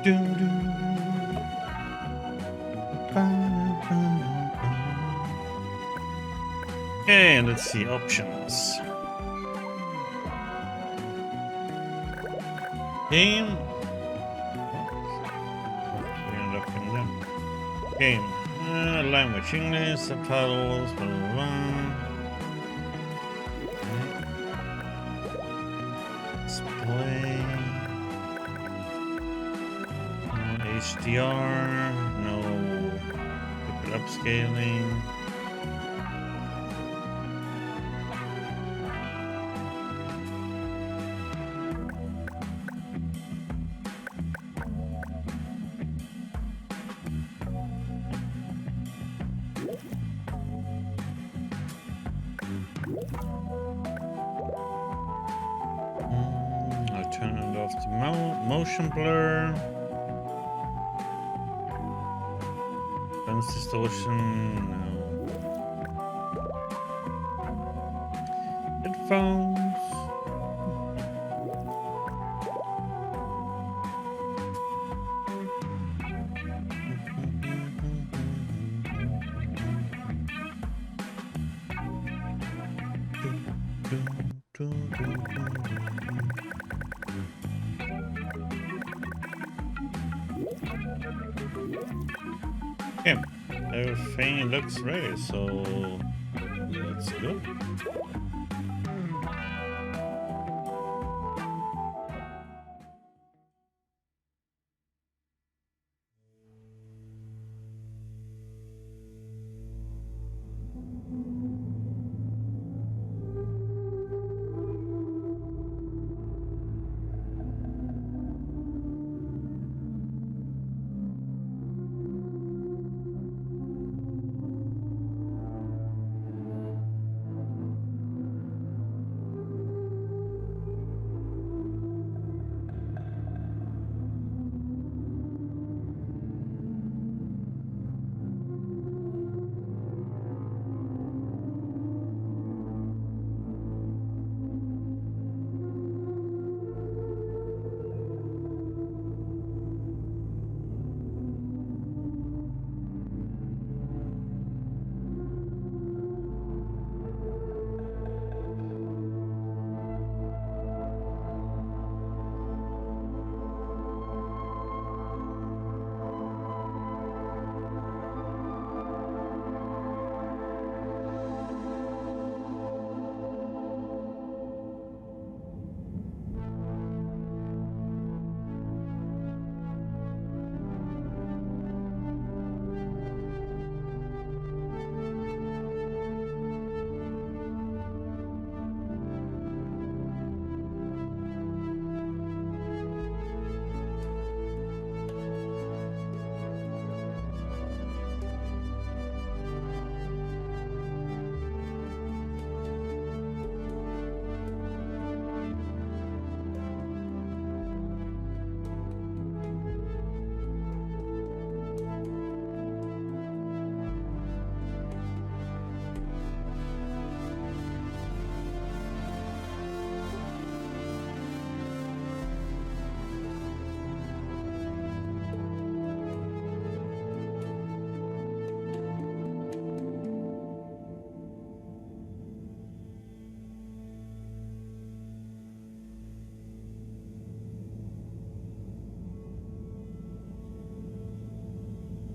Dun, dun. Okay, let's see options. Game. Game. Language English, subtitles, blah blah blah. Display. HDR. No. Upscaling. I'll turn it off the motion blur. Lens distortion, no. Headphones. Okay, everything looks ready, so let's go.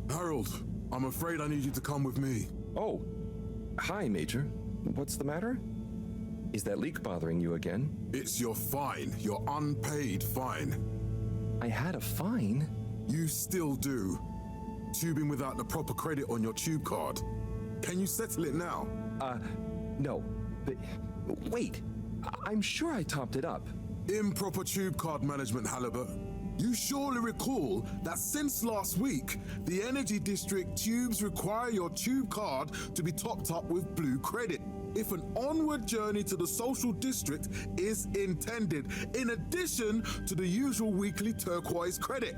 Harold, I'm afraid I need you to come with me. Oh, hi, Major. What's the matter? Is that leak bothering you again? It's your fine, your unpaid fine. I had a fine? You still do. Tubing without the proper credit on your tube card. Can you settle it now? No. But wait, I'm sure I topped it up. Improper tube card management, Halibut. You surely recall that since last week, the Energy District tubes require your tube card to be topped up with blue credit if an onward journey to the social district is intended, in addition to the usual weekly turquoise credit.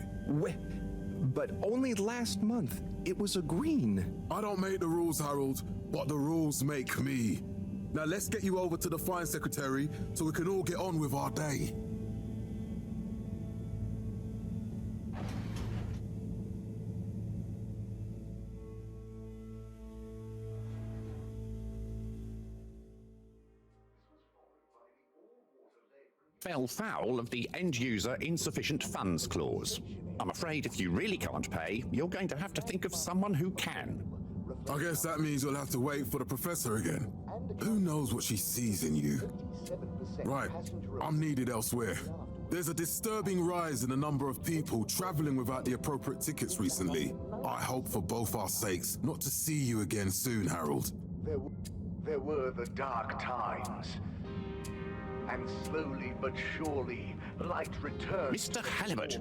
But only last month, it was a green. I don't make the rules, Harold, but the rules make me. Now let's get you over to the fine secretary so we can all get on with our day. fell foul of the end-user insufficient funds clause. I'm afraid if you really can't pay, you're going to have to think of someone who can. I guess that means you'll have to wait for the professor again. Who knows what she sees in you? Right, I'm needed elsewhere. There's a disturbing rise in the number of people traveling without the appropriate tickets recently. I hope for both our sakes not to see you again soon, Harold. There were the dark times. And slowly but surely, light returns. Mr. Halibut,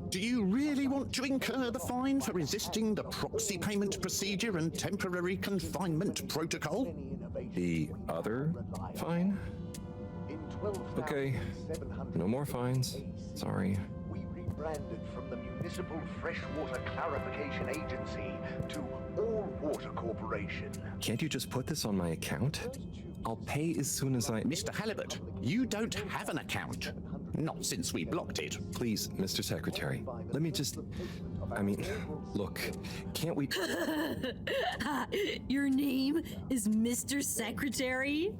do you really want to incur the fine for resisting the proxy payment procedure and temporary confinement protocol? The other fine? Okay, no more fines. Sorry. We rebranded from the Municipal Freshwater Clarification Agency to All Water Corporation. Can't you just put this on my account? I'll pay as soon as I... Mr. Halibut, you don't have an account. Not since we blocked it. Please, Mr. Secretary, let me just... I mean, look, can't we... Your name is Mr. Secretary?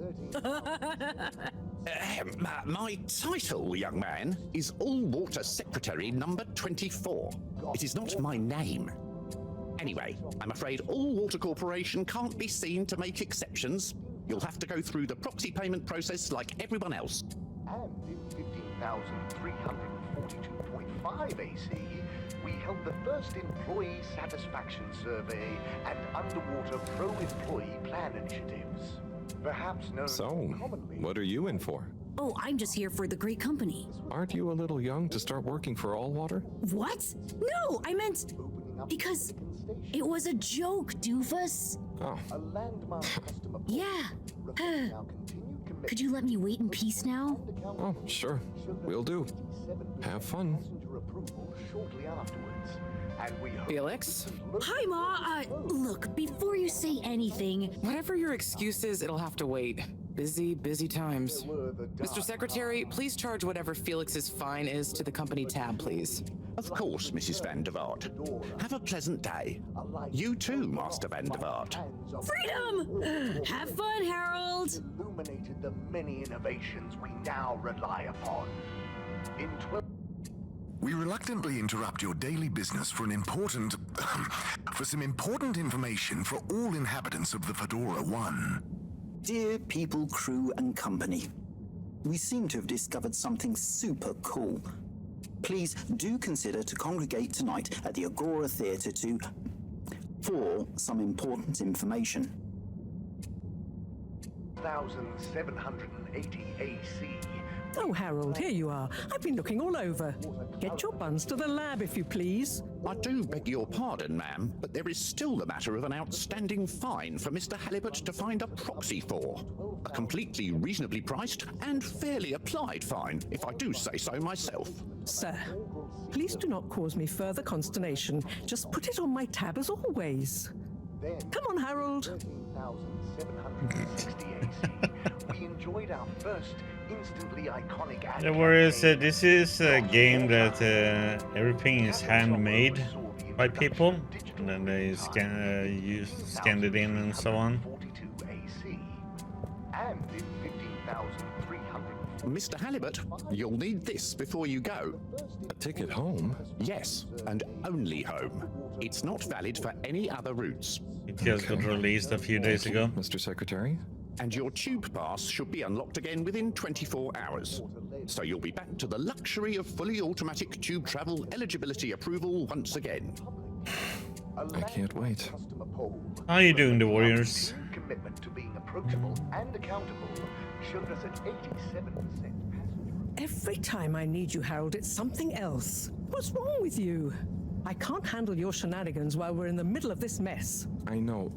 My title, young man, is All Water Secretary number 24. It is not my name. Anyway, I'm afraid All Water Corporation can't be seen to make exceptions. You'll have to go through the proxy payment process like everyone else. And in 15,342.5 AC, we held the first employee satisfaction survey and underwater pro-employee plan initiatives. Perhaps known So, commonly. what are you in for? Oh, I'm just here for the great company. Aren't you a little young to start working for All Water? What? No, I meant because it was a joke, doofus. Oh, A landmark customer Yeah. reflecting our continued commitment Could you let me wait in peace now? oh, sure. Will do. Have fun. passenger approval shortly afterwards. And we hope Felix? Hi, Ma. Look, before you say anything, Whatever your excuse is, it'll have to wait. Busy times. Mr. Secretary, please charge whatever Felix's fine is to the company tab, please. Of course, Mrs. Van der Vaart. Have a pleasant day. You too, Master Van der Vaart. freedom! Have fun, Harold! illuminated the many innovations we now rely upon. In 12 We reluctantly interrupt your daily business for some important information for all inhabitants of the Fedora 1. Dear people, crew, and company, we seem to have discovered something super cool. Please do consider to congregate tonight at the Agora Theatre for some important information. 1,780 AC. Oh, Harold, here you are. I've been looking all over. Get your buns to the lab, if you please. I do beg your pardon, ma'am, but there is still the matter of an outstanding fine for Mr. Halibut to find a proxy for. A completely reasonably priced and fairly applied fine, if I do say so myself. Sir, please do not cause me further consternation. Just put it on my tab as always. Come on, Harold. 13,760 AC. We enjoyed our first instantly iconic ad Whereas campaign. this is a game that everything is handmade by people, and then they scanned it in and so on. 42 AC. And in 15,300. Mr. Halibut, you'll need this before you go. A ticket home? Yes, and only home. It's not valid for any other routes. It just got released a few days Thank you, ago. Mr. Secretary. And your tube pass should be unlocked again within 24 hours. So you'll be back to the luxury of fully automatic tube travel eligibility approval once again. I can't wait. How are you doing, the Warriors? Commitment to being approachable and accountable showed us at 87% passenger. Every time I need you, Harold, it's something else. What's wrong with you? I can't handle your shenanigans while we're in the middle of this mess. I know.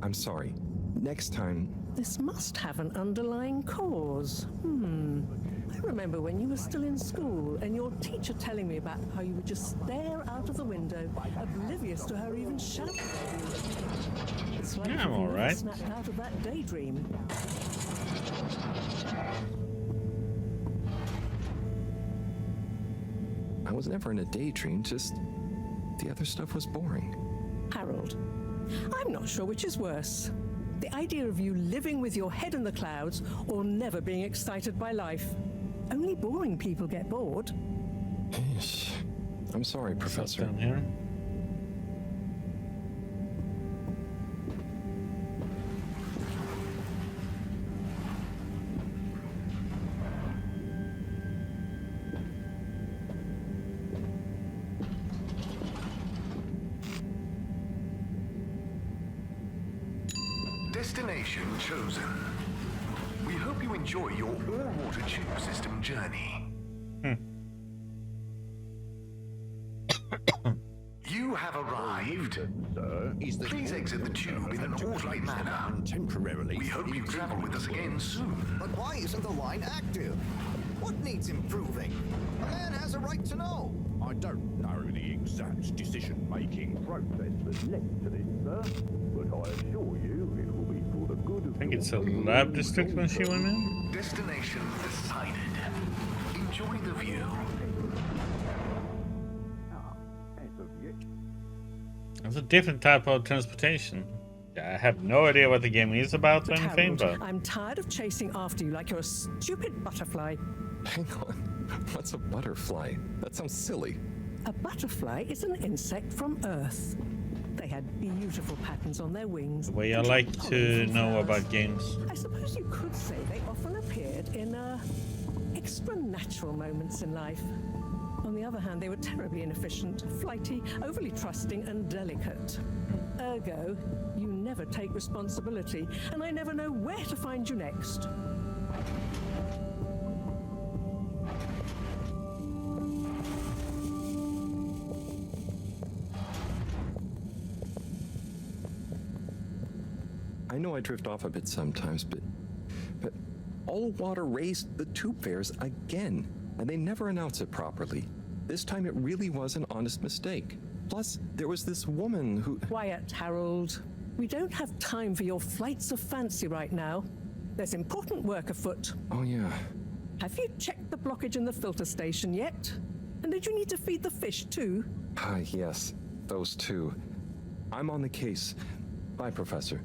I'm sorry. Next time... This must have an underlying cause. I remember when you were still in school and your teacher telling me about how you would just stare out of the window, oblivious to her even shouting at you. It's like Yeah, I'm you've all never right. snapped out of that daydream. I was never in a daydream, just... the other stuff was boring. Harold, I'm not sure which is worse. The idea of you living with your head in the clouds or never being excited by life. Only boring people get bored. I'm sorry, Professor. Down here. Destination chosen. We hope you enjoy your all-water tube system journey. You have arrived. Please exit the tube in an orderly manner. Temporarily. We hope you travel with us again soon. But why isn't the line active? What needs improving? A man has a right to know. I don't know the exact decision-making process that led to this, sir, but I assure you it will be for the good of I think it's a lab district when she went in. Destination decided. Enjoy the view. It's a different type of transportation. I have no idea what the game is about or anything, Harold, but I'm tired of chasing after you like you're a stupid butterfly. Hang on. What's a butterfly? That sounds silly. A butterfly is an insect from Earth. They had beautiful patterns on their wings. the way I like to know about games. I suppose you could say they often appeared in extra natural moments in life. On the other hand, they were terribly inefficient, flighty, overly trusting, and delicate. Ergo, you never take responsibility, and I never know where to find you next. I know I drift off a bit sometimes, but All Water raised the tube fares again, and they never announce it properly. This time it really was an honest mistake. Plus, there was this woman who... Quiet, Harold. We don't have time for your flights of fancy right now. There's important work afoot. Oh, yeah. Have you checked the blockage in the filter station yet? And did you need to feed the fish too? Ah, yes. Those two. I'm on the case. Bye, Professor.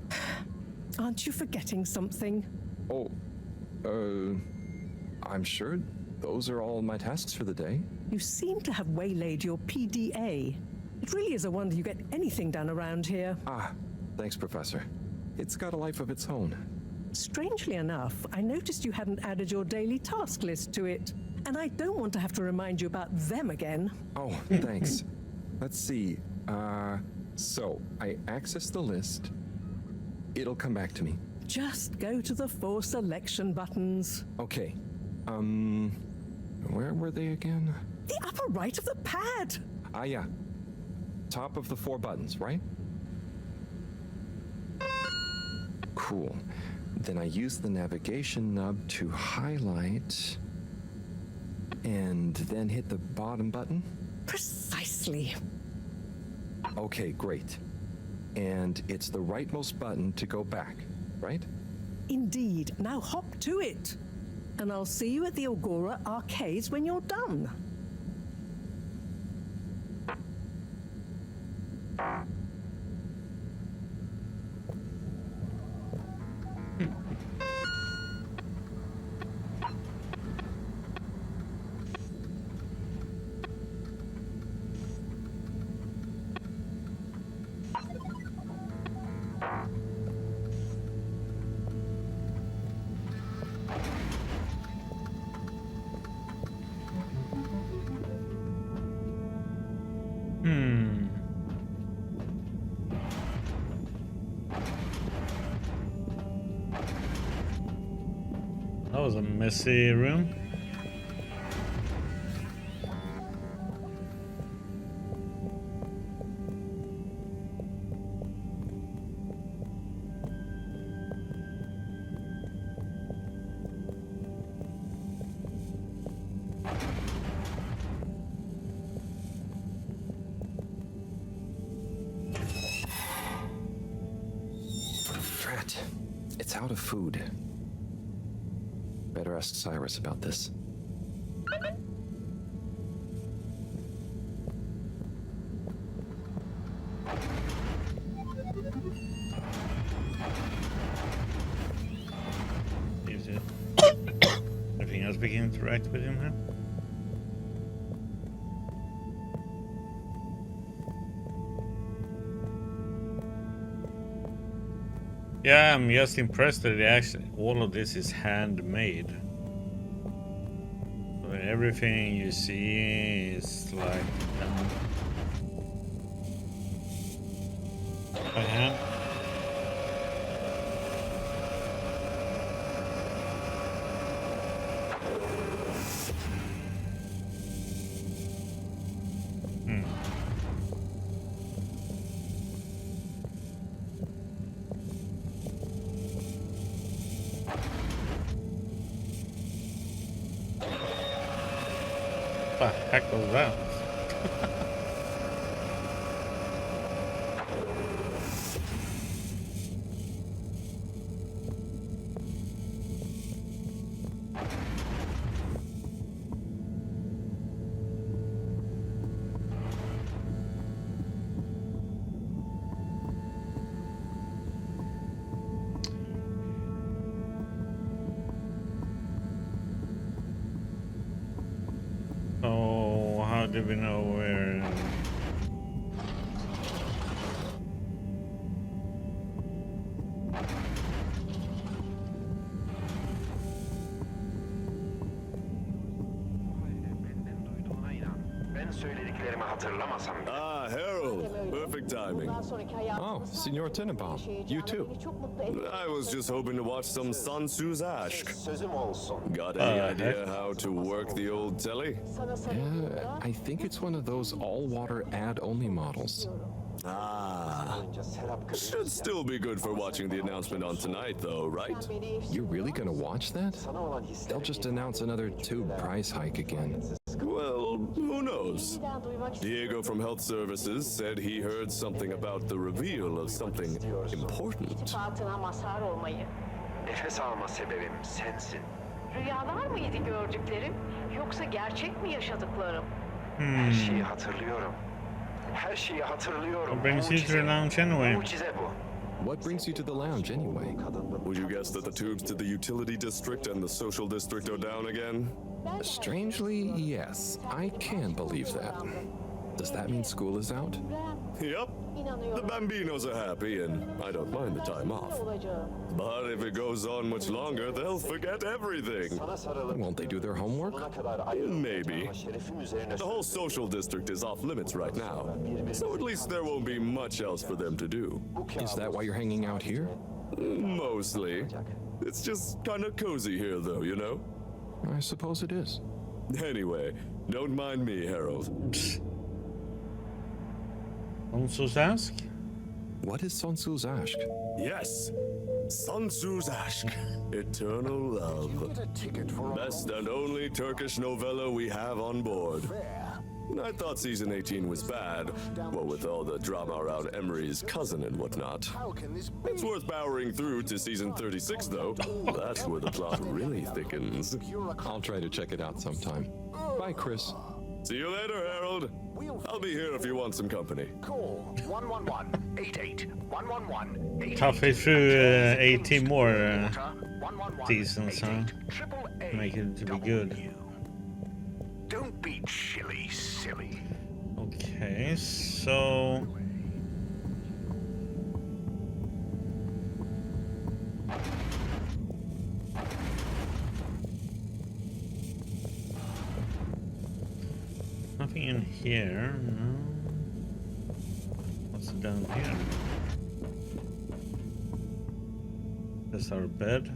Aren't you forgetting something? Oh, I'm sure those are all my tasks for the day. You seem to have waylaid your PDA. It really is a wonder you get anything done around here. Ah, thanks, Professor. It's got a life of its own. Strangely enough, I noticed you hadn't added your daily task list to it. And I don't want to have to remind you about them again. Oh, thanks. Let's see. So I access the list. It'll come back to me. Just go to the 4 selection buttons. Okay. Where were they again? The upper right of the pad. Ah, yeah. Top of the 4 buttons, right? Cool. Then I use the navigation nub to highlight and then hit the bottom button. Precisely. Okay, great. And it's the rightmost button to go back, right? Indeed. Now hop to it. And I'll see you at the Agora arcades when you're done. That was a messy room. Drat. It's out of food. Better ask Cyrus about this. Everything has been we can interact with him here. Yeah, I'm just impressed that all of this is handmade. So everything you see is like by hand. What the heck was that? Oh, how do we know where? Ah, Harold. Perfect timing. Oh, Signor Tenenbaum, you too. I was just hoping to watch some Sun Tzu's Ashk. Got any idea how to work the old telly? Yeah, I think it's one of those all-water ad-only models. Ah. Should still be good for watching the announcement on tonight, though, right? You're really gonna watch that? They'll just announce another tube price hike again. Well, who knows? Diego from Health Services said he heard something about the reveal of something important. Nefes alma sebebim sensin. Rüyalar mıydı gördüklerim, yoksa gerçek mi yaşadıklarım? Her şeyi hatırlıyorum. Her şeyi hatırlıyorum. What brings you to the lounge anyway? Mucize bu. What brings you to the lounge anyway? Would you guess that the tubes to the utility district and the social district are down again? Strangely, yes. I can believe that. Does that mean school is out? Yep. The Bambinos are happy, and I don't mind the time off. But if it goes on much longer, they'll forget everything. Won't they do their homework? Maybe. The whole social district is off limits right now, so at least there won't be much else for them to do. Is that why you're hanging out here? Mostly. It's just kind of cozy here, though, you know? I suppose it is. Anyway, don't mind me, Harold. Sun Tzu's Ask? What is Sun Tzu's Ashk? Yes, Sun Tzu's Ashk, Eternal Love. Best and only Turkish novella we have on board. I thought season 18 was bad, what with all the drama around Emery's cousin and whatnot. It's worth powering through to season 36, though. That's where the plot really thickens. I'll try to check it out sometime. Bye, Chris. See you later, Harold. I'll be here if you want some company. Call 111-88-111-88. Halfway through 18 more seasons, huh? Make it to be good. Don't be chilly, silly. Okay, so nothing in here, no. What's down here? That's our bed.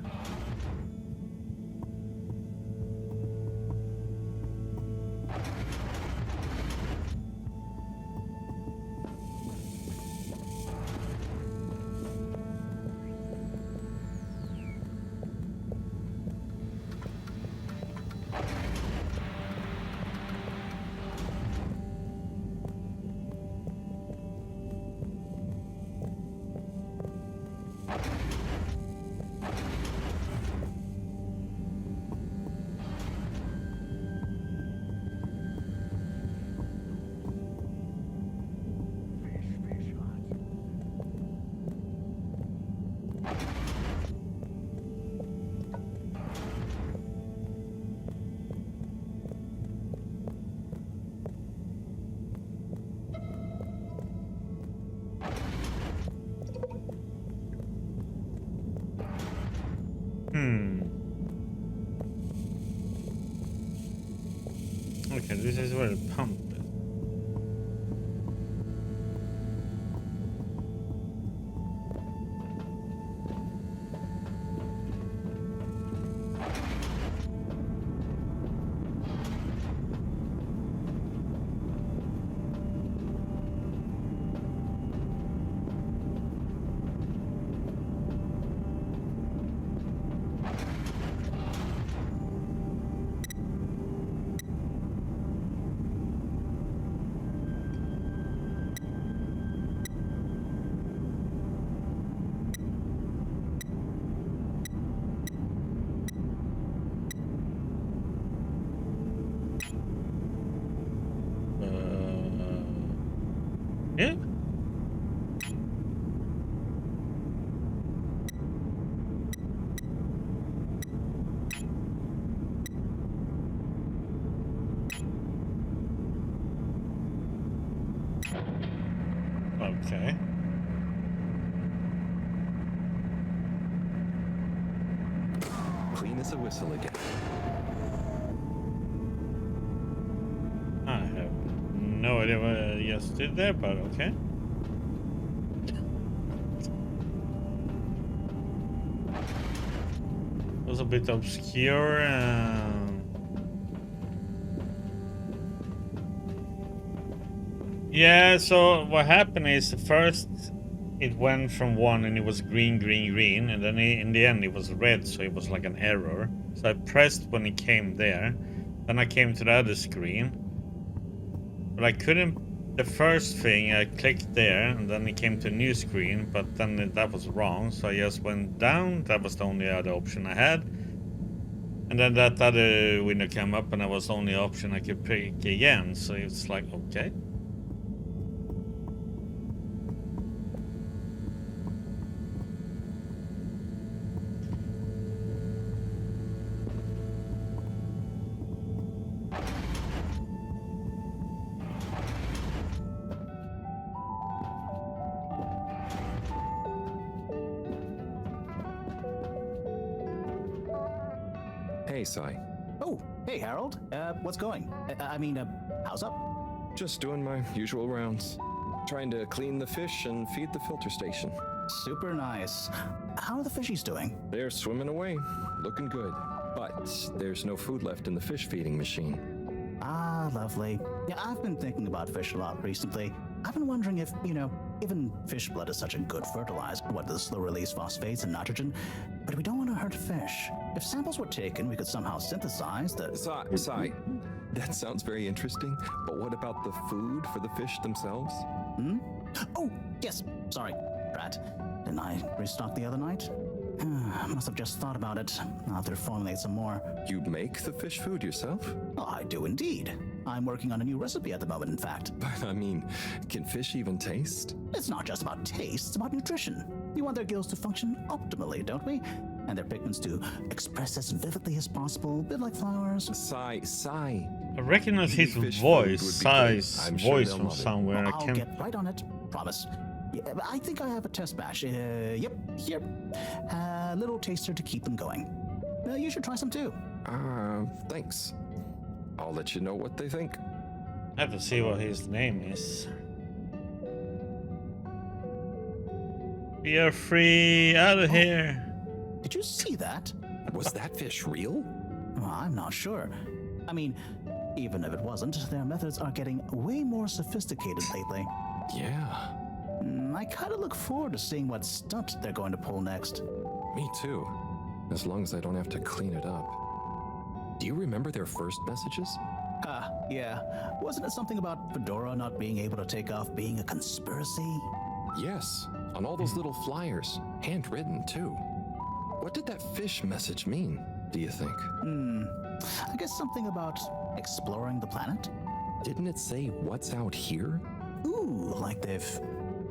Okay, this is where the pump is. Yeah. Okay. Clean as a whistle again. I have no idea what I just did there, but okay. It was a bit obscure. Yeah, so what happened is first it went from 1 and it was green, green, green, and then in the end it was red, so it was like an error. So I pressed when it came there, then I came to the other screen, but I couldn't. The first thing I clicked there, and then it came to a new screen, but then that was wrong, so I just went down. That was the only other option I had. And then that other window came up, and that was the only option I could pick again. So it's like, okay. Hey, Sai. Oh, hey, Harold. What's going? How's up? Just doing my usual rounds. Trying to clean the fish and feed the filter station. Super nice. How are the fishies doing? They're swimming away, looking good. But there's no food left in the fish feeding machine. Ah, lovely. Yeah, I've been thinking about fish a lot recently. I've been wondering if, given fish blood is such a good fertilizer, what the slow release phosphates and nitrogen, but we don't want to hurt fish. If samples were taken, we could somehow synthesize the... Sai, that sounds very interesting, but what about the food for the fish themselves? Oh, yes, sorry, Brad. Didn't I restock the other night? Must have just thought about it. I'll have to formulate some more. You make the fish food yourself? I do indeed. I'm working on a new recipe at the moment, in fact. But I mean, can fish even taste? It's not just about taste, it's about nutrition. We want their gills to function optimally, don't we? And their pigments to express as vividly as possible, a bit like flowers. Sai. I recognize his voice, Sai's voice from somewhere. I'll get right on it, promise. Yeah, I think I have a test batch. Yep, here. A little taster to keep them going. You should try some too. Thanks. I'll let you know what they think. I have to see what his name is. We are free, out of here. Did you see that? Was that fish real? Well, I'm not sure. I mean, even if it wasn't, their methods are getting way more sophisticated lately. Yeah. I kind of look forward to seeing what stunt they're going to pull next. Me too. As long as I don't have to clean it up. Do you remember their first messages? Yeah. Wasn't it something about Fedora not being able to take off being a conspiracy? Yes, on all those little flyers, handwritten too. What did that fish message mean, do you think? I guess something about exploring the planet? Didn't it say what's out here? Ooh, like they've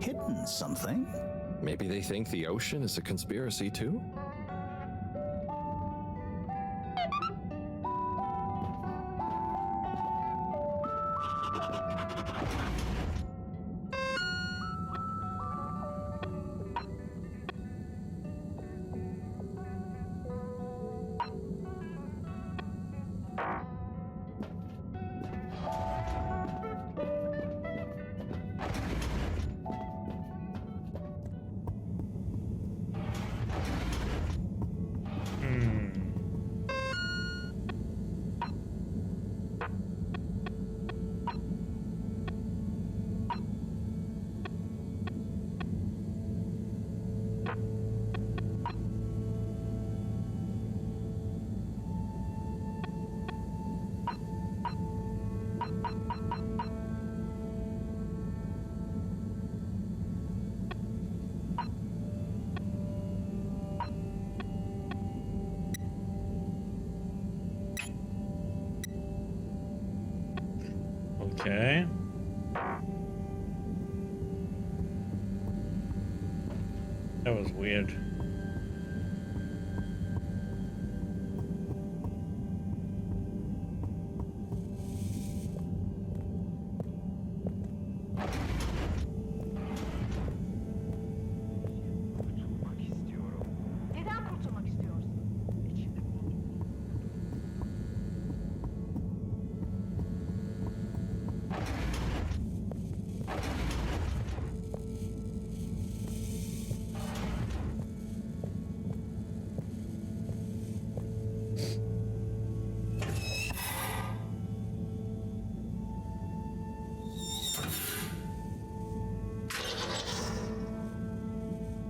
hidden something? Maybe they think the ocean is a conspiracy too? Okay. That was weird. Neden kurtulmak istiyorsun?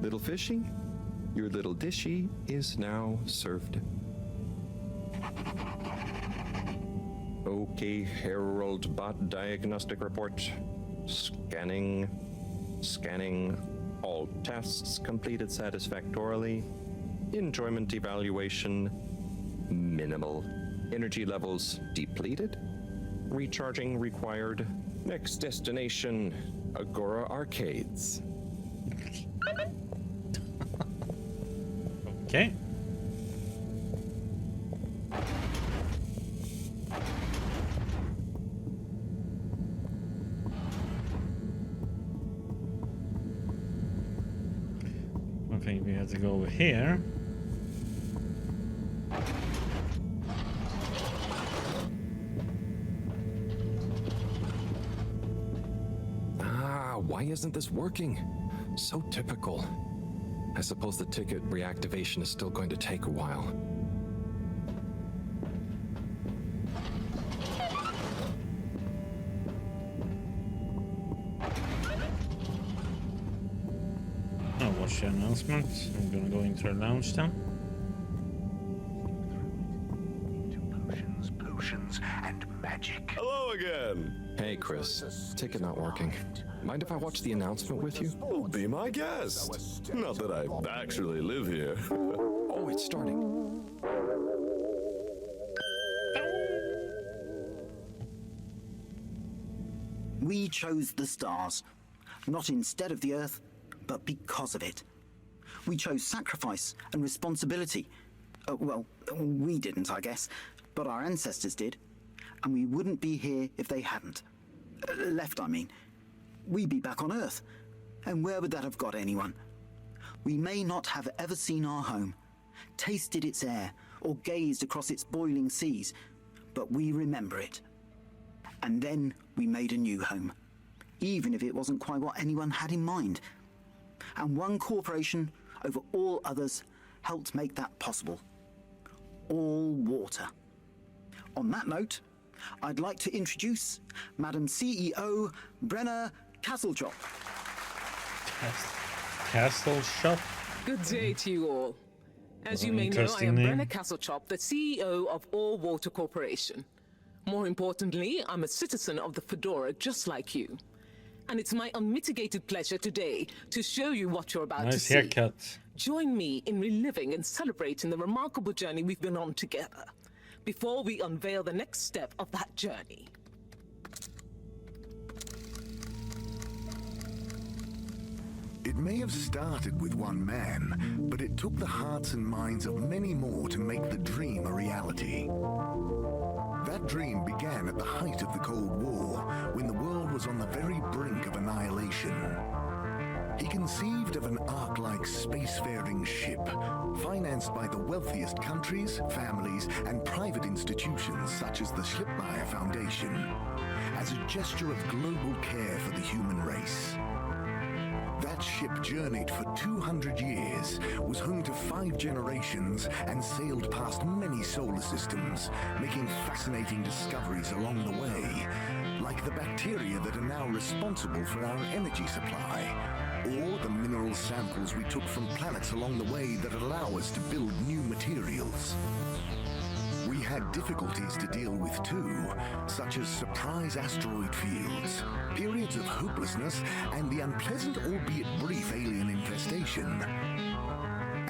Little fishy, your little dishy is now served. Okay, Harold Bot Diagnostic Report. Scanning. All tests completed satisfactorily. Enjoyment evaluation minimal. Energy levels depleted. Recharging required. Next destination, Agora Arcades. Okay. I think we have to go over here. Why isn't this working? So typical. I suppose the ticket reactivation is still going to take a while. I'll watch the announcement. I'm gonna go into the lounge then. Potions and magic. Hello again. Hey, Chris. Ticket not working. Mind if I watch the announcement with you? Oh, be my guest. Not that I actually live here. Oh, it's starting. We chose the stars, not instead of the Earth, but because of it. We chose sacrifice and responsibility. Well, we didn't, I guess, but our ancestors did. And we wouldn't be here if they hadn't. Left, I mean. We'd be back on Earth. And where would that have got anyone? We may not have ever seen our home, tasted its air, or gazed across its boiling seas, but we remember it. And then we made a new home, even if it wasn't quite what anyone had in mind. And one corporation over all others helped make that possible. All water. On that note, I'd like to introduce Madam CEO Brenna Castlechop. Castle Shop? Good day to you all. As you may know, I Interesting am name. Brenna Castlechop, the CEO of All Water Corporation. More importantly, I'm a citizen of the Fedora just like you. And it's my unmitigated pleasure today to show you what you're about to Nice see. haircut. Join me in reliving and celebrating the remarkable journey we've been on together, before we unveil the next step of that journey. It may have started with one man, but it took the hearts and minds of many more to make the dream a reality. That dream began at the height of the Cold War, when the world was on the very brink of annihilation. He conceived of an Ark-like spacefaring ship, financed by the wealthiest countries, families, and private institutions such as the Schlipmeyer Foundation, as a gesture of global care for the human race. That ship journeyed for 200 years, was home to 5 generations, and sailed past many solar systems, making fascinating discoveries along the way, like the bacteria that are now responsible for our energy supply, or the mineral samples we took from planets along the way that allow us to build new materials. We had difficulties to deal with too, such as surprise asteroid fields, periods of hopelessness, and the unpleasant albeit brief alien infestation.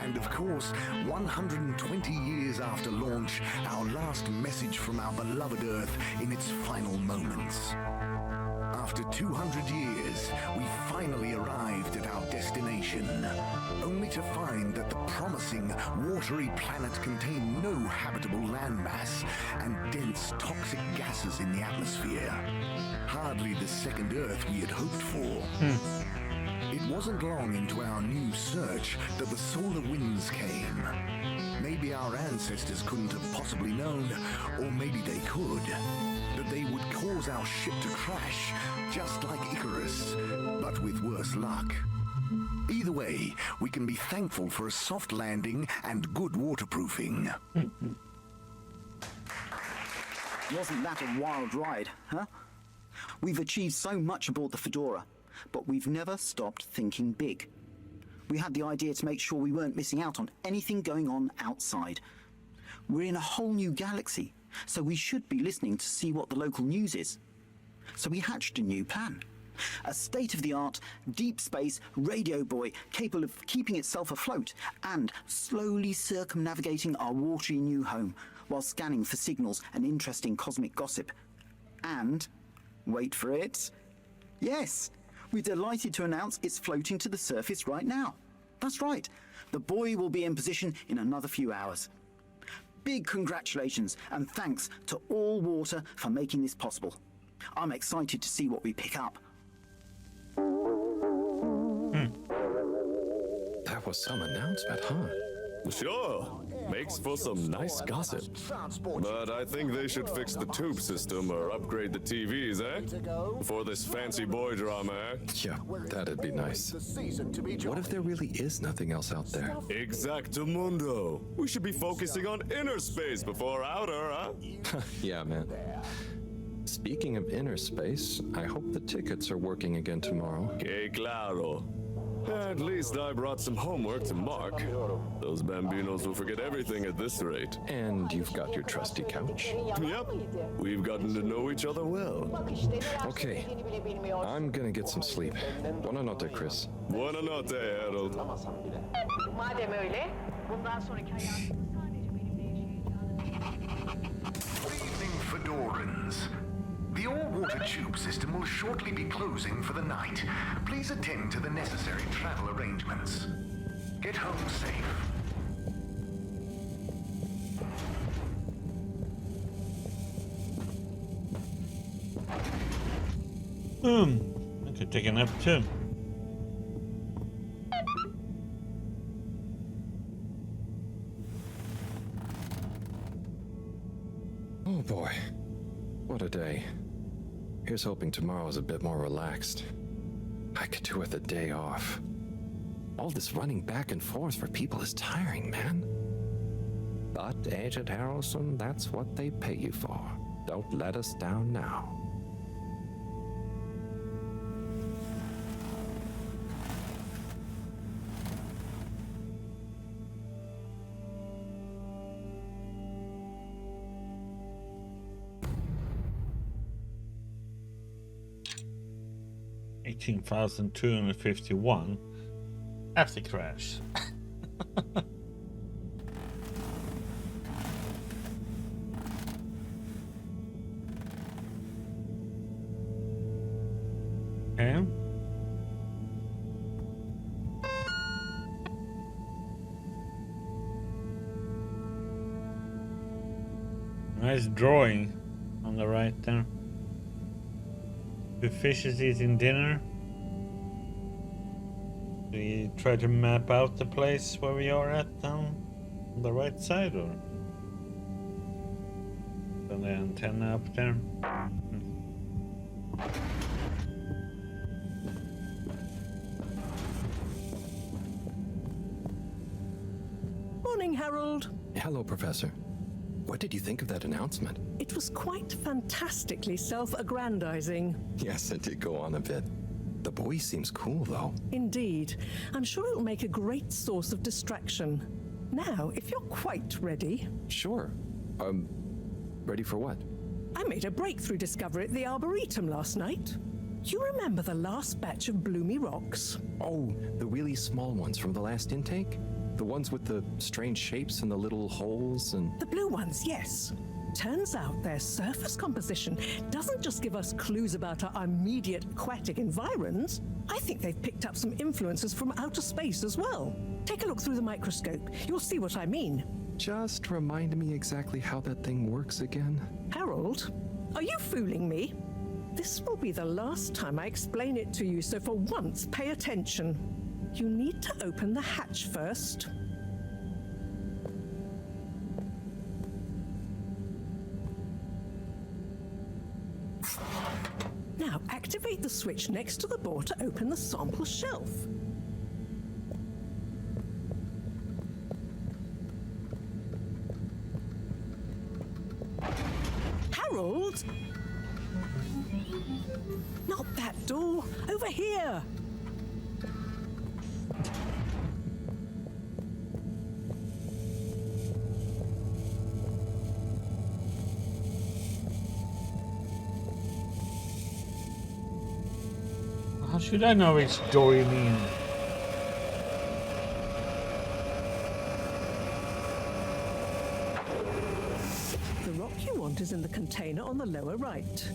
And of course, 120 years after launch, our last message from our beloved Earth in its final moments. After 200 years, we finally arrived at our destination, only to find that the promising, watery planet contained no habitable landmass and dense toxic gases in the atmosphere. Hardly the second Earth we had hoped for. It wasn't long into our new search that the solar winds came. Maybe our ancestors couldn't have possibly known, or maybe they could, that they would cause our ship to crash, just like Icarus, but with worse luck. Either way, we can be thankful for a soft landing and good waterproofing. Wasn't that a wild ride, huh? We've achieved so much aboard the Fedora, but we've never stopped thinking big. We had the idea to make sure we weren't missing out on anything going on outside. We're in a whole new galaxy, so we should be listening to see what the local news is. So we hatched a new plan. A state-of-the-art, deep space radio buoy capable of keeping itself afloat and slowly circumnavigating our watery new home while scanning for signals and interesting cosmic gossip. And, wait for it, yes, we're delighted to announce it's floating to the surface right now. That's right, the buoy will be in position in another few hours. Big congratulations and thanks to All Water for making this possible. I'm excited to see what we pick up. That was some announcement, huh? Sure. Makes for some nice gossip. But I think they should fix the tube system or upgrade the TVs, eh? For this fancy boy drama, eh? Yeah, that'd be nice. What if there really is nothing else out there? Exactamundo. We should be focusing on inner space before outer, huh? Yeah, man. Speaking of inner space, I hope the tickets are working again tomorrow. Que claro. At least I brought some homework to mark. Those bambinos will forget everything at this rate. And you've got your trusty couch. Yep. We've gotten to know each other well. Okay. I'm gonna get some sleep. Buona notte, Chris. Buona notte, Harold. Madem öyle, bundan sonraki hayatımız sadece benim Good evening, Fedorans. The all-water tube system will shortly be closing for the night. Please attend to the necessary travel arrangements. Get home safe. I could take a nap too. Oh boy. What a day. Here's hoping tomorrow's a bit more relaxed. I could do with a day off. All this running back and forth for people is tiring, man. But, Agent Harrelson, that's what they pay you for. Don't let us down now. $18,251 after crash. Okay. Nice drawing on the right there. The fish is eating dinner. Do you try to map out the place where we are at down on the right side, or on the antenna up there? Morning, Harold. Hello, Professor. What did you think of that announcement? It was quite fantastically self-aggrandizing. Yes, it did go on a bit. The boy seems cool, though. Indeed. I'm sure it'll make a great source of distraction. Now, if you're quite ready. Sure. Ready for what? I made a breakthrough discovery at the Arboretum last night. You remember the last batch of bloomy rocks? Oh, the really small ones from the last intake? The ones with the strange shapes and the little holes and... The blue ones, yes. Turns out their surface composition doesn't just give us clues about our immediate aquatic environs. I think they've picked up some influences from outer space as well. Take a look through the microscope. You'll see what I mean. Just remind me exactly how that thing works again. Harold, are you fooling me? This will be the last time I explain it to you, so for once, pay attention. You need to open the hatch first. Now, activate the switch next to the board to open the sample shelf. Harold! Not that door! Over here! How should I know which door you mean? The rock you want is in the container on the lower right.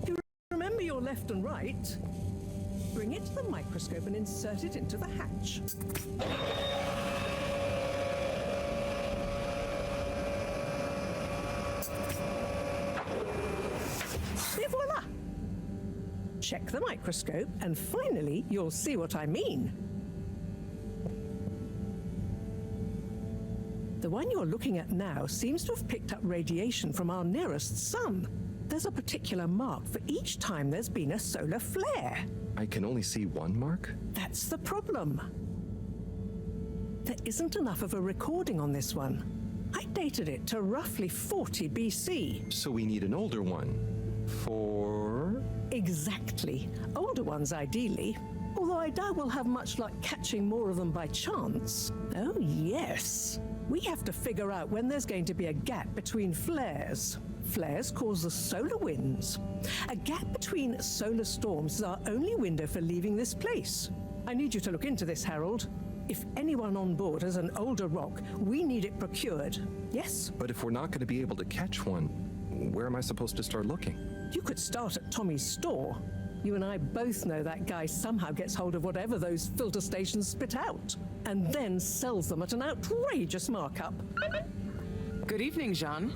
You remember your left and right? Bring it to the microscope and insert it into the hatch. Et voila! Check the microscope, and finally, you'll see what I mean. The one you're looking at now seems to have picked up radiation from our nearest sun. There's a particular mark for each time there's been a solar flare. I can only see one mark? That's the problem. There isn't enough of a recording on this one. I dated it to roughly 40 BC. So we need an older one. For... Exactly. Older ones, ideally. Although I doubt we'll have much luck catching more of them by chance. Oh, yes. We have to figure out when there's going to be a gap between flares. Flares cause the solar winds. A gap between solar storms is our only window for leaving this place. I need you to look into this, Harold. If anyone on board has an older rock, we need it procured. Yes? But if we're not going to be able to catch one, where am I supposed to start looking? You could start at Tommy's store. You and I both know that guy somehow gets hold of whatever those filter stations spit out, and then sells them at an outrageous markup. Good evening, Jean.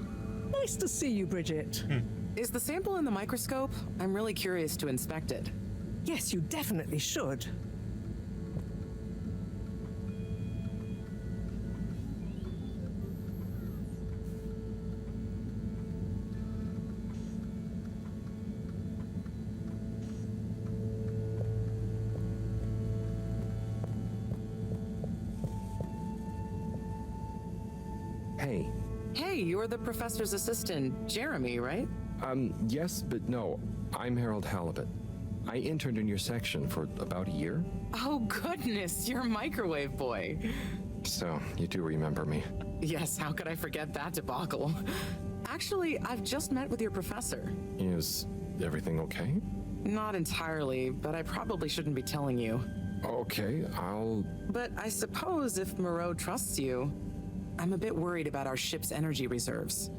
Nice to see you, Bridget. Is the sample in the microscope? I'm really curious to inspect it. Yes, you definitely should. Hey. Hey, you're the professor's assistant, Jeremy, right? Yes, but no. I'm Harold Halibut. I interned in your section for about a year. Oh, goodness, you're a microwave boy. So, you do remember me. Yes, how could I forget that debacle? Actually, I've just met with your professor. Is everything okay? Not entirely, but I probably shouldn't be telling you. Okay, I'll... But I suppose if Moreau trusts you, I'm a bit worried about our ship's energy reserves.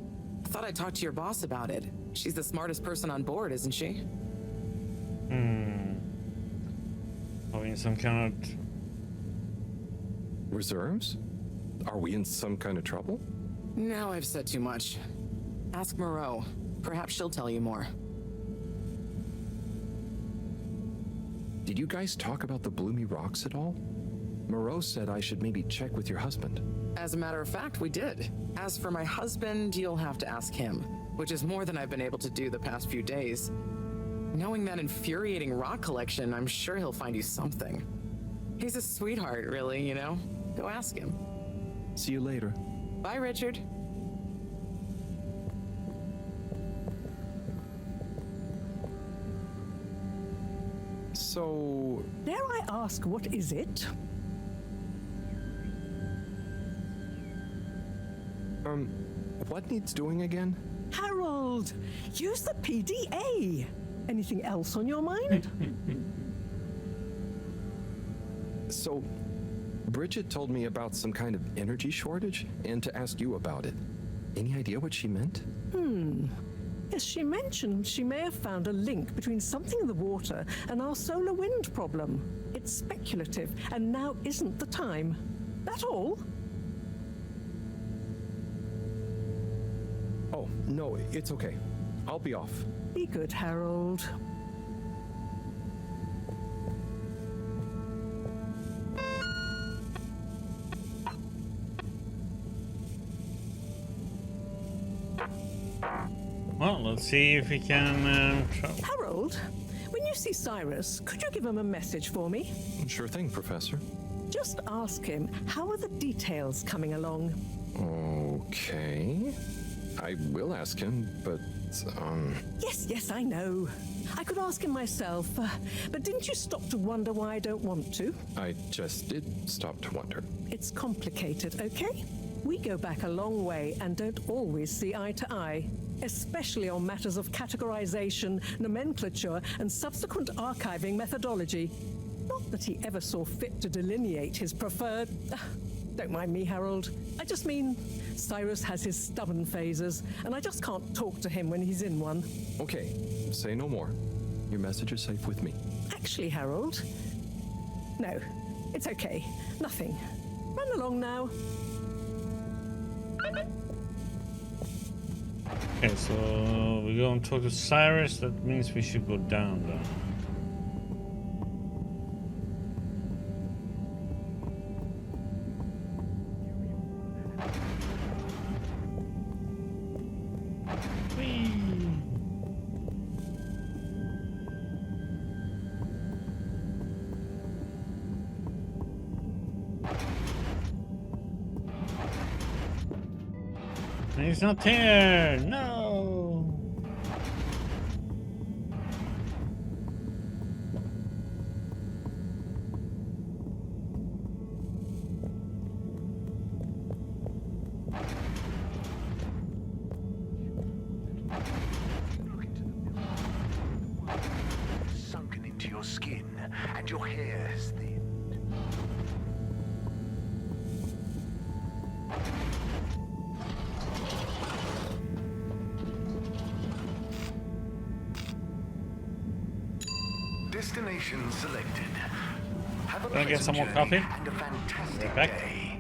I thought I'd talk to your boss about it. She's the smartest person on board, isn't she? Are we in some kind of... Reserves? Are we in some kind of trouble? Now I've said too much. Ask Moreau. Perhaps she'll tell you more. Did you guys talk about the Bloomy Rocks at all? Moreau said I should maybe check with your husband. As a matter of fact, we did. As for my husband, you'll have to ask him, which is more than I've been able to do the past few days. Knowing that infuriating rock collection, I'm sure he'll find you something. He's a sweetheart, really, you know? Go ask him. See you later. Bye, Richard. So... Dare I ask, what is it? What needs doing again? Harold, use the PDA. Anything else on your mind? So, Bridget told me about some kind of energy shortage and to ask you about it. Any idea what she meant? Yes, she mentioned she may have found a link between something in the water and our solar wind problem. It's speculative, and now isn't the time. That all? Oh, no, it's okay. I'll be off. Be good, Harold. Well, let's see if we can Harold, when you see Cyrus, could you give him a message for me? Sure thing, Professor. Just ask him, how are the details coming along? Okay. I will ask him, but, Yes, I know. I could ask him myself, but didn't you stop to wonder why I don't want to? I just did stop to wonder. It's complicated, okay? We go back a long way and don't always see eye to eye, especially on matters of categorization, nomenclature, and subsequent archiving methodology. Not that he ever saw fit to delineate his preferred... Don't mind me, Harold. I just mean Cyrus has his stubborn phases, and I just can't talk to him when he's in one. Okay, say no more. Your message is safe with me. Actually, Harold... No, it's okay. Nothing. Run along now. Okay, so we go and talk to Cyrus. That means we should go down though. He's not here! No! Sunken into your skin, and your hair is thinned. Destination selected. Have a Can I get pleasant some more journey coffee? and a fantastic Right back. day.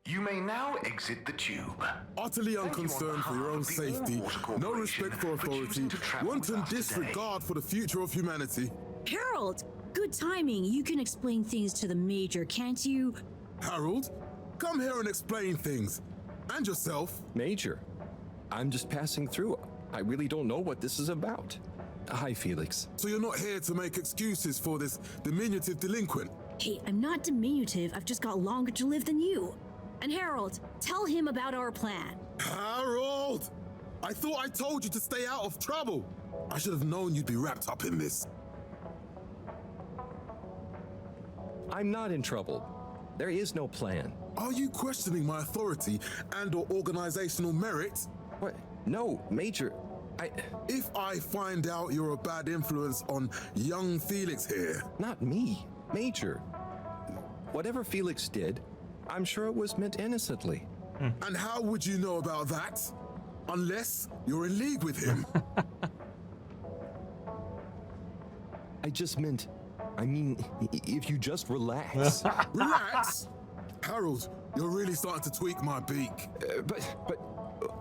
You may now exit the tube. Utterly unconcerned for your own safety, no respect for authority, wanton disregard for the future of humanity. Harold, good timing. You can explain things to the Major, can't you? Harold, come here and explain things. And yourself. Major, I'm just passing through. I really don't know what this is about. Hi, Felix. So you're not here to make excuses for this diminutive delinquent? Hey, I'm not diminutive. I've just got longer to live than you. And Harold, tell him about our plan. Harold! I thought I told you to stay out of trouble. I should have known you'd be wrapped up in this. I'm not in trouble. There is no plan. Are you questioning my authority and/or organizational merit? What? No, Major. If I find out you're a bad influence on young Felix here... Not me, Major. Whatever Felix did, I'm sure it was meant innocently. And how would you know about that? Unless you're in league with him. I mean, if you just relax. Relax? Harold, you're really starting to tweak my beak. But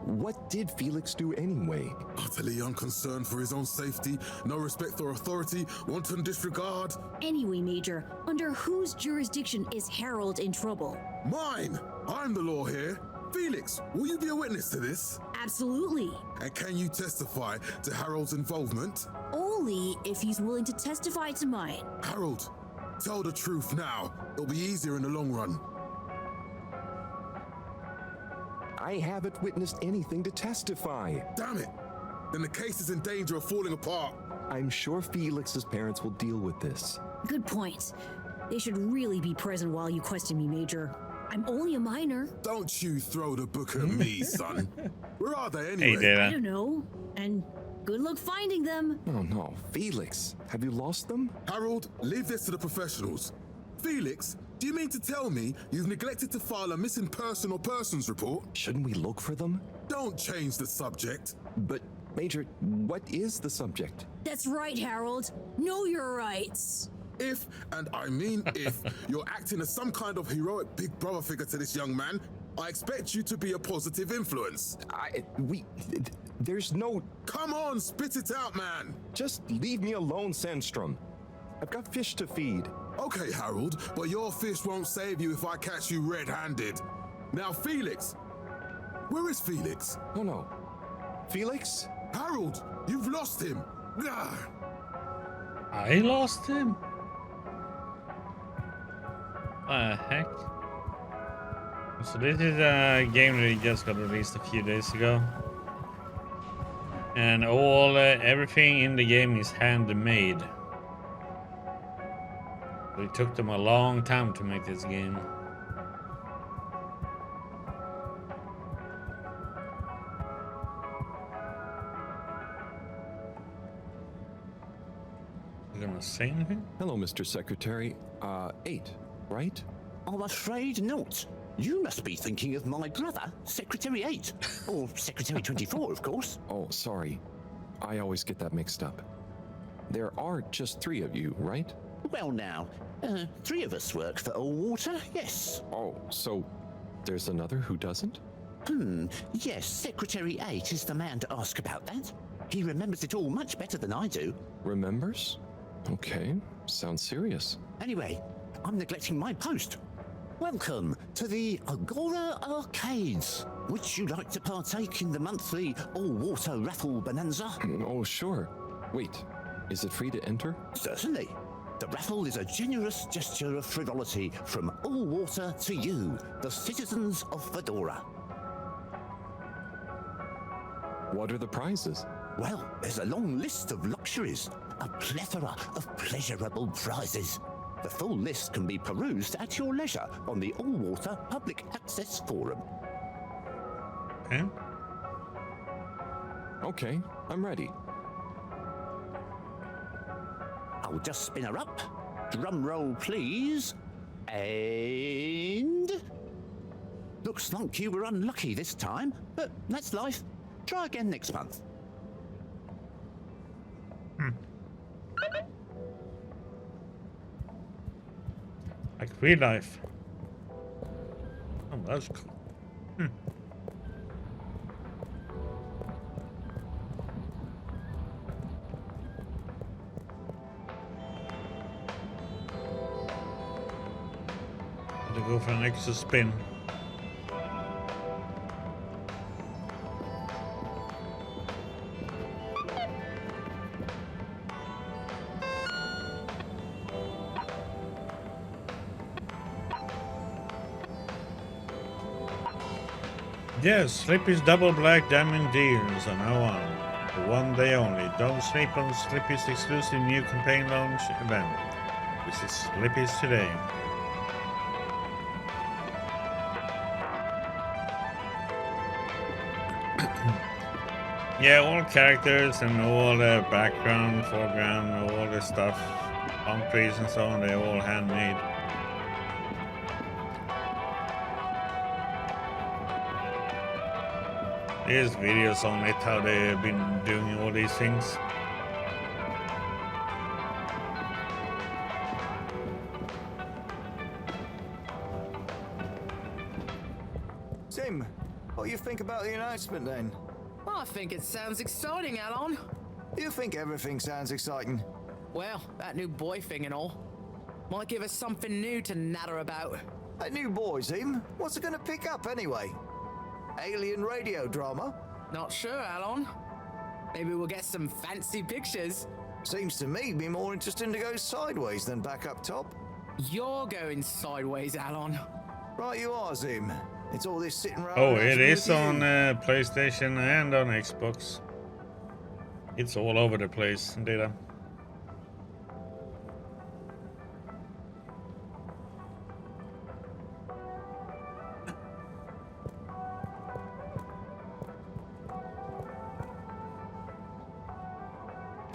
what did Felix do anyway? Utterly unconcerned for his own safety, no respect for authority, wanton disregard. Anyway, Major, under whose jurisdiction is Harold in trouble? Mine! I'm the law here. Felix, will you be a witness to this? Absolutely. And can you testify to Harold's involvement? Only if he's willing to testify to mine. Harold, tell the truth now. It'll be easier in the long run. I haven't witnessed anything to testify. Damn it! Then the case is in danger of falling apart. I'm sure Felix's parents will deal with this. Good point. They should really be present while you question me, Major. I'm only a minor. Don't you throw the book at me, son. Where are they anyway? Hey, Data. I don't know. And Good luck finding them. Oh no, Felix, have you lost them? Harold, leave this to the professionals. Felix, do you mean to tell me you've neglected to file a missing person or persons report? Shouldn't we look for them? Don't change the subject. But, Major, what is the subject? That's right, Harold. Know your rights. If, and I mean if, you're acting as some kind of heroic big brother figure to this young man, I expect you to be a positive influence. There's no... Come on, spit it out, man. Just leave me alone, Sandstrom. I've got fish to feed. Okay, Harold, but your fish won't save you if I catch you red-handed. Now, Felix. Where is Felix? Oh no. Felix? Harold, you've lost him. I lost him? Heck? So this is a game that just got released a few days ago. And everything in the game is handmade. It took them a long time to make this game. You gonna say anything? Hello, Mr. Secretary. 8, right? I'm afraid not. You must be thinking of my brother, Secretary 8. Or Secretary 24, of course. Oh, sorry. I always get that mixed up. There are just 3 of you, right? Well now, 3 of us work for Allwater, yes. Oh, so there's another who doesn't? Yes, Secretary 8 is the man to ask about that. He remembers it all much better than I do. Remembers? Okay, sounds serious. Anyway, I'm neglecting my post. Welcome to the Agora Arcades. Would you like to partake in the monthly all-water raffle bonanza? Oh, sure. Wait, is it free to enter? Certainly. The raffle is a generous gesture of frivolity from Allwater to you, the citizens of Fedora. What are the prizes? Well, there's a long list of luxuries, a plethora of pleasurable prizes. The full list can be perused at your leisure on the Allwater Public Access Forum. Okay, I'm ready. I'll just spin her up. Drum roll, please. And... Looks like you were unlucky this time, but that's life. Try again next month. Like real life. Oh, that's cool. To go for an extra spin. Yes, Slippy's double black diamond deals are now on. For one day only. Don't sleep on Slippy's exclusive new campaign launch event. Visit Slippy's today. Yeah, all characters and all the background, foreground, all the stuff, palm trees and so on, they're all handmade. There's videos on it, how they've been doing all these things. Tim, what do you think about the announcement then? I think it sounds exciting, Alon. You think everything sounds exciting? Well, that new boy thing and all. Might give us something new to natter about. That new boy, Tim? What's it gonna pick up anyway? Alien radio drama? Not sure, Alon. Maybe we'll get some fancy pictures. Seems to me it'd be more interesting to go sideways than back up top. You're going sideways, Alon. Right you are, Zim. It's all this sitting around. Oh, it is on PlayStation and on Xbox. It's all over the place, data.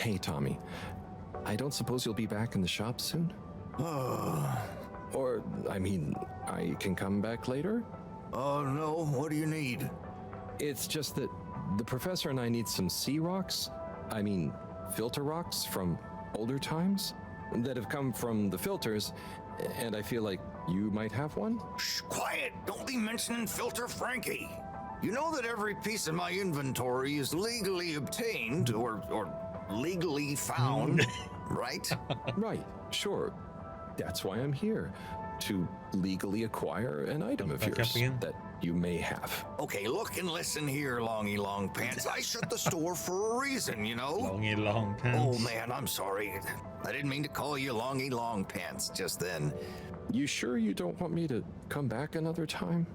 Hey, Tommy. I don't suppose you'll be back in the shop soon? Or, I mean, I can come back later? Oh, no. What do you need? It's just that the professor and I need some sea rocks. I mean, filter rocks from older times that have come from the filters, and I feel like you might have one? Shh, quiet. Don't be mentioning Filter Frankie. You know that every piece of my inventory is legally obtained or legally found, right? Right, sure. That's why I'm here, to legally acquire an item of yours that you may have. Okay, look and listen here, Longy Long Pants. I shut the store for a reason, you know? Longy Long Pants. Oh, man, I'm sorry. I didn't mean to call you Longy Long Pants just then. You sure you don't want me to come back another time?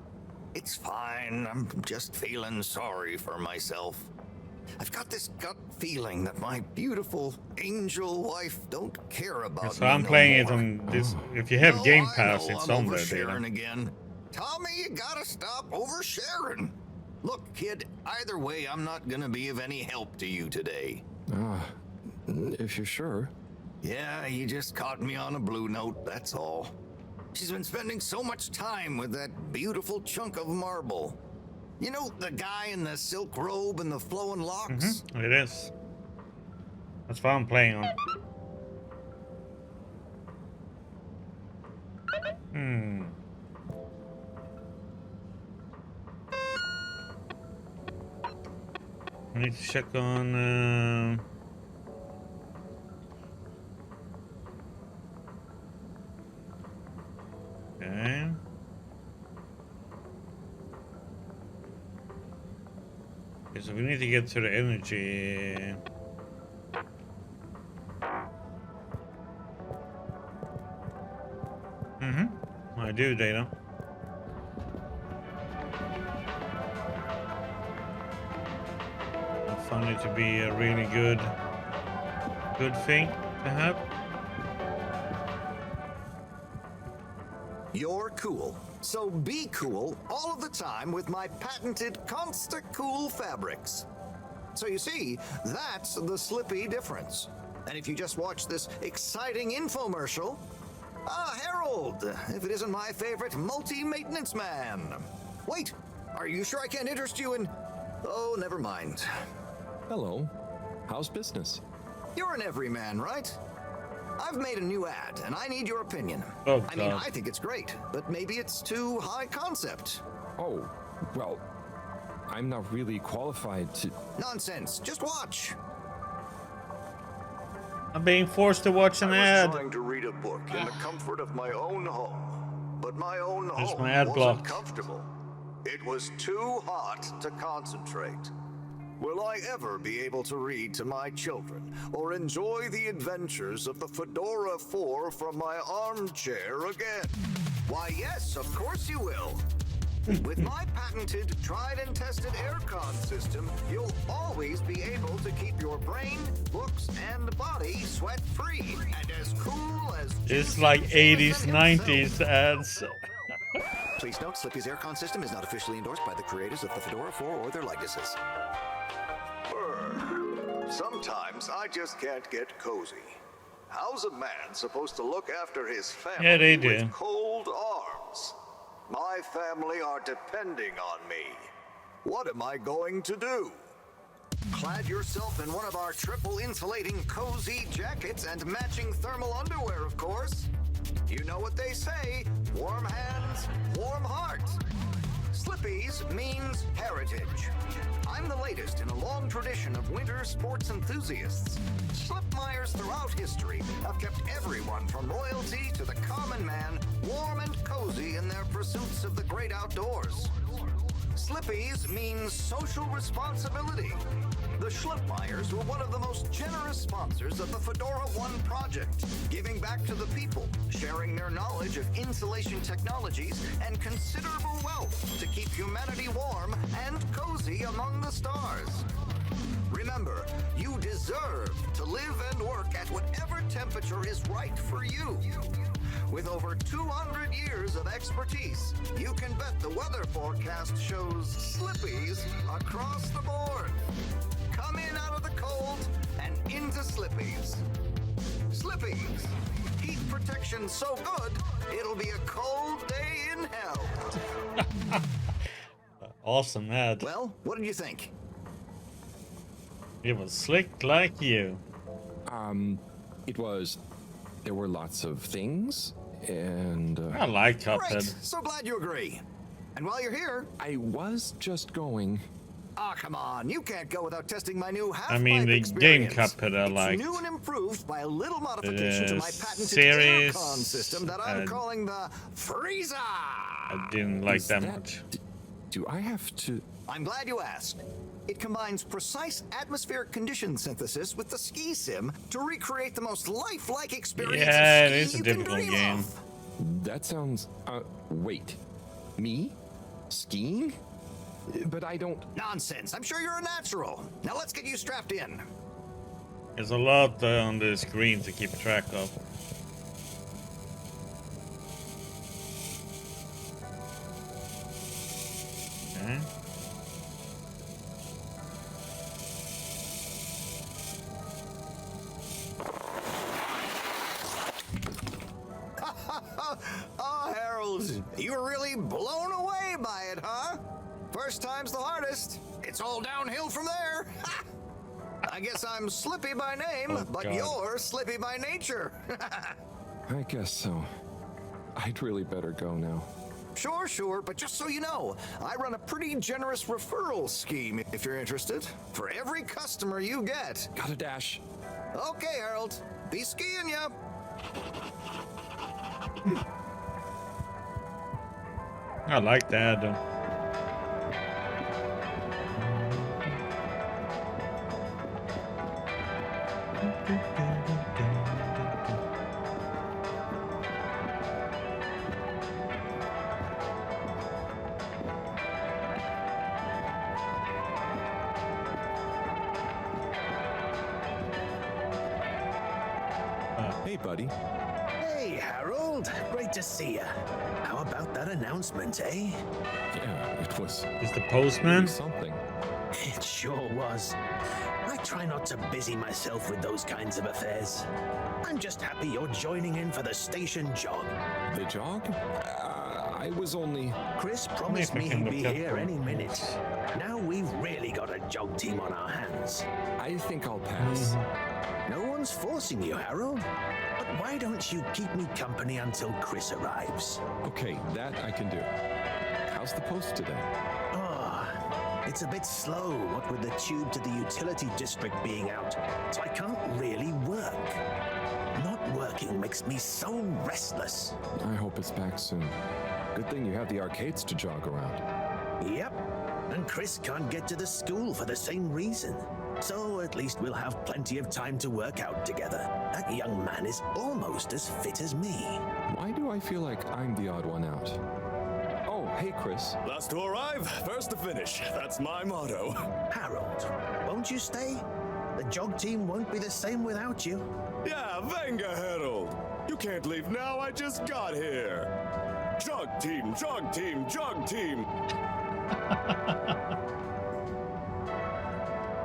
It's fine. I'm just feeling sorry for myself. I've got this gut feeling that my beautiful angel wife don't care about So me I'm no playing more. it on this. If you have Game Pass, it's I'm on there, oversharing Data. again. Tommy, you gotta stop oversharing. Look, kid, either way, I'm not gonna be of any help to you today. If you're sure. Yeah, you just caught me on a blue note, that's all. She's been spending so much time with that beautiful chunk of marble. You know, the guy in the silk robe and the flowing locks? It is. That's what I'm playing on. I need to check on. Okay. Okay, so we need to get to the energy. I do, Data. I found it to be a really good thing to have. You're cool. So be cool all of the time with my patented Consta Cool fabrics. So you see, that's the Slippy difference. And if you just watch this exciting infomercial, Harold, if it isn't my favorite multi-maintenance man. Wait, are you sure I can't interest you in... Oh, never mind. Hello. How's business? You're an everyman, right? I've made a new ad, and I need your opinion. Oh, I mean, I think it's great, but maybe it's too high concept. Oh, well, I'm not really qualified to... Nonsense. Just watch. I'm being forced to watch an I ad. was trying to read a book in the comfort of my own home, but my own There's home my ad wasn't block. comfortable. It was too hot to concentrate. Will I ever be able to read to my children or enjoy the adventures of the Fedora 4 from my armchair again? Why, yes, of course you will. With my patented, tried and tested aircon system, you'll always be able to keep your brain, books, and body sweat-free and as cool as... It's like 80s, 90s ads. Please note, Slippy's aircon system is not officially endorsed by the creators of the Fedora 4 or their likenesses. Sometimes I just can't get cozy. How's a man supposed to look after his family Yeah, they do. with cold arms? My family are depending on me. What am I going to do? Clad yourself in one of our triple insulating cozy jackets and matching thermal underwear, of course. You know what they say, warm hands, warm heart. Slippy's means heritage. I'm the latest in a long tradition of winter sports enthusiasts. Slipmeyers throughout history have kept everyone from royalty to the common man warm and cozy in their pursuits of the great outdoors. Slippy's means social responsibility. The Schlipmeyers were one of the most generous sponsors of the Fedora 1 project, giving back to the people, sharing their knowledge of insulation technologies and considerable wealth to keep humanity warm and cozy among the stars. Remember, you deserve to live and work at whatever temperature is right for you. With over 200 years of expertise, you can bet the weather forecast shows Slippies across the board. come in out of the cold and into Slippies. Slippies. Heat protection so good, it'll be a cold day in hell. Awesome ad. Well, what did you think? It was slick like you. It was. There were lots of things, and. I like Great. Cuphead. So glad you agree. And while you're here, I was just going. ah, come on, you can't go without testing my new half-pipe I mean, the game experience. Cuphead I It's liked. new and improved by a little modification to my patented series, aircon system that I'm calling the Freezer. I didn't like that much. Do I have to? I'm glad you asked. It combines precise atmospheric condition synthesis with the ski sim to recreate the most lifelike experience Yeah, of it skiing is a you can difficult dream game. of. That sounds. Wait. Me? Skiing? But I don't. Nonsense. I'm sure you're a natural. Now let's get you strapped in. There's a lot on the screen to keep track of. Okay. Oh, Harold, you were really blown away by it, huh? First time's the hardest. It's all downhill from there. I guess I'm Slippy by name, but God. you're Slippy by nature. I guess so. I'd really better go now. Sure, but just so you know, I run a pretty generous referral scheme if you're interested. For every customer you get. Gotta dash. Okay, Harold. Be skiing ya. I like that. Hey, buddy. Hey, Harold. Great to see you. How about that announcement, eh? Yeah, it was. Is the postman? Something. It sure was. I try not to busy myself with those kinds of affairs. I'm just happy you're joining in for the station jog. The jog? I was only. Chris promised me he'd be here any minute. Now we've really got a jog team on our hands. I think I'll pass. No one's forcing you, Harold. But why don't you keep me company until Chris arrives? Okay, that I can do. How's the post today? It's a bit slow, what with the tube to the utility district being out, so I can't really work. Not working makes me so restless. I hope it's back soon. Good thing you have the arcades to jog around. Yep, and Chris can't get to the school for the same reason. So at least we'll have plenty of time to work out together. That young man is almost as fit as me. Why do I feel like I'm the odd one out? Oh, hey, Chris. Last to arrive, first to finish. That's my motto. Harold, won't you stay? The jog team won't be the same without you. Yeah, venga, Harold. You can't leave now, I just got here. Jog team, jog team, jog team.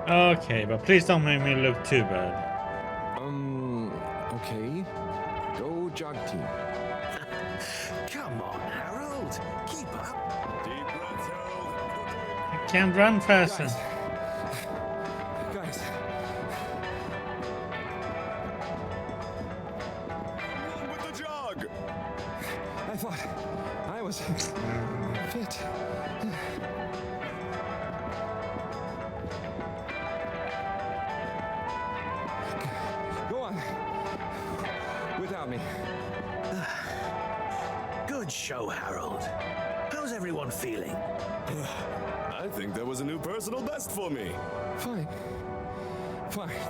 Okay, but please don't make me look too bad. Okay. Go jog team. Come on, Harold. Keep up. Deep breaths, Harold. I can't run faster. Guys. Run with the jog. I thought I was fit. Go on. Without me. Good show, Harold. How's everyone feeling? I think that was a new personal best for me. Fine.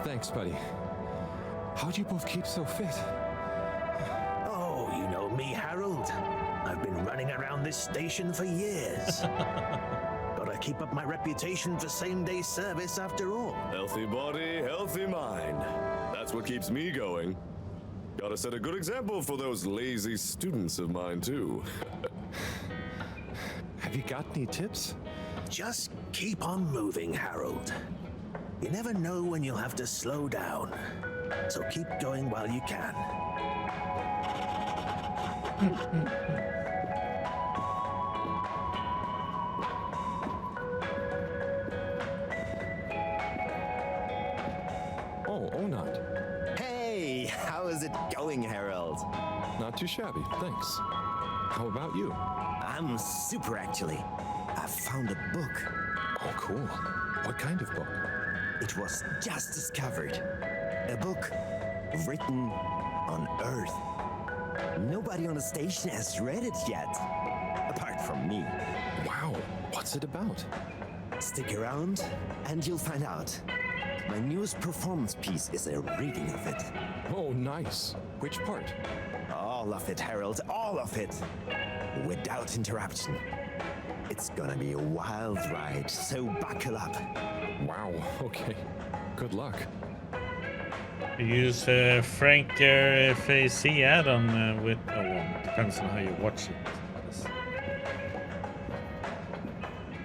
Thanks, buddy. How'd you both keep so fit? Oh, you know me, Harold. I've been running around this station for years. Gotta keep up my reputation for same-day service after all. Healthy body, healthy mind. That's what keeps me going. Gotta set a good example for those lazy students of mine, too. Have you got any tips? Just keep on moving, Harold. You never know when you'll have to slow down. So keep going while you can. Oh, Onat. Hey, how is it going, Harold? Not too shabby, thanks. How about you? I'm super, actually. I found a book. Oh, cool. What kind of book? It was just discovered. A book written on Earth. Nobody on the station has read it yet, apart from me. Wow, what's it about? Stick around and you'll find out. My newest performance piece is a reading of it. Oh, nice. Which part? All of it, Harold, all of it. Without interruption. It's gonna be a wild ride, so buckle up. Wow, okay. Good luck. Use Franker FAC add-on with... Oh, well, depends on how you watch it.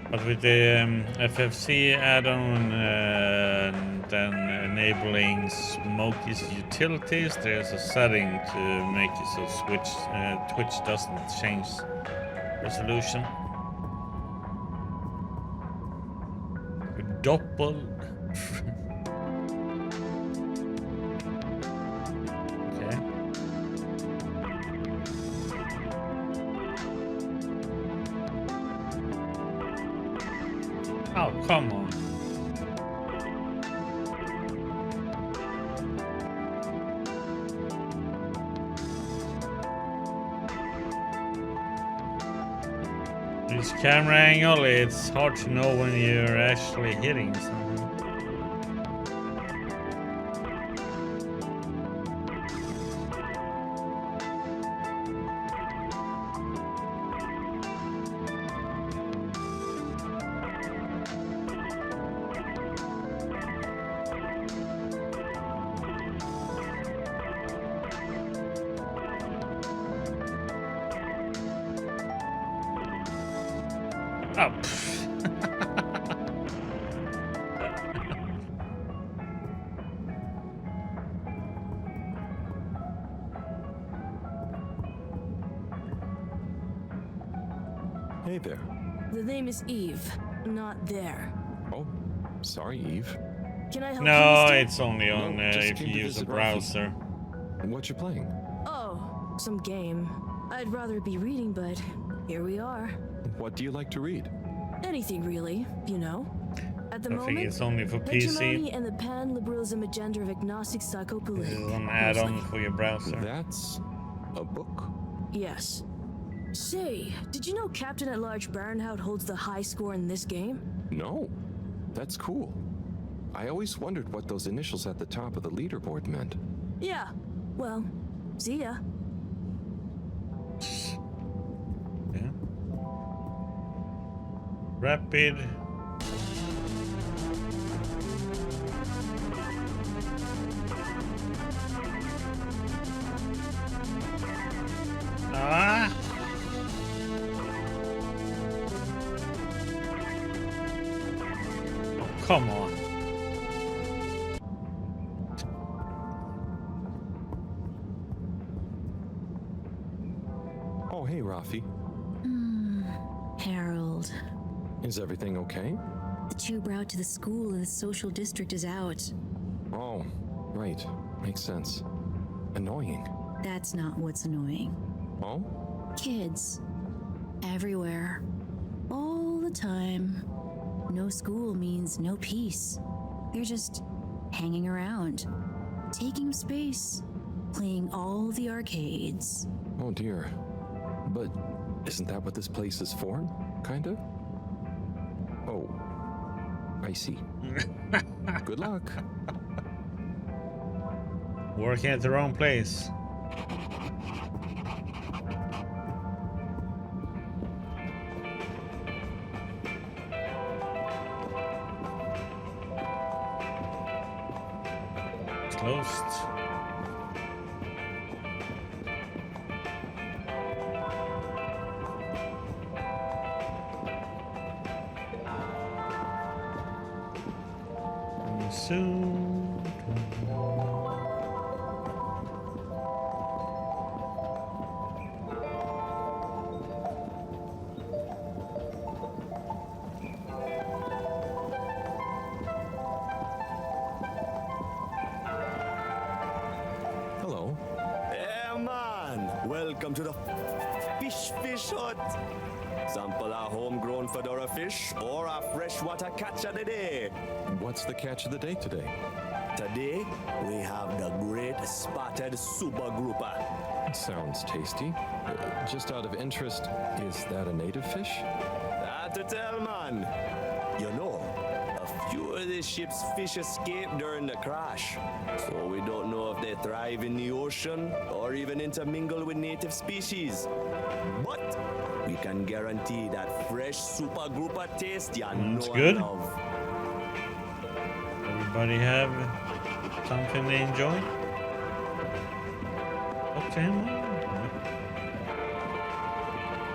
But with the FFC add-on and then enabling Smokey's utilities, there's a setting to make it so Twitch doesn't change resolution. Doppel. Okay. Oh, come on. This camera angle, it's hard to know when you're actually hitting something. Oh. Hey there. The name is Eve, not there. Oh, sorry, Eve. Can I help No, you, mister? it's only on just if came you to use a visit Rafi. browser. What you playing? Oh, some game. I'd rather be reading, but here we are. What do you like to read? Anything really, you know. At the I moment, think it's only for hegemony PC. and the pan-liberalism agenda of agnostic psychopolitics. It's an add-on for your browser. That's a book? Yes. Say, did you know Captain at Large Baronhout holds the high score in this game? No. That's cool. I always wondered what those initials at the top of the leaderboard meant. Yeah. Well, see ya. Yeah. Rapid. Ah. Oh, come on. Oh, hey, Rafi. Harold. Is everything okay? The tube route to the school in the social district is out. Oh, right. Makes sense. Annoying. That's not what's annoying. Oh? Kids. Everywhere. All the time. No school means no peace. They're just hanging around. Taking space. Playing all the arcades. Oh, dear. But isn't that what this place is for? Kinda? Oh. I see. Good luck. Working at the wrong place. Closed. Coming soon. Hello. Yeah, man. Welcome to the fish hut. Sample a homegrown fedora fish or a freshwater catch of the day. What's the catch of the day today? Today, we have the great spotted super grouper. Sounds tasty. Just out of interest, is that a native fish? Hard to tell, man. You know, a few of the ship's fish escaped during the crash. So we don't know if they thrive in the ocean or even intermingle with native species. But we can guarantee that fresh super grouper taste you know It's and good. love. Everybody have something they enjoy? Talk to him.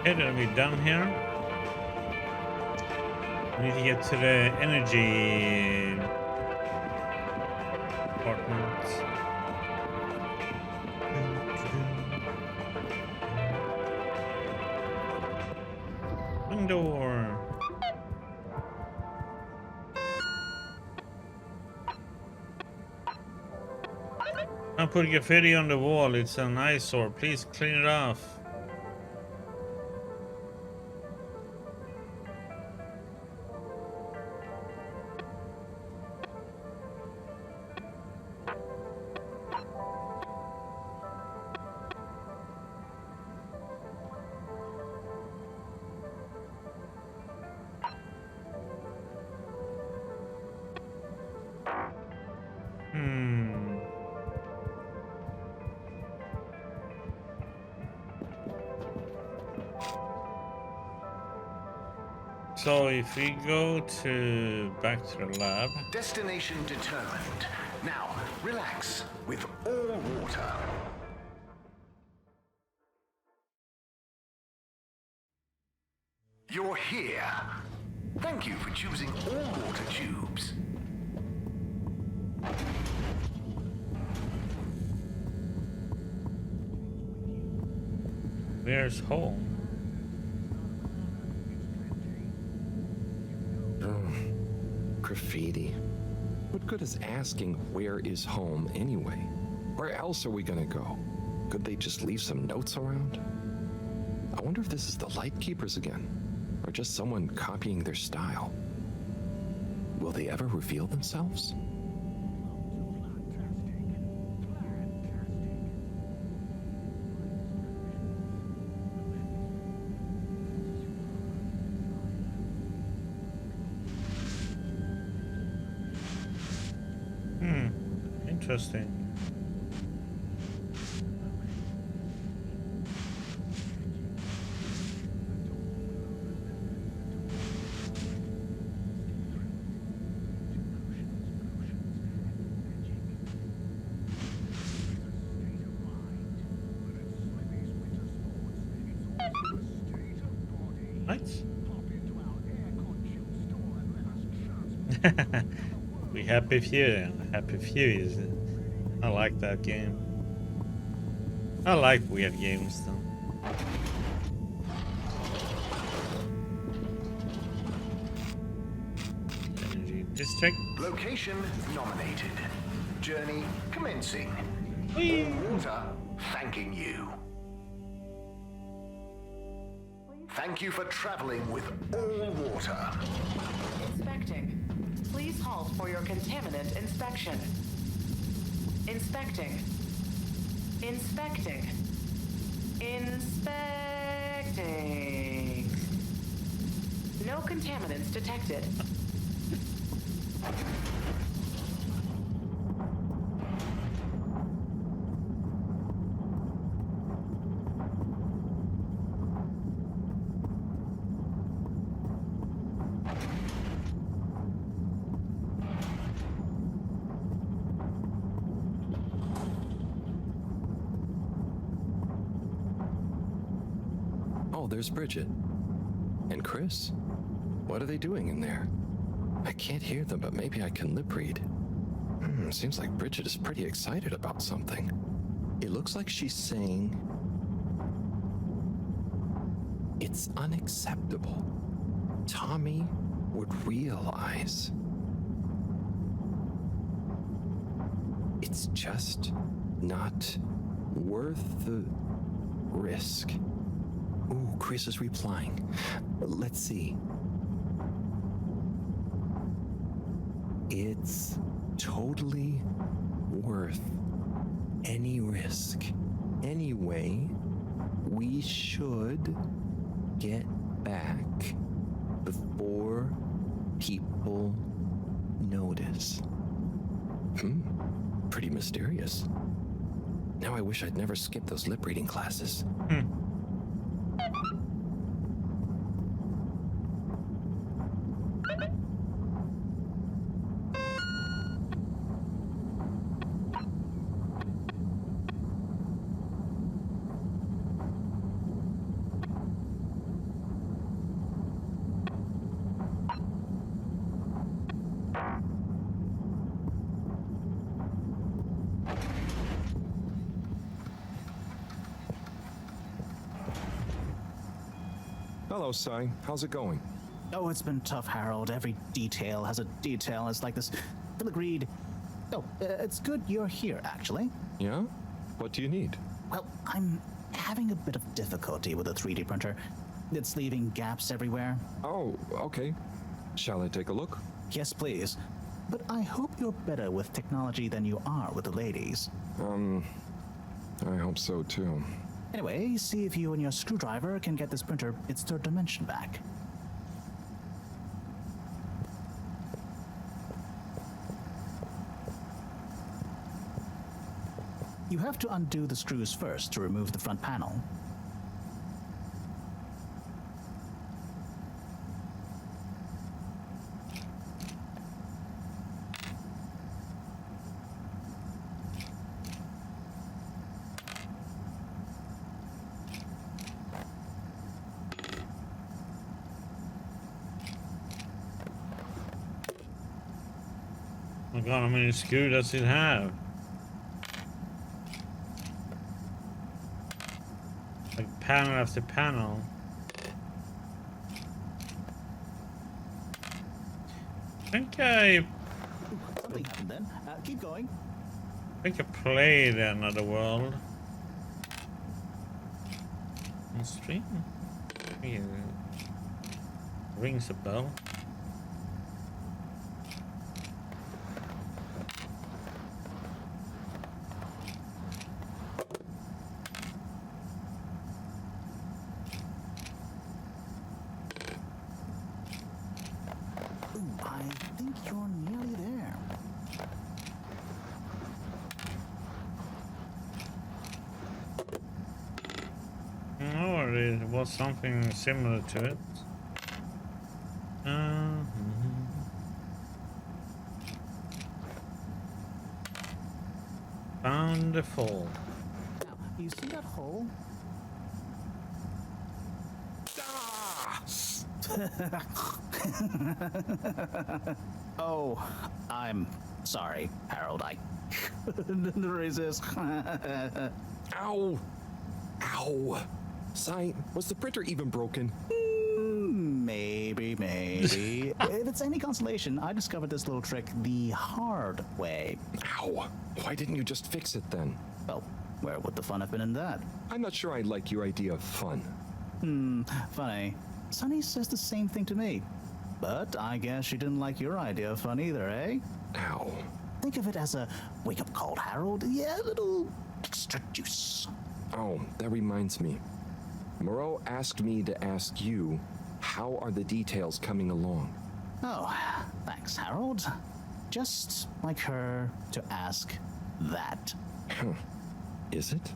Okay, then we're done here. We need to get to the energy department. Door. I'm putting graffiti on the wall. It's an eyesore. Please clean it off. So if we go back to the lab. Destination determined. Now, relax with all water. You're here. Thank you for choosing all water tubes. Where's home? Graffiti. What good is asking where is home anyway? Where else are we gonna go? Could they just leave some notes around? I wonder if this is the Lightkeepers again, or just someone copying their style. Will they ever reveal themselves? Interesting. What? We happy few. Happy few is it? I like that game. I like weird games though. Energy district. Location nominated. Journey commencing. All water thanking you. Thank you for traveling with all water. Inspecting. Please halt for your contaminant inspection. Inspecting. Inspecting. Inspecting. No contaminants detected. Oh, there's Bridget. And Chris? What are they doing in there? I can't hear them, but maybe I can lip read. Seems like Bridget is pretty excited about something. It looks like she's saying it's unacceptable. Tommy would realize it's just not worth the risk. Ooh, Chris is replying. Let's see. It's totally worth any risk. Anyway, we should get back before people notice. Pretty mysterious. Now I wish I'd never skipped those lip reading classes. Hello, Sai. How's it going? Oh, it's been tough, Harold. Every detail has a detail. It's like this filigreed. Oh, it's good you're here, actually. Yeah? What do you need? Well, I'm having a bit of difficulty with the 3D printer. It's leaving gaps everywhere. Oh, okay. Shall I take a look? Yes, please. But I hope you're better with technology than you are with the ladies. I hope so too. Anyway, see if you and your screwdriver can get this printer its third dimension back. You have to undo the screws first to remove the front panel. Oh my god, how many screws does it have? Like panel after panel. I think Something happened then. Keep going. I think I played Another World on stream. Yeah. Rings a bell. I think you're nearly there. No, it was something similar to it. Found the fall. Now, you see that hole? Oh, I'm sorry, Harold. I couldn't resist. Ow! Ow! Sai, was the printer even broken? Maybe. If it's any consolation, I discovered this little trick the hard way. Ow! Why didn't you just fix it then? Well, where would the fun have been in that? I'm not sure I like your idea of fun. Funny. Sunny says the same thing to me. But I guess she didn't like your idea of fun either, eh? Ow. Think of it as a wake-up call, Harold. Yeah, a little extra juice. Oh, that reminds me. Moreau asked me to ask you, how are the details coming along? Oh, thanks, Harold. Just like her to ask that. Is it?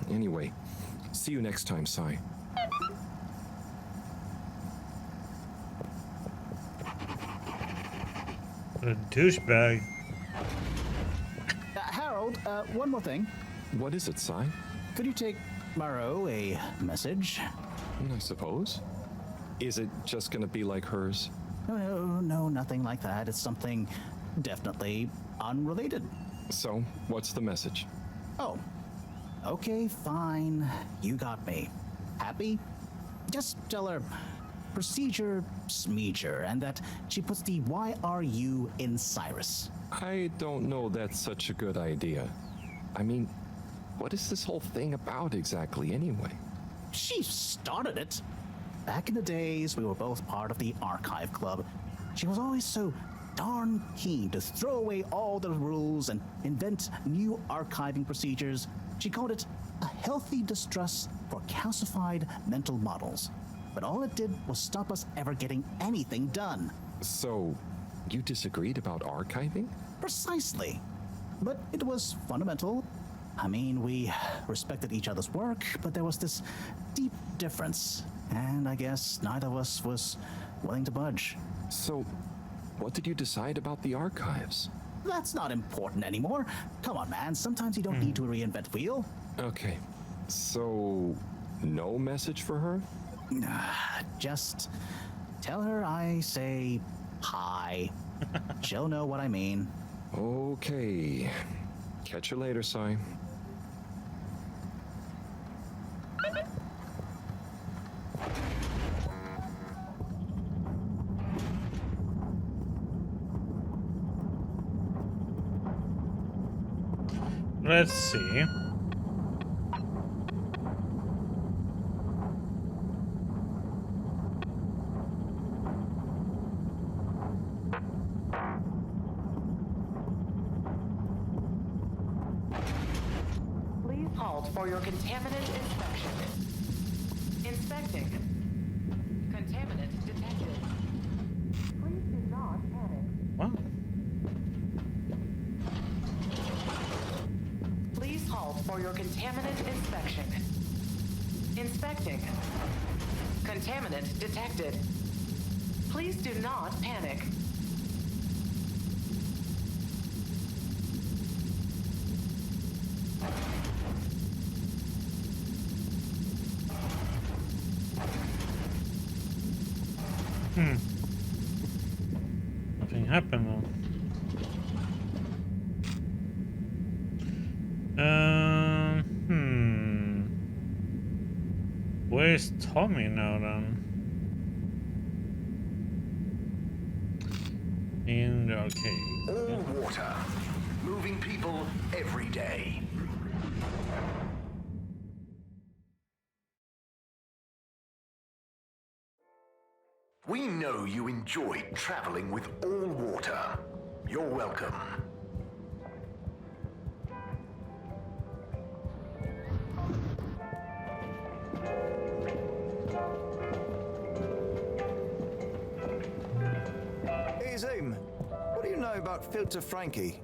Anyway, see you next time, Sai. A douchebag. Harold, one more thing. What is it, Sai? Could you take Moreau a message? I suppose. Is it just gonna be like hers? No, nothing like that. It's something definitely unrelated. So, what's the message? Oh, okay, fine. You got me. Happy? Just tell her procedure smeeger and that she puts the YRU in Cyrus. I don't know that's such a good idea. I mean, what is this whole thing about exactly anyway? She started it. Back in the days, we were both part of the Archive Club. She was always so darn keen to throw away all the rules and invent new archiving procedures. She called it a healthy distrust for calcified mental models. But all it did was stop us ever getting anything done. So, you disagreed about archiving? Precisely. But it was fundamental. I mean, we respected each other's work, but there was this deep difference. And I guess neither of us was willing to budge. So, what did you decide about the archives? That's not important anymore. Come on, man. Sometimes you don't need to reinvent the wheel. Okay. So, no message for her? Just tell her I say hi. She'll know what I mean. Okay. Catch you later, Sai. Let's see. Please halt for your contaminant inspection. Inspecting. Contaminant detected. Please do not panic. What? Please halt for your contaminant inspection. Inspecting. Contaminant detected. Please do not panic. Nothing happened though. Where's Tommy now then? In the arcade. All water. Moving people every day. We know you enjoyed traveling with all water. You're welcome. Hey, Zoom. What do you know about Filter Frankie?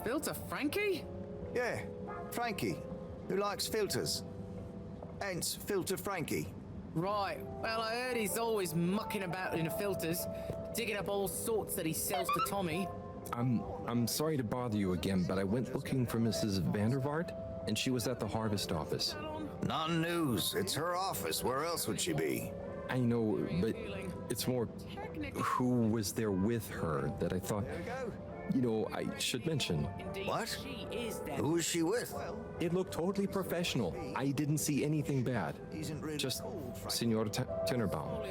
Filter Frankie? Yeah, Frankie, who likes filters. Hence, Filter Frankie. Right. Well, I heard he's always mucking about in the filters, digging up all sorts that he sells to Tommy. I'm sorry to bother you again, but I went looking for Mrs. Vandervaart, and she was at the harvest office. Non-news. It's her office. Where else would she be? I know, but it's more who was there with her that I thought, you know, I should mention. What? Who was she with? It looked totally professional. I didn't see anything bad. Just Senor Tenenbaum.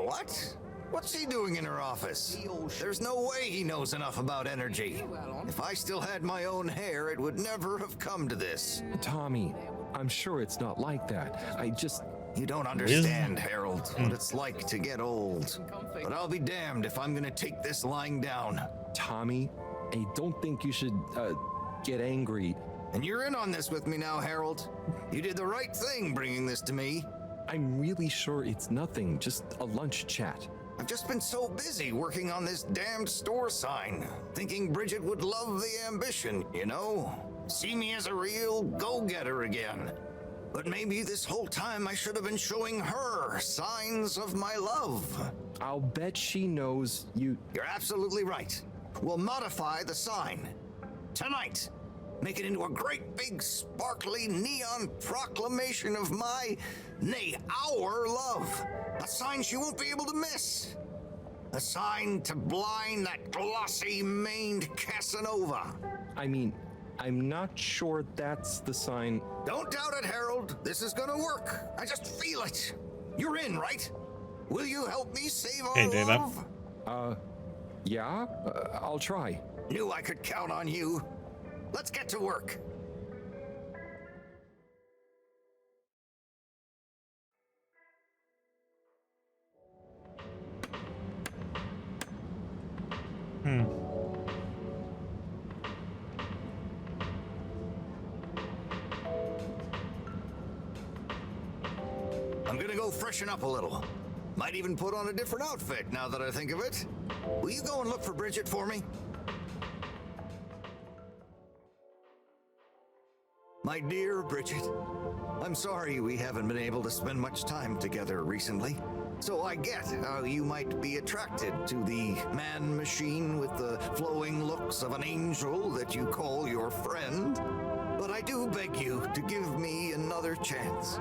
What? What's he doing in her office? There's no way he knows enough about energy. If I still had my own hair, it would never have come to this. Tommy, I'm sure it's not like that. I just... You don't understand, Harold, what it's like to get old. But I'll be damned if I'm gonna take this lying down. Tommy, I don't think you should, get angry. And you're in on this with me now, Harold. You did the right thing bringing this to me. I'm really sure it's nothing, just a lunch chat. I've just been so busy working on this damned store sign, thinking Bridget would love the ambition, you know? See me as a real go-getter again. But maybe this whole time I should have been showing her signs of my love. I'll bet she knows you... You're absolutely right. We'll modify the sign. Tonight. Make it into a great big sparkly neon proclamation of my, nay, our love. A sign she won't be able to miss. A sign to blind that glossy-maned Casanova. I mean, I'm not sure that's the sign. Don't doubt it, Harold. This is gonna work. I just feel it. You're in, right? Will you help me save our love? Yeah, I'll try. Knew I could count on you. Let's get to work. I'm gonna go freshen up a little. Might even put on a different outfit now that I think of it. Will you go and look for Bridget for me? My dear Bridget, I'm sorry we haven't been able to spend much time together recently. So I get how you might be attracted to the man-machine with the flowing looks of an angel that you call your friend. But I do beg you to give me another chance.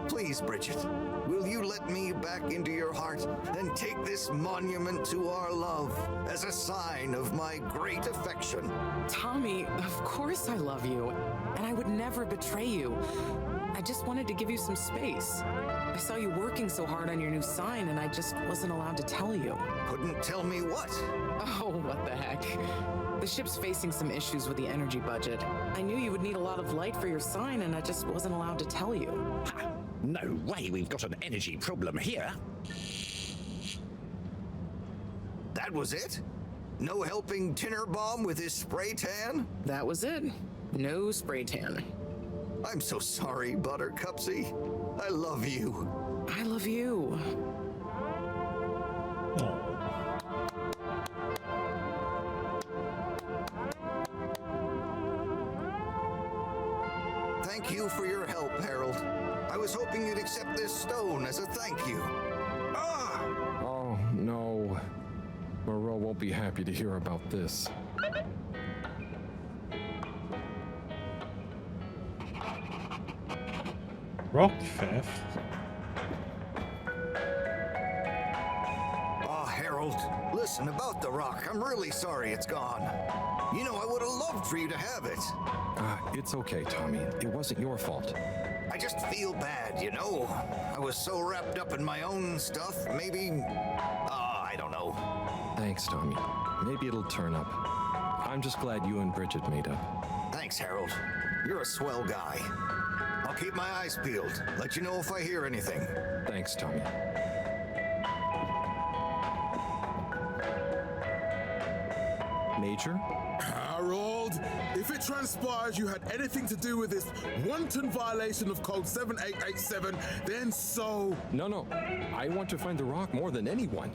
Please, Bridget, will you let me back into your heart and take this monument to our love as a sign of my great affection? Tommy, of course I love you, and I would never betray you. I just wanted to give you some space. I saw you working so hard on your new sign, and I just wasn't allowed to tell you. Couldn't tell me what? Oh, what the heck. The ship's facing some issues with the energy budget. I knew you would need a lot of light for your sign, and I just wasn't allowed to tell you. Ha! No way we've got an energy problem here. That was it? No helping Tinnerbomb with his spray tan? That was it. No spray tan. I'm so sorry, Buttercupsy. I love you. I love you. Thank you for your help, Harold. I was hoping you'd accept this stone as a thank you. Ah! Oh, no. Moreau won't be happy to hear about this. Rock theft? Ah, Harold, listen, about the rock, I'm really sorry it's gone. You know, I would have loved for you to have it. It's okay, Tommy. It wasn't your fault. I just feel bad, you know? I was so wrapped up in my own stuff, maybe... I don't know. Thanks, Tommy. Maybe it'll turn up. I'm just glad you and Bridget made up. Thanks, Harold. You're a swell guy. I'll keep my eyes peeled. Let you know if I hear anything. Thanks, Tommy. Major? Harold, if it transpires you had anything to do with this wanton violation of Code 7887, then so... No. I want to find the rock more than anyone.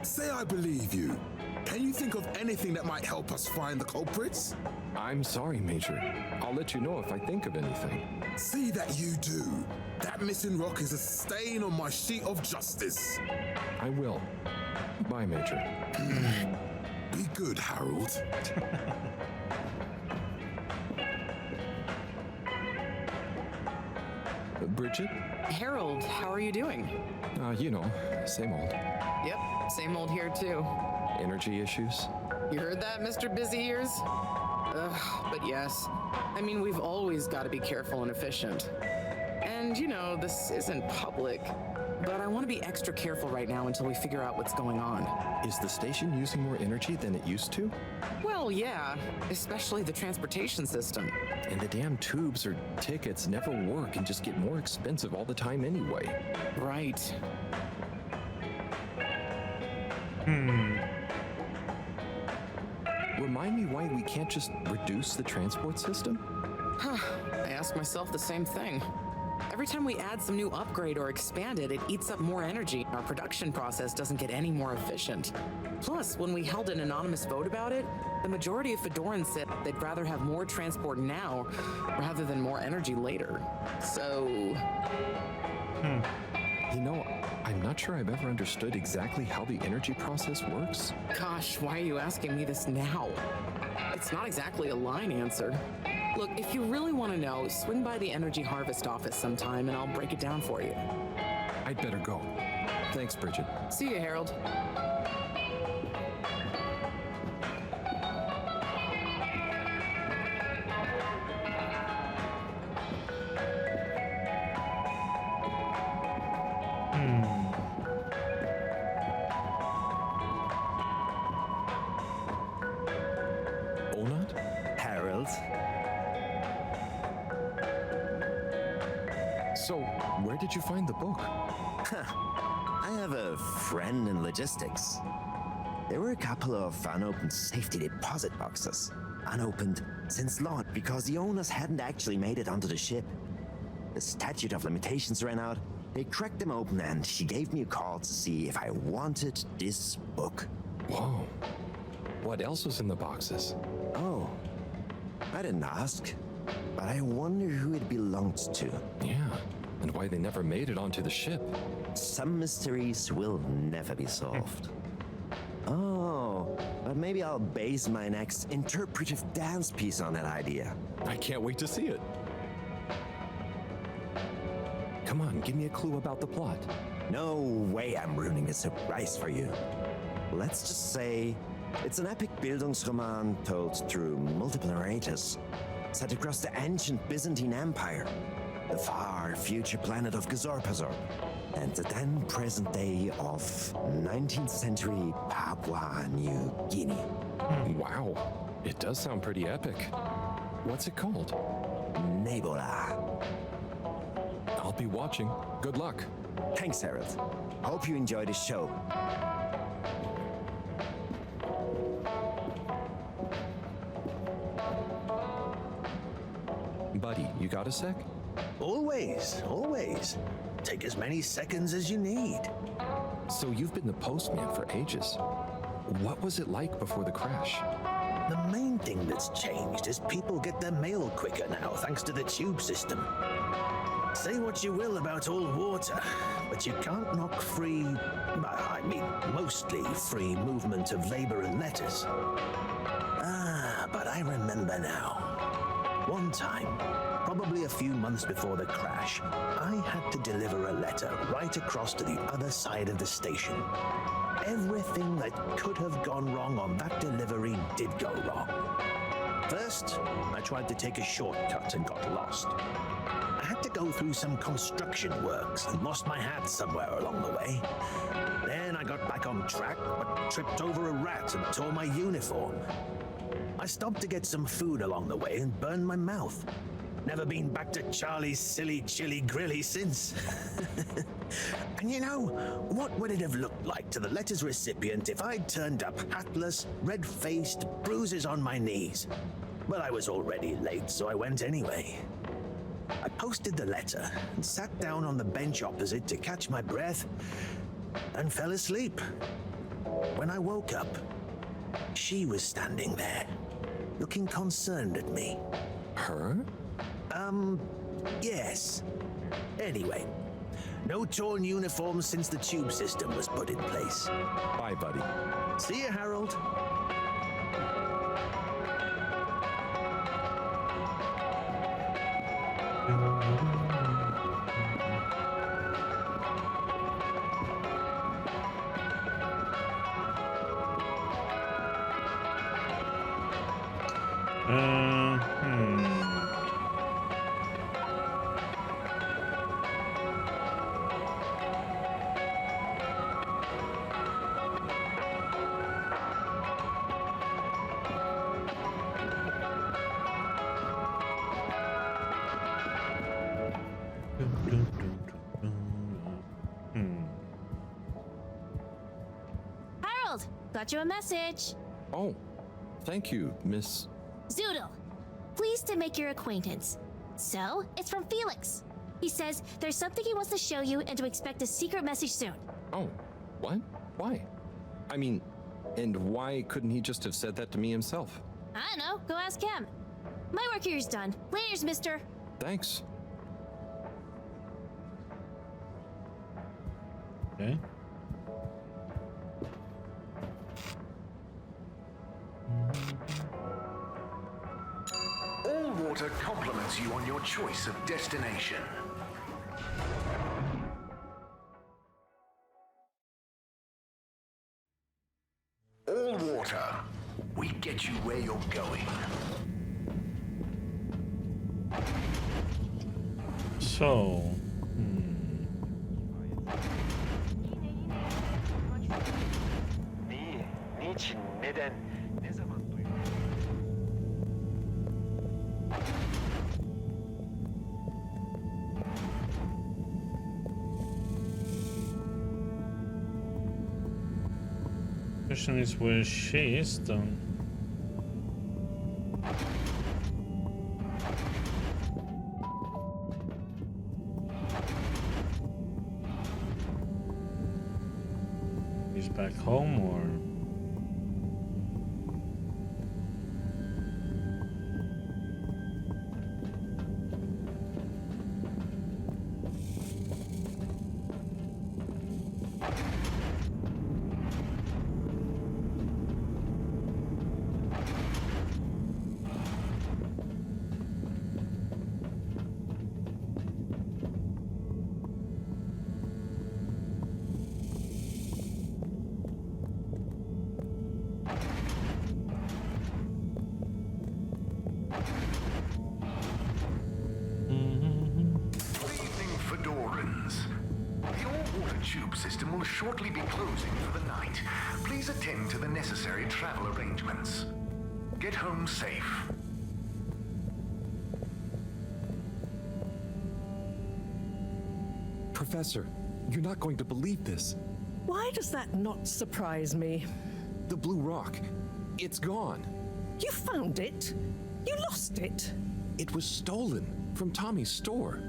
Say I believe you. Can you think of anything that might help us find the culprits? I'm sorry, Major. I'll let you know if I think of anything. See that you do. That missing rock is a stain on my sheet of justice. I will. Bye, Major. Be good, Harold. Bridget? Harold, how are you doing? You know, same old. Yep, same old here too. Energy issues? You heard that, Mr. Busy Ears? But yes. I mean, we've always got to be careful and efficient. And, you know, this isn't public, but I want to be extra careful right now until we figure out what's going on. Is the station using more energy than it used to? Well, yeah, especially the transportation system. And the damn tubes or tickets never work and just get more expensive all the time anyway. Right. Remind me why we can't just reduce the transport system? I ask myself the same thing. Every time we add some new upgrade or expand it, it eats up more energy. Our production process doesn't get any more efficient. Plus, when we held an anonymous vote about it, the majority of Fedorans said they'd rather have more transport now rather than more energy later. So... You know, I'm not sure I've ever understood exactly how the energy process works. Gosh, why are you asking me this now? It's not exactly a line answer. Look, if you really want to know, swing by the Energy Harvest office sometime and I'll break it down for you. I'd better go. Thanks, Bridget. See you, Harold. Onat? Harold? So, where did you find the book? I have a friend in logistics. There were a couple of unopened safety deposit boxes. Unopened since launch because the owners hadn't actually made it onto the ship. The statute of limitations ran out. They cracked them open and she gave me a call to see if I wanted this book. Whoa. What else was in the boxes? Oh, I didn't ask, but I wonder who it belonged to. Yeah, and why they never made it onto the ship. Some mysteries will never be solved. Oh, but maybe I'll base my next interpretive dance piece on that idea. I can't wait to see it. Come on, give me a clue about the plot. No way I'm ruining a surprise for you. Let's just say it's an epic Bildungsroman told through multiple narrators, set across the ancient Byzantine Empire, the far future planet of Gazorpazorp, and the then present day of 19th century Papua New Guinea. Wow, it does sound pretty epic. What's it called? Nebola. I'll be watching. Good luck. Thanks, Harold. Hope you enjoy the show. Buddy, you got a sec? Always, always. Take as many seconds as you need. So you've been the postman for ages. What was it like before the crash? The main thing that's changed is people get their mail quicker now, thanks to the tube system. Say what you will about all water, but you can't knock free, I mean, mostly free movement of labor and letters. Ah, but I remember now. One time, probably a few months before the crash, I had to deliver a letter right across to the other side of the station. Everything that could have gone wrong on that delivery did go wrong. First, I tried to take a shortcut and got lost. I had to go through some construction works and lost my hat somewhere along the way. Then I got back on track, but tripped over a rat and tore my uniform. I stopped to get some food along the way and burned my mouth. Never been back to Charlie's silly chili grilly since. And you know, what would it have looked like to the letter's recipient if I'd turned up hatless, red-faced, bruises on my knees? Well, I was already late, so I went anyway. I posted the letter and sat down on the bench opposite to catch my breath and fell asleep. When I woke up, she was standing there, looking concerned at me. Her? Yes. Anyway, no torn uniforms since the tube system was put in place. Bye, buddy. See you, Harold. Harold, got you a message. Oh, thank you, Miss... Zoodle, pleased to make your acquaintance. So, it's from Felix. He says there's something he wants to show you and to expect a secret message soon. Oh, what? Why? I mean, and why couldn't he just have said that to me himself? I don't know, go ask him. My work here's done. Laters, mister. Thanks. Okay. All water compliments you on your choice of destination. water. We get you where you're going. So... Niçin, neden, ne zaman duydun? Question is where she is then. He's back home or? Tube system will shortly be closing for the night. Please attend to the necessary travel arrangements. Get home safe. Professor, you're not going to believe this. Why does that not surprise me? The blue rock, it's gone. You found it? You lost it? It was stolen from Tommy's store.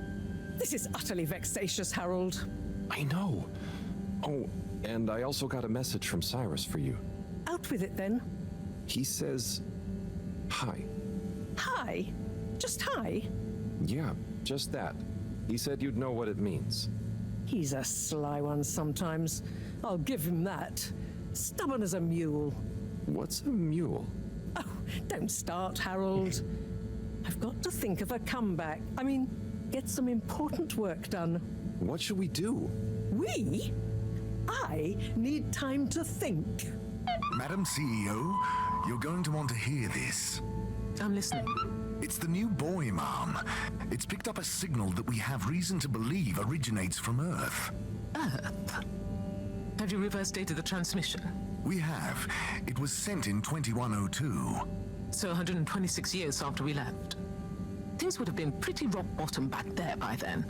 This is utterly vexatious, Harold. I know. Oh, and I also got a message from Cyrus for you. Out with it then. He says, hi. Hi? Just hi? Yeah, just that. He said you'd know what it means. He's a sly one sometimes. I'll give him that. Stubborn as a mule. What's a mule? Oh, don't start, Harold. I've got to think of a comeback. I mean, get some important work done. What should we do? We? I need time to think. Madam CEO, you're going to want to hear this. I'm listening. It's the new boy, Mom. It's picked up a signal that we have reason to believe originates from Earth. Earth? Have you reverse dated the transmission? We have. It was sent in 2102. So 126 years after we left. Things would have been pretty rock bottom back there by then.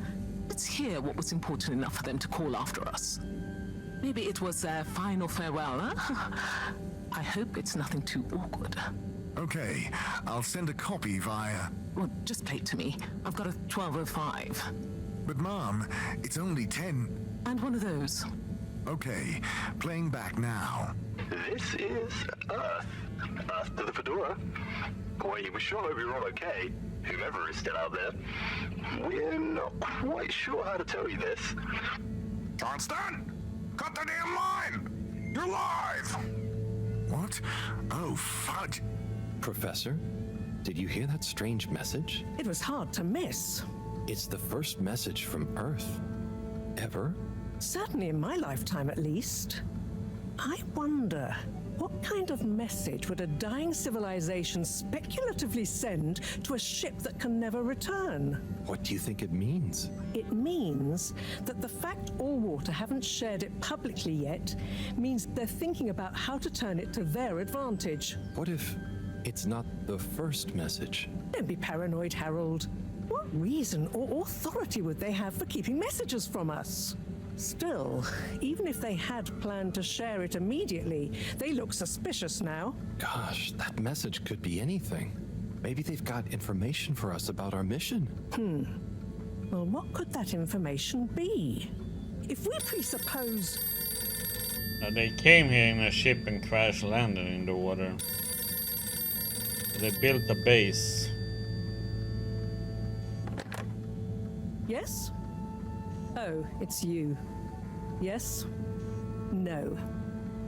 Let's hear what was important enough for them to call after us. Maybe it was their final farewell, huh? I hope it's nothing too awkward. Okay, I'll send a copy via... Well, just play it to me. I've got a 1205. But Mom, it's only 10... And one of those. Okay, playing back now. This is Earth. Earth to the Fedora. We sure hope you're all okay, whoever is still out there. We're not quite sure how to tell you this. Johnston! Cut the damn line! You're live! What? Oh, fudge. Professor, did you hear that strange message? It was hard to miss. It's the first message from Earth. Ever? Certainly in my lifetime, at least. I wonder, what kind of message would a dying civilization speculatively send to a ship that can never return? What do you think it means? It means that the fact Allwater haven't shared it publicly yet means they're thinking about how to turn it to their advantage. What if it's not the first message? Don't be paranoid, Harold. What reason or authority would they have for keeping messages from us? Still, even if they had planned to share it immediately, they look suspicious now. Gosh, that message could be anything. Maybe they've got information for us about our mission. Well, what could that information be? If we presuppose... They came here in a ship and crash landed in the water. They built a base. Yes? Oh, it's you. Yes? No.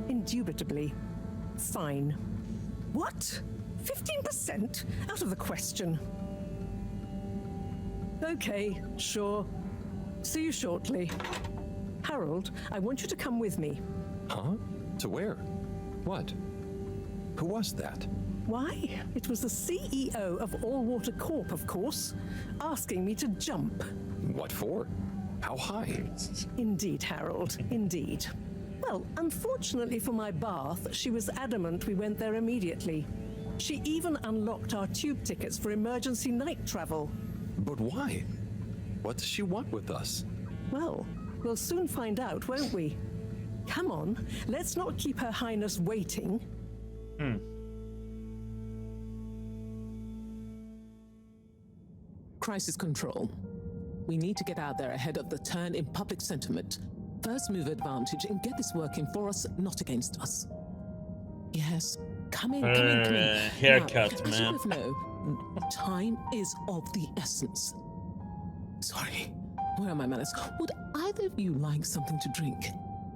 Indubitably. Fine. What? 15%? Out of the question. Okay, sure. See you shortly. Harold, I want you to come with me. Huh? To where? What? Who was that? Why, it was the CEO of All Water Corp, of course, asking me to jump. What for? How high? Indeed, Harold, indeed. Well, unfortunately for my bath, she was adamant we went there immediately. She even unlocked our tube tickets for emergency night travel. But why? What does she want with us? Well, we'll soon find out, won't we? Come on, let's not keep Her Highness waiting. Crisis control. We need to get out there ahead of the turn in public sentiment. First move advantage and get this working for us, not against us. Yes, come in. Haircut, now, as you man. both know, time is of the essence. Sorry, where are my manners? Would either of you like something to drink?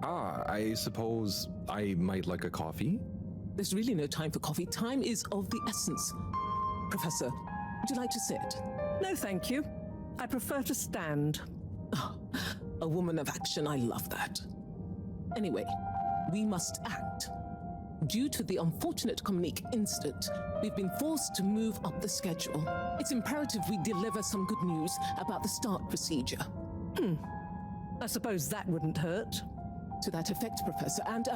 I suppose I might like a coffee? There's really no time for coffee. Time is of the essence. Professor, would you like to sit? No, thank you. I prefer to stand. Oh, a woman of action, I love that. Anyway, we must act. Due to the unfortunate Communique incident, we've been forced to move up the schedule. It's imperative we deliver some good news about the start procedure. I suppose that wouldn't hurt. To that effect, Professor. And,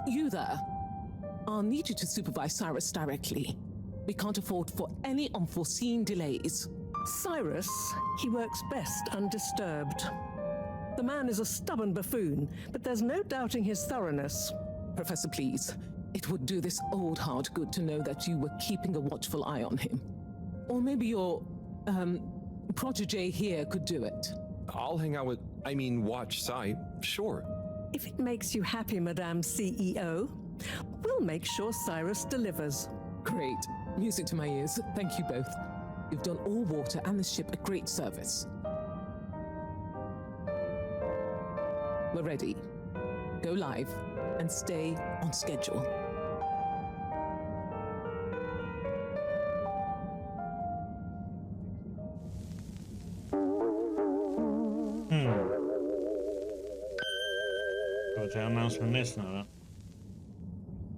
you there. I'll need you to supervise Cyrus directly. We can't afford for any unforeseen delays. Cyrus, he works best undisturbed. The man is a stubborn buffoon, but there's no doubting his thoroughness. Professor, please. It would do this old heart good to know that you were keeping a watchful eye on him. Or maybe your, protege here could do it. I'll hang out with, watch Cy, sure. If it makes you happy, Madame CEO, we'll make sure Cyrus delivers. Great. Music to my ears. Thank you both. You've done All Water and the ship a great service. We're ready. Go live and stay on schedule.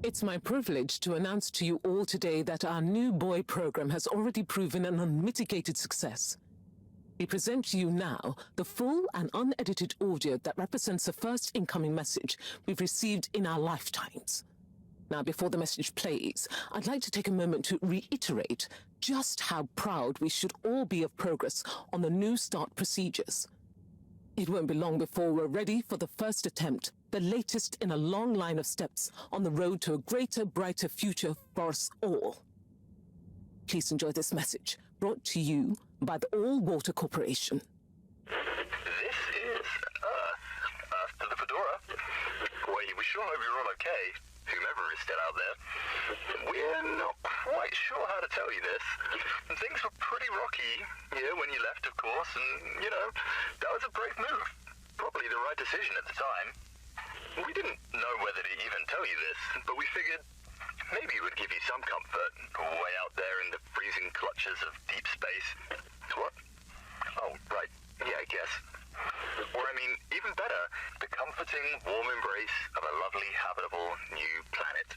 It's my privilege to announce to you all today that our new boy program has already proven an unmitigated success. We present to you now the full and unedited audio that represents the first incoming message we've received in our lifetimes. Now, before the message plays, I'd like to take a moment to reiterate just how proud we should all be of progress on the new start procedures. It won't be long before we're ready for the first attempt, the latest in a long line of steps on the road to a greater, brighter future for us all. Please enjoy this message, brought to you by the All Water Corporation. This is Earth to the Fedora. We sure hope you're all okay, whomever is still out there. We're not quite sure how to tell you this. Things were pretty rocky here when you left, of course, and, that was a brave move. Probably the right decision at the time. We didn't know whether to even tell you this, but we figured maybe it would give you some comfort way out there in the freezing clutches of deep space. What? Oh, right. Yeah, I guess. Or, even better, the comforting, warm embrace of a lovely, habitable new planet.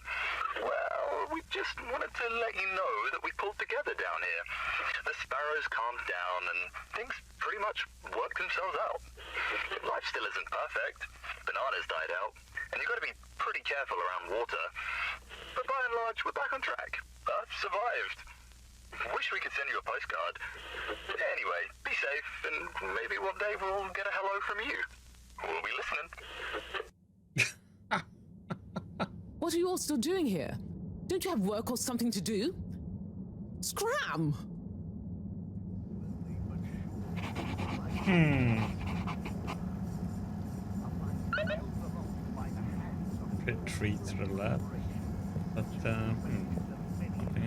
Well, we just wanted to let you know that we pulled together down here. The sparrows calmed down and things pretty much worked themselves out. Life still isn't perfect. Bananas died out, and you've got to be pretty careful around water. But by and large, we're back on track. Earth survived. Wish we could send you a postcard. Anyway, be safe, and maybe one day we'll get a hello from you. We'll be listening. What are you all still doing here? Don't you have work or something to do? Scram! Retreat to the lab. But, nothing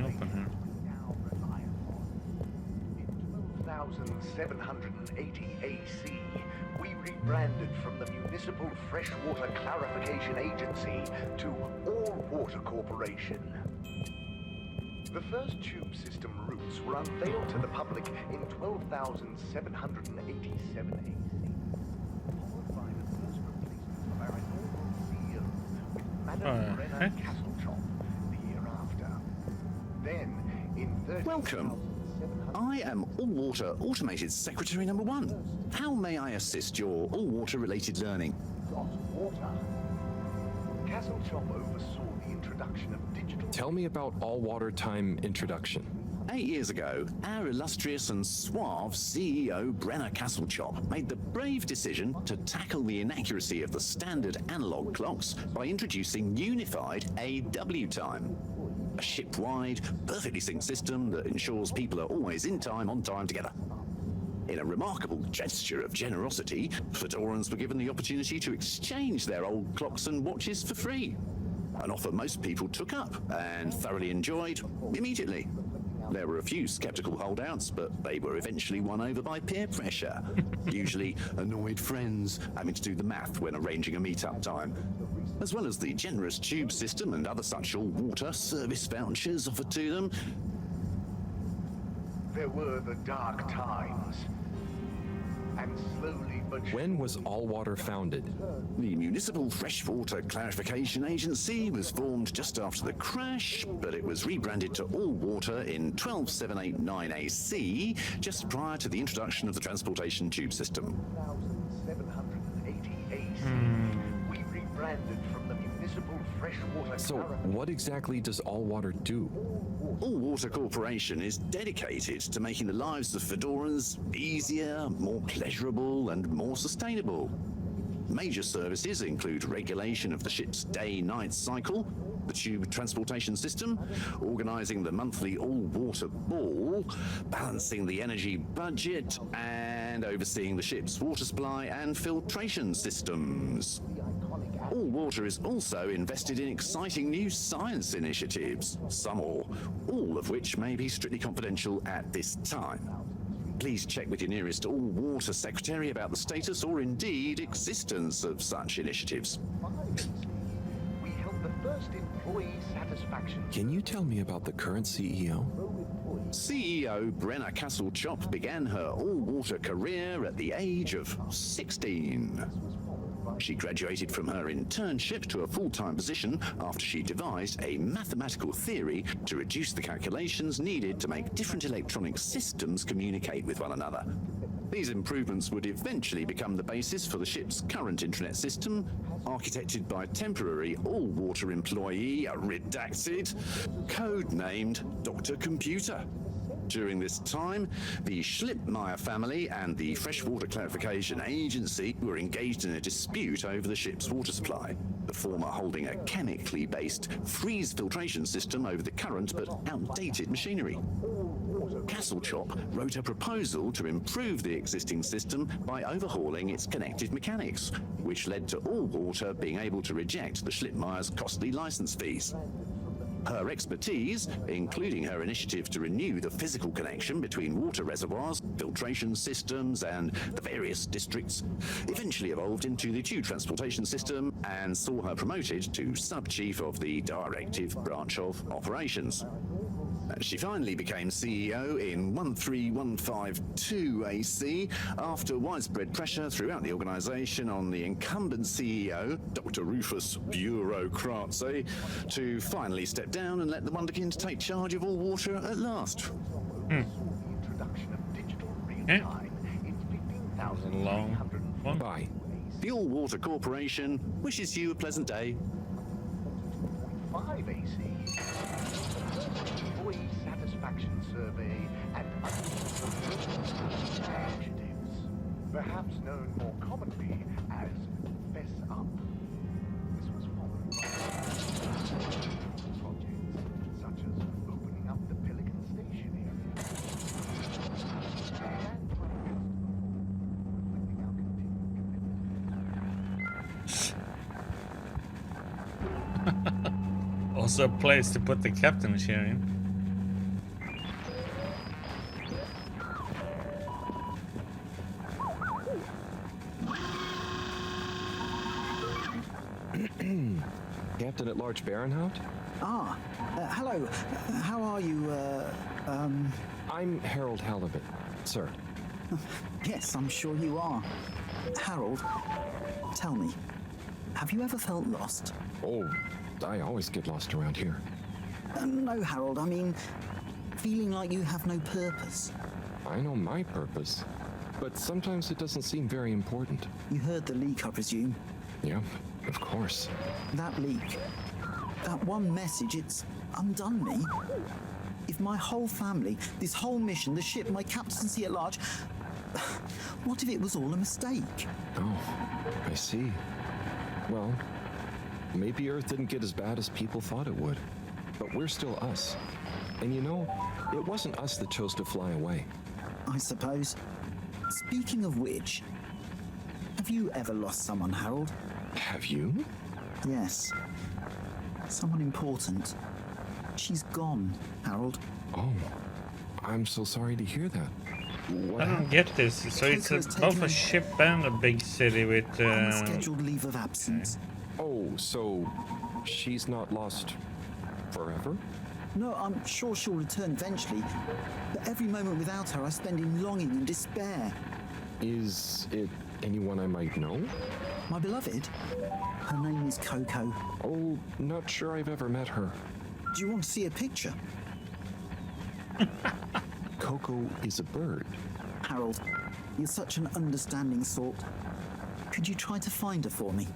open here. 12,780 AC, we rebranded from the Municipal Freshwater Clarification Agency to All Water Corporation. The first tube system routes were unveiled to the public in 12,787 AC, followed by the first replacement of our inaugural CEO with Madame Brenner Castletop the year after. Welcome. I am All-Water Automated Secretary number 1. How may I assist your all-water related learning? Castle Chop oversaw the introduction of digital... Tell me about all-water time introduction. 8 years ago, our illustrious and suave CEO Brenner Castlechop made the brave decision to tackle the inaccuracy of the standard analog clocks by introducing unified AW time. A ship-wide, perfectly synced system that ensures people are always in time, on time together. In a remarkable gesture of generosity, Fedorans were given the opportunity to exchange their old clocks and watches for free. An offer most people took up and thoroughly enjoyed immediately. There were a few skeptical holdouts, but they were eventually won over by peer pressure. Usually annoyed friends having to do the math when arranging a meet-up time. As well as the generous tube system and other such all-water service vouchers offered to them. There were the dark times. And slowly but surely... When was All-Water founded? The Municipal Freshwater Clarification Agency was formed just after the crash, but it was rebranded to All-Water in 12789 AC, just prior to the introduction of the transportation tube system. 1780 AC. We rebranded from the Municipal Freshwater... So, what exactly does All-Water do? All-Water Corporation is dedicated to making the lives of Fedorans easier, more pleasurable, and more sustainable. Major services include regulation of the ship's day-night cycle, the tube transportation system, organising the monthly all-water ball, balancing the energy budget, and overseeing the ship's water supply and filtration systems. All-Water is also invested in exciting new science initiatives, some or all of which may be strictly confidential at this time. Please check with your nearest all-water secretary about the status or indeed existence of such initiatives. We held the first employee satisfaction... Can you tell me about the current CEO? CEO Brenner Castlechop began her all-water career at the age of 16. She graduated from her internship to a full-time position after she devised a mathematical theory to reduce the calculations needed to make different electronic systems communicate with one another. These improvements would eventually become the basis for the ship's current intranet system, architected by temporary all-water employee, redacted, codenamed Dr. Computer. During this time, the Schlippmeyer family and the Freshwater Clarification Agency were engaged in a dispute over the ship's water supply, the former holding a chemically based freeze filtration system over the current but outdated machinery. Castlechop wrote a proposal to improve the existing system by overhauling its connected mechanics, which led to All-Water being able to reject the Schlippmeyer's costly license fees. Her expertise, including her initiative to renew the physical connection between water reservoirs, filtration systems, and the various districts, eventually evolved into the tube transportation system and saw her promoted to sub-chief of the directive branch of operations. She finally became CEO in 13152 AC after widespread pressure throughout the organisation on the incumbent CEO, Dr. Rufus Bureaucratse, to finally step down and let the Wonderkin take charge of All-Water at last. Introduction of digital real-time in 15,300... Bye. The All-Water Corporation wishes you a pleasant day. 5 AC. Employee satisfaction survey and initiatives, perhaps known more commonly as Fess Up. This was followed by projects such as opening up the Pelican Station area and with our continued Also a place to put the captain chair in. Captain at Large Baronhout? Hello. How are you, I'm Harold Halibut, sir. Yes, I'm sure you are. Harold, tell me, have you ever felt lost? Oh, I always get lost around here. No, Harold, I mean, Feeling like you have no purpose? I know my purpose, but sometimes it doesn't seem very important. You heard the leak, I presume? Yeah, of course. That leak. That one message, it's undone me. If my whole family, this whole mission, the ship, my captaincy at large... What if it was all a mistake? Oh, I see. Well, maybe Earth didn't get as bad as people thought it would. But we're still us. And you know, it wasn't us that chose to fly away. I suppose. Speaking of which, have you ever lost someone, Harold? Have you? Yes. Someone important. She's gone, Harold. Oh, I'm so sorry to hear that. What I don't get this. So it's both a ship and a big city with... Unscheduled leave of absence. Oh, so she's not lost forever? No, I'm sure she'll return eventually. But every moment without her I spend in longing and despair. Is it anyone I might know? My beloved? Her name is Coco. Oh, not sure I've ever met her. Do you want to see a picture? Coco is a bird. Harold, you're such an understanding sort. Could you try to find her for me?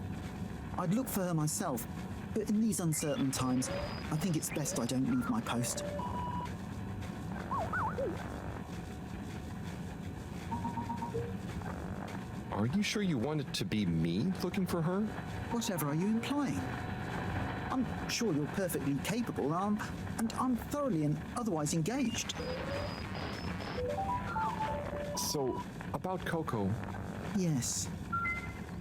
I'd look for her myself, but in these uncertain times, I think it's best I don't leave my post. Are you sure you want it to be me looking for her? Whatever are you implying? I'm sure you're perfectly capable, and I'm thoroughly and otherwise engaged. So, about Coco. Yes.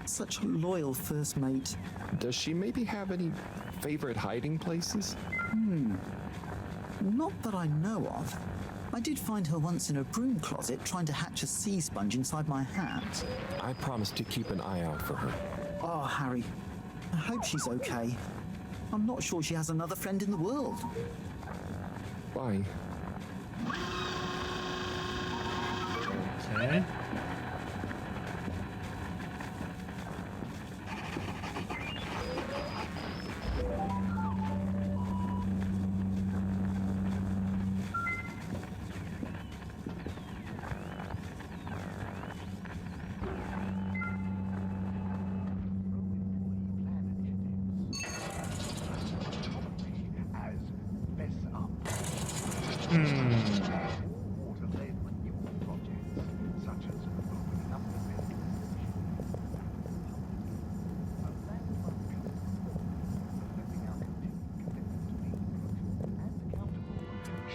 Such a loyal first mate. Does she maybe have any favorite hiding places? Not that I know of. I did find her once in a broom closet trying to hatch a sea sponge inside my hat. I promised to keep an eye out for her. Oh, Harry. I hope she's okay. I'm not sure she has another friend in the world. Bye. Okay.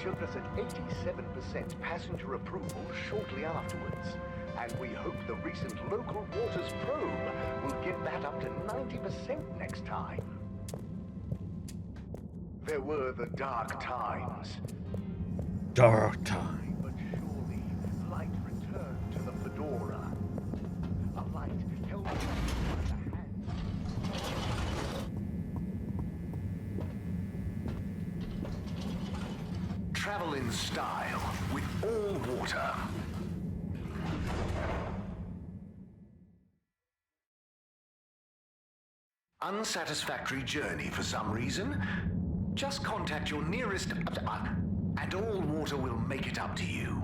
Showed us at 87% passenger approval shortly afterwards. And we hope the recent local waters probe will get that up to 90% next time. There were the dark times. Dark time. But surely light returned to the Fedora. A light held by the hand. Travel in style with all water. Unsatisfactory journey for some reason? Just contact your nearest and all water will make it up to you.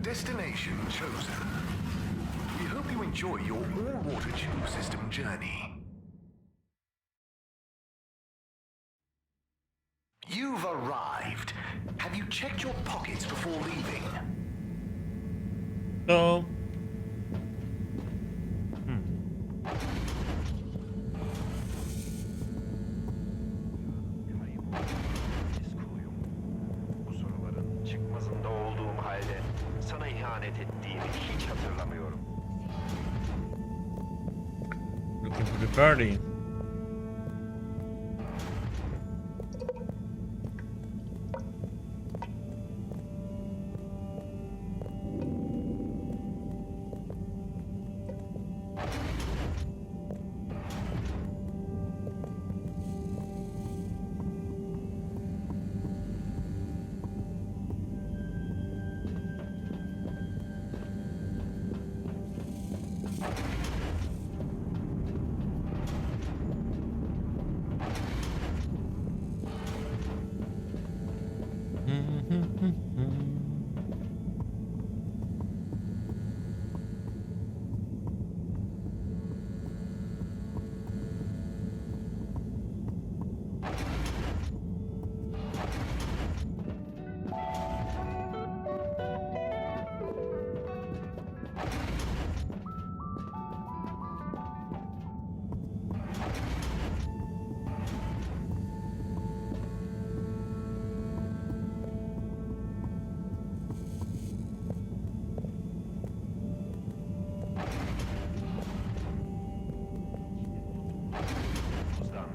Destination chosen. We hope you enjoy your all-water tube system journey. You've arrived. Have you checked your pockets before leaving? No. Bu soruların çıkmazında olduğum halde sana ihanet ettiğimi hiç hatırlamıyorum. Looking for the birdie.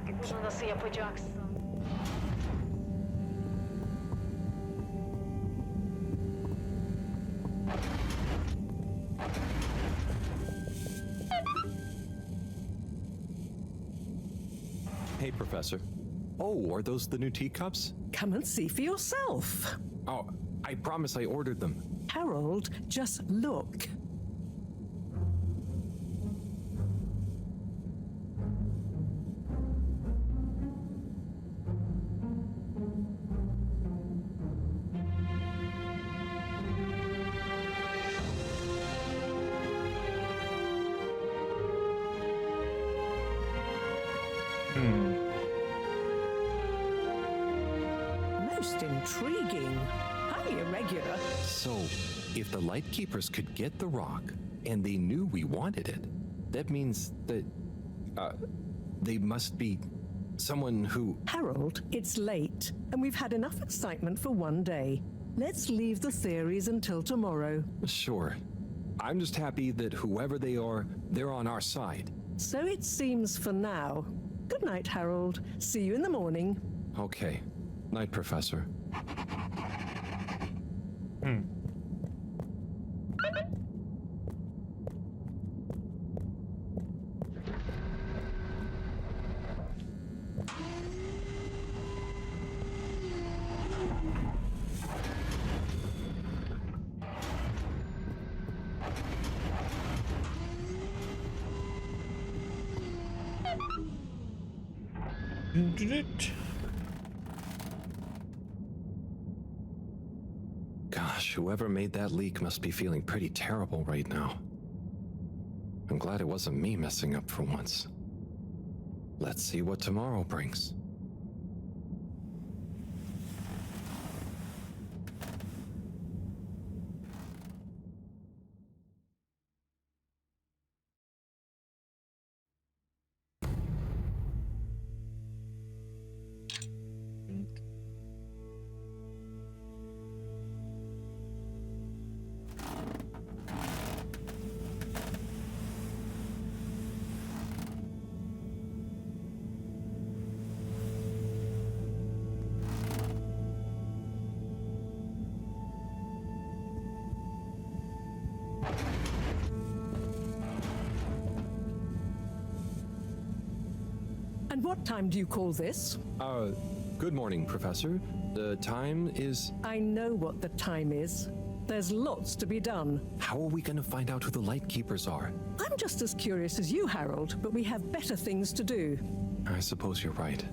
Bunu nasıl yapacaksın? Hey, Professor. Oh, are those the new teacups? Come and see for yourself. Oh, I promise I ordered them. Harold, just look. Most intriguing. Highly irregular. So, if the Lightkeepers could get the rock, and they knew we wanted it, that means that, they must be someone who... Harold, it's late, and we've had enough excitement for one day. Let's leave the theories until tomorrow. Sure. I'm just happy that whoever they are, they're on our side. So it seems for now. Good night, Harold. See you in the morning. Okay. Night, Professor. Gosh, whoever made that leak must be feeling pretty terrible right now. I'm glad it wasn't me messing up for once. Let's see what tomorrow brings. And what time do you call this? Good morning, Professor. The time is... I know what the time is. There's lots to be done. How are we going to find out who the Lightkeepers are? I'm just as curious as you, Harold, but we have better things to do. I suppose you're right.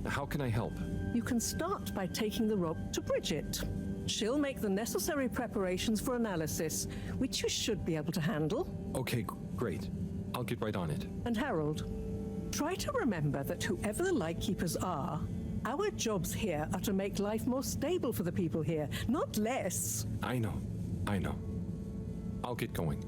How can I help? You can start by taking the rock to Bridget. She'll make the necessary preparations for analysis, which you should be able to handle. Okay, great. I'll get right on it. And Harold, try to remember that whoever the Lightkeepers are, our jobs here are to make life more stable for the people here, not less. I know. I'll get going.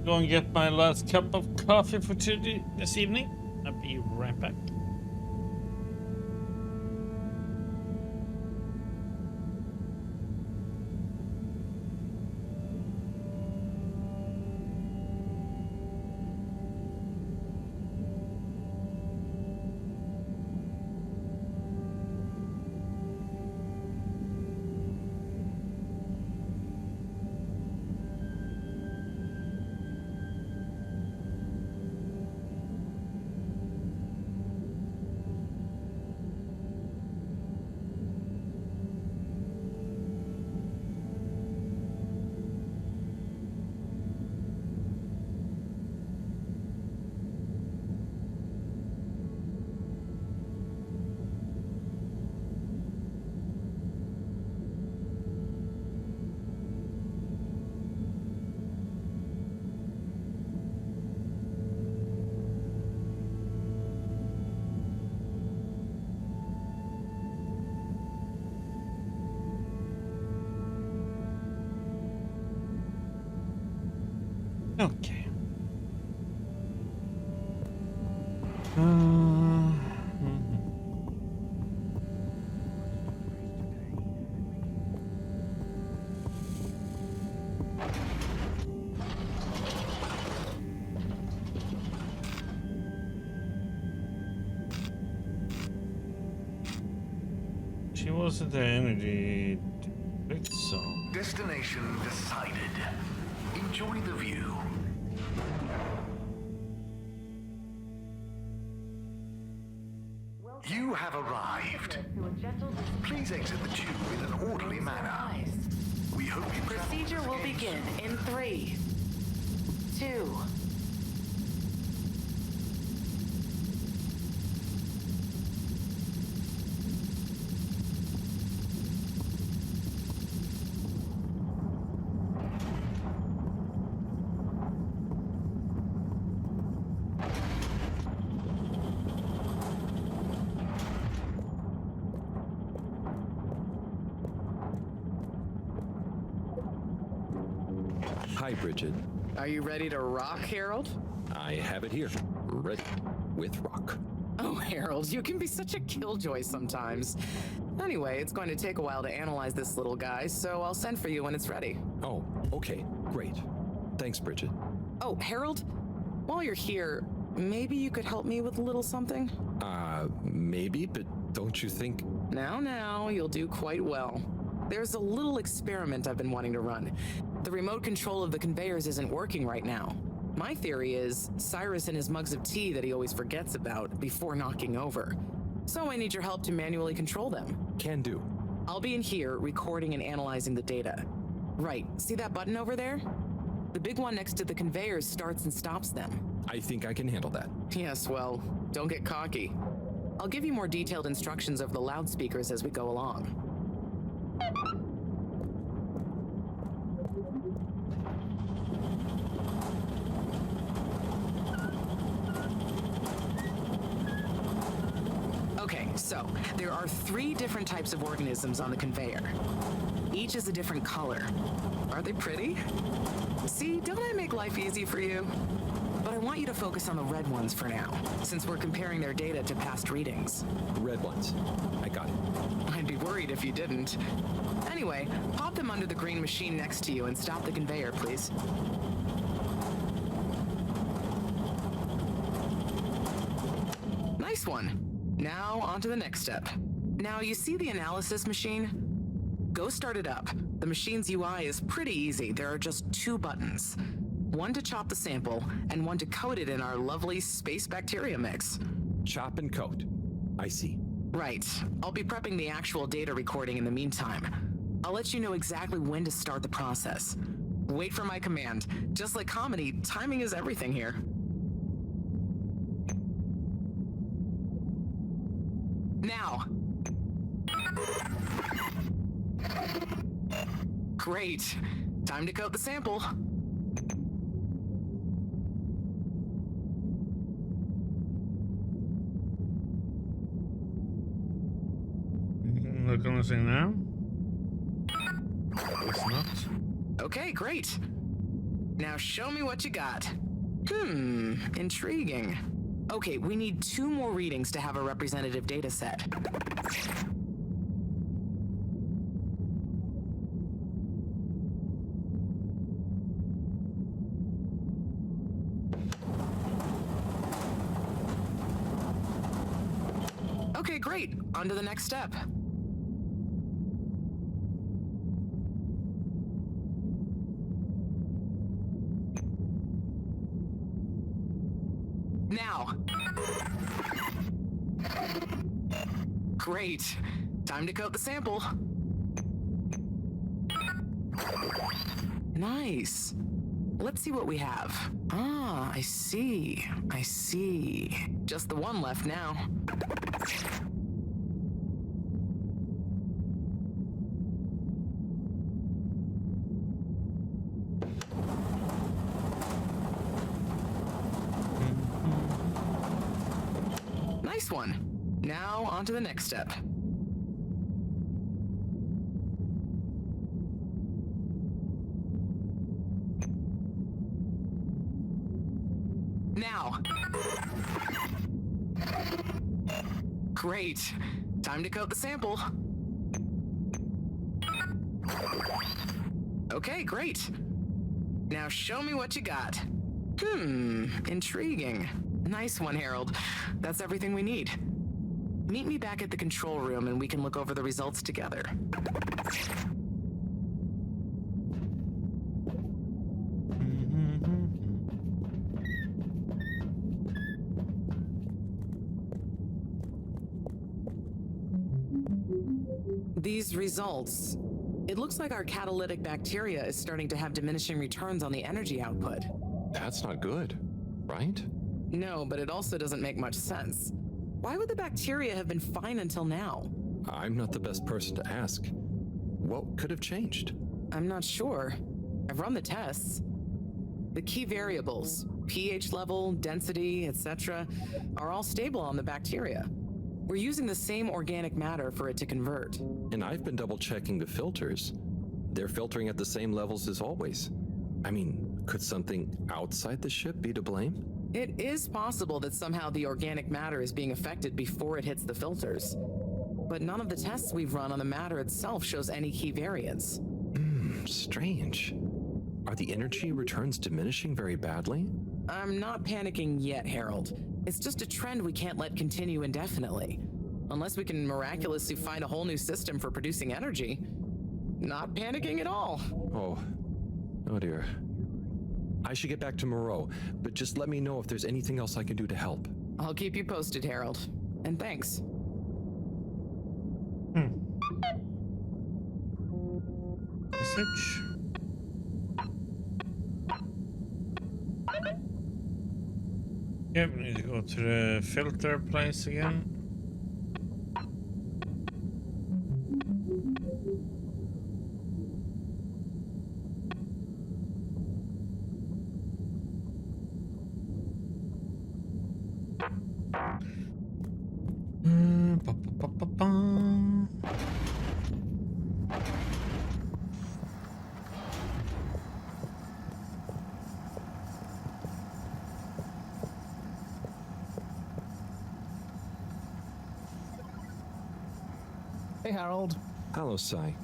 Go and get my last cup of coffee for this evening. I'll be right back. Okay. wasn't the energy district zone. Destination decided. Enjoy the view. You have arrived. Please exit the tube in an orderly manner. We hope you Procedure will begin in 3, 2. Hi, Bridget. Are you ready to rock, Harold? I have it here, ready, with rock. Oh, Harold, you can be such a killjoy sometimes. Anyway, it's going to take a while to analyze this little guy, so I'll send for you when it's ready. Oh, okay, great. Thanks, Bridget. Oh, Harold, while you're here, maybe you could help me with a little something? Maybe, but don't you think... Now, you'll do quite well. There's a little experiment I've been wanting to run. The remote control of the conveyors isn't working right now. My theory is Cyrus and his mugs of tea that he always forgets about before knocking over. So I need your help to manually control them. Can do. I'll be in here recording and analyzing the data. Right, see that button over there? The big one next to the conveyors starts and stops them. I think I can handle that. Yes, well, don't get cocky. I'll give you more detailed instructions over the loudspeakers as we go along. Okay, so there are 3 different types of organisms on the conveyor. Each is a different color. Aren't they pretty? See, don't I make life easy for you? But I want you to focus on the red ones for now, since we're comparing their data to past readings. Red ones. I got it. I'd be worried if you didn't. Anyway, pop them under the green machine next to you and stop the conveyor, please. Nice one. Now, on to the next step. Now, you see the analysis machine? Go start it up. The machine's UI is pretty easy. There are just 2 buttons. One to chop the sample, and one to coat it in our lovely space bacteria mix. Chop and coat. I see. Right. I'll be prepping the actual data recording in the meantime. I'll let you know exactly when to start the process. Wait for my command. Just like comedy, timing is everything here. Now. Great. Time to coat the sample. Not gonna say now? It's not. Okay, great. Now show me what you got. Intriguing. Okay, we need 2 more readings to have a representative data set. Okay, great. On to the next step. Now. Great. Time to coat the sample. Nice. Let's see what we have. Ah, I see. Just the one left now. Nice one. Now, on to the next step. Now. Great. Time to coat the sample. Okay, great. Now show me what you got. Intriguing. Nice one, Harold. That's everything we need. Meet me back at the control room and we can look over the results together. These results, it looks like our catalytic bacteria is starting to have diminishing returns on the energy output. That's not good, right? No, but it also doesn't make much sense. Why would the bacteria have been fine until now? I'm not the best person to ask. What could have changed? I'm not sure. I've run the tests. The key variables, pH level, density, etc., are all stable on the bacteria. We're using the same organic matter for it to convert. And I've been double-checking the filters. They're filtering at the same levels as always. I mean, could something outside the ship be to blame? It is possible that somehow the organic matter is being affected before it hits the filters. But none of the tests we've run on the matter itself shows any key variants. Strange. Are the energy returns diminishing very badly? I'm not panicking yet, Harold. It's just a trend we can't let continue indefinitely. Unless we can miraculously find a whole new system for producing energy. Not panicking at all. Oh dear. I should get back to Moreau, but just let me know if there's anything else I can do to help. I'll keep you posted, Harold. And thanks. Message. Yeah, we need to go to the filter place again. Hey, Harold. Hello, Sai.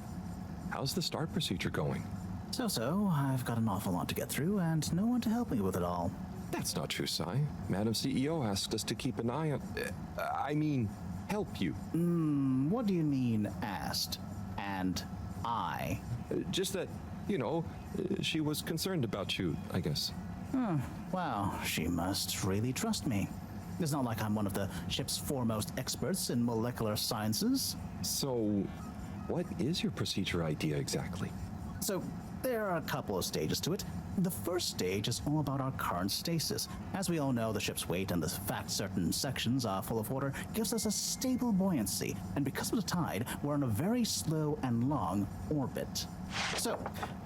How's the start procedure going? So, I've got an awful lot to get through and no one to help me with it all. That's not true, Sai. Madam CEO asked us to keep an eye on... I mean, help you. What do you mean, asked? And I? Just that, you know, she was concerned about you, I guess. Wow, she must really trust me. It's not like I'm one of the ship's foremost experts in molecular sciences. So, what is your procedure idea exactly? So, there are a couple of stages to it. The first stage is all about our current stasis. As we all know, the ship's weight and the fact certain sections are full of water gives us a stable buoyancy, and because of the tide, we're on a very slow and long orbit. So,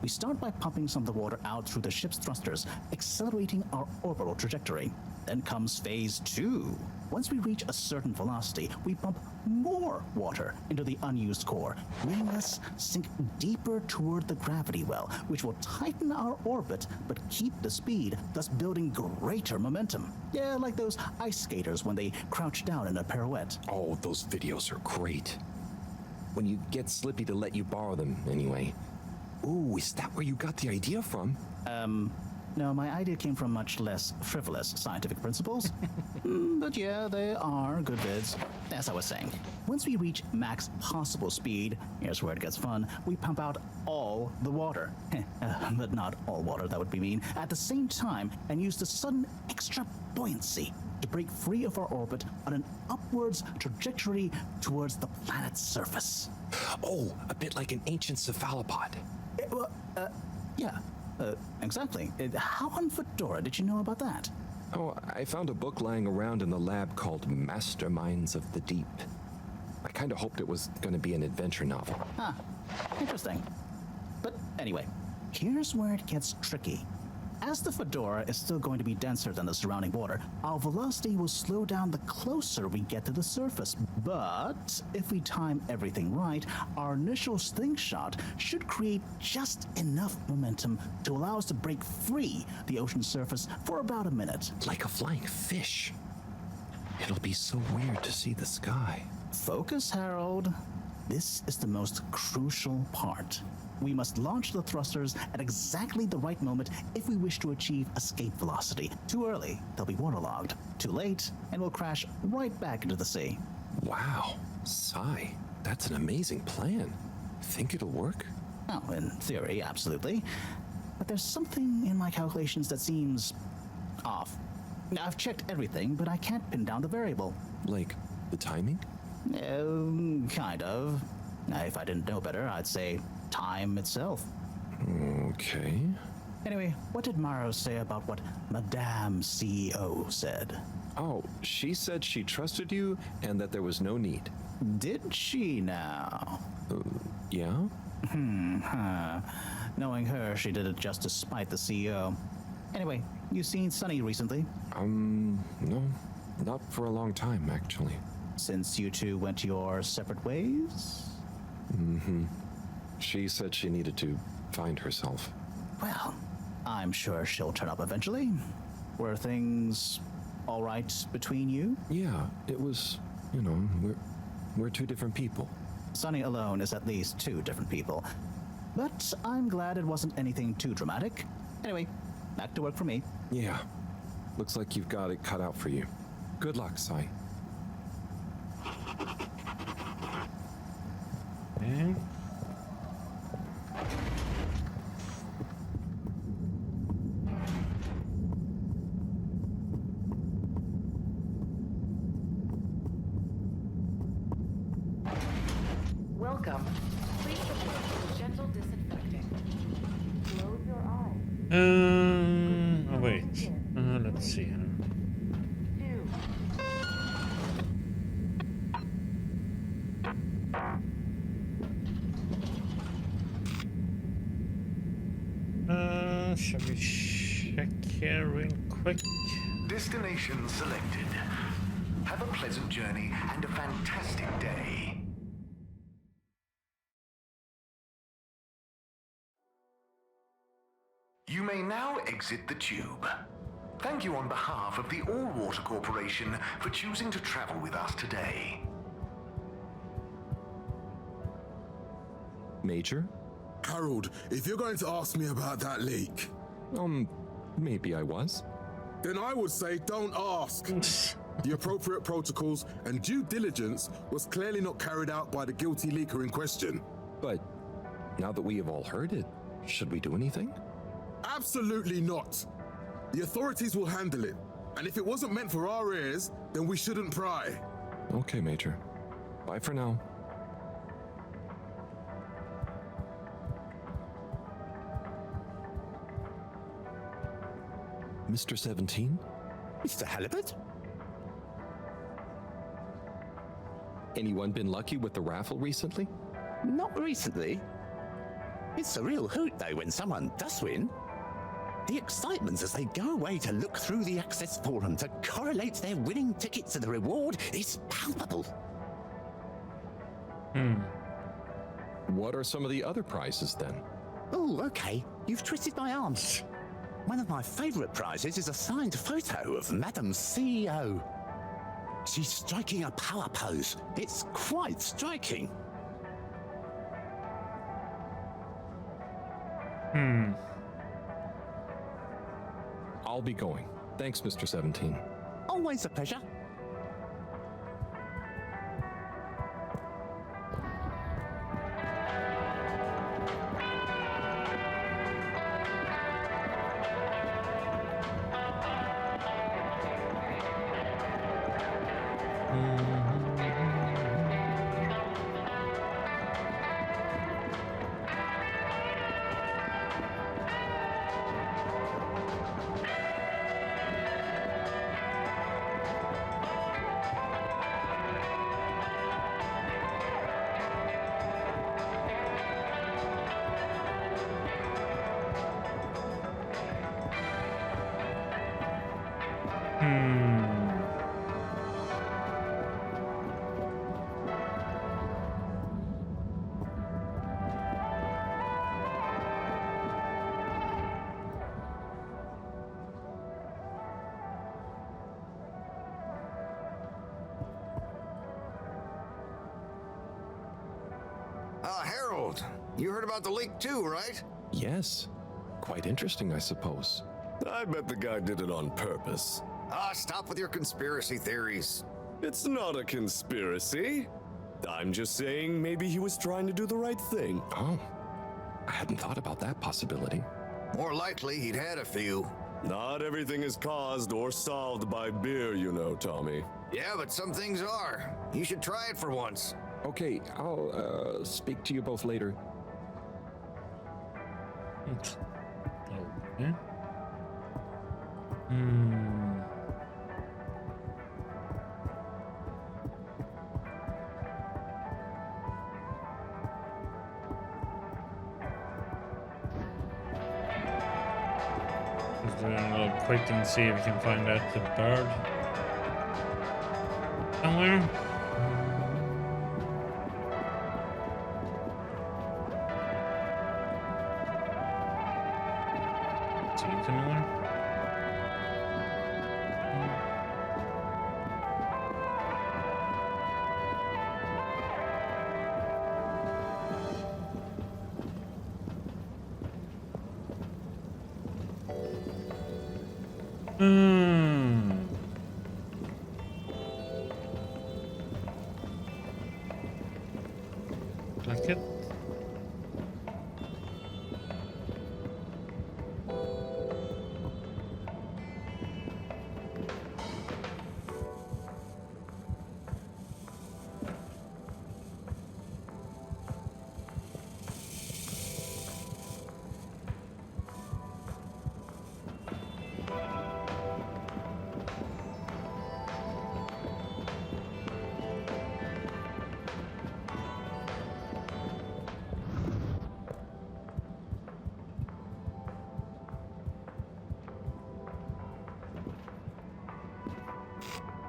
we start by pumping some of the water out through the ship's thrusters, accelerating our orbital trajectory. Then comes phase 2. Once we reach a certain velocity, we pump more water into the unused core, letting us sink deeper toward the gravity well, which will tighten our orbit but keep the speed, thus building greater momentum. Yeah, like those ice skaters when they crouch down in a pirouette. Oh, those videos are great. When you get Slippy to let you borrow them, anyway. Ooh, is that where you got the idea from? No, my idea came from much less frivolous scientific principles. But yeah, they are good vids. As I was saying, once we reach max possible speed, here's where it gets fun, we pump out all the water. But not all water, that would be mean. At the same time, and use the sudden extra buoyancy to break free of our orbit on an upwards trajectory towards the planet's surface. Oh, a bit like an ancient cephalopod. Yeah. Exactly. How on Fedora did you know about that? Oh, I found a book lying around in the lab called Masterminds of the Deep. I kind of hoped it was going to be an adventure novel. Interesting. But anyway, here's where it gets tricky. As the Fedora is still going to be denser than the surrounding water, our velocity will slow down the closer we get to the surface. But if we time everything right, our initial slingshot should create just enough momentum to allow us to break free the ocean surface for about a minute. Like a flying fish. It'll be so weird to see the sky. Focus, Harold. This is the most crucial part. We must launch the thrusters at exactly the right moment if we wish to achieve escape velocity. Too early, they'll be waterlogged. Too late, and we'll crash right back into the sea. Wow, Sai, that's an amazing plan. Think it'll work? Oh, in theory, absolutely. But there's something in my calculations that seems off. I've checked everything, but I can't pin down the variable. Like the timing? Kind of. If I didn't know better, I'd say time itself. Okay. Anyway, what did Maro say about what Madame CEO said? Oh, she said she trusted you and that there was no need. Did she now? Yeah? Knowing her, she did it just to spite the CEO. Anyway, you seen Sunny recently? No. Not for a long time, actually. Since you two went your separate ways? Mm-hmm. She said she needed to find herself. Well, I'm sure she'll turn up eventually. Were things all right between you? Yeah, it was, we're two different people. Sunny alone is at least two different people. But I'm glad it wasn't anything too dramatic. Anyway, back to work for me. Yeah. Looks like you've got it cut out for you. Good luck, Sai. Okay. Welcome. Please prepare for the gentle disinfecting. Close your eyes. Oh wait. Let's see. Shall we check here real quick? Destination selected. Have a pleasant journey and a fantastic day. You may now exit the tube. Thank you on behalf of the All Water Corporation for choosing to travel with us today. Major? Harold, if you're going to ask me about that leak... Maybe I was. Then I would say don't ask. The appropriate protocols and due diligence was clearly not carried out by the guilty leaker in question. But now that we have all heard it, should we do anything? Absolutely not. The authorities will handle it. And if it wasn't meant for our ears, then we shouldn't pry. Okay, Major. Bye for now. Mr. 17? Mr. Halibut? Anyone been lucky with the raffle recently? Not recently. It's a real hoot, though, when someone does win. The excitement as they go away to look through the access forum to correlate their winning ticket to the reward is palpable. What are some of the other prizes, then? Oh, okay. You've twisted my arm. One of my favourite prizes is a signed photo of Madam CEO. She's striking a power pose. It's quite striking. I'll be going. Thanks, Mr. 17. Always a pleasure. Harold, you heard about the leak too, right? Yes. Quite interesting, I suppose. I bet the guy did it on purpose. Stop with your conspiracy theories. It's not a conspiracy. I'm just saying maybe he was trying to do the right thing. Oh, I hadn't thought about that possibility. More likely, he'd had a few. Not everything is caused or solved by beer, you know, Tommy. Yeah, but some things are. You should try it for once. Okay, I'll speak to you both later. Okay. Just doing a little quick and see if we can find out the bird somewhere. See it anywhere? Like it.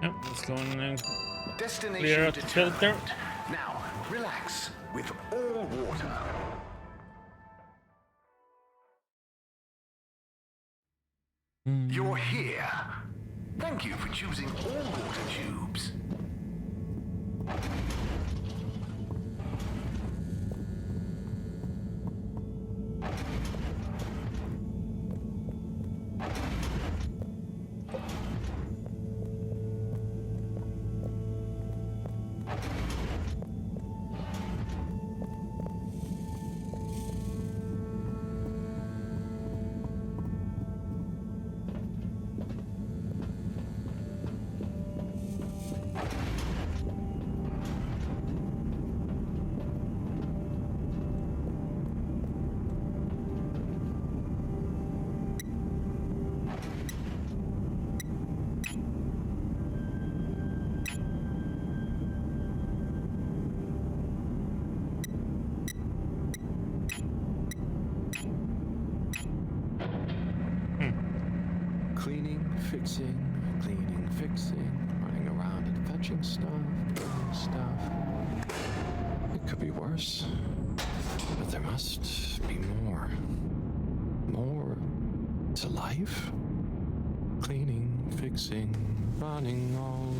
Yep, let's go in and clear Destination out the filter. determined. Now, relax with all water. You're here. Thank you for choosing all water tubes. Fixing, running around and fetching stuff, doing stuff. It could be worse, but there must be more. More to life? Cleaning, fixing, running all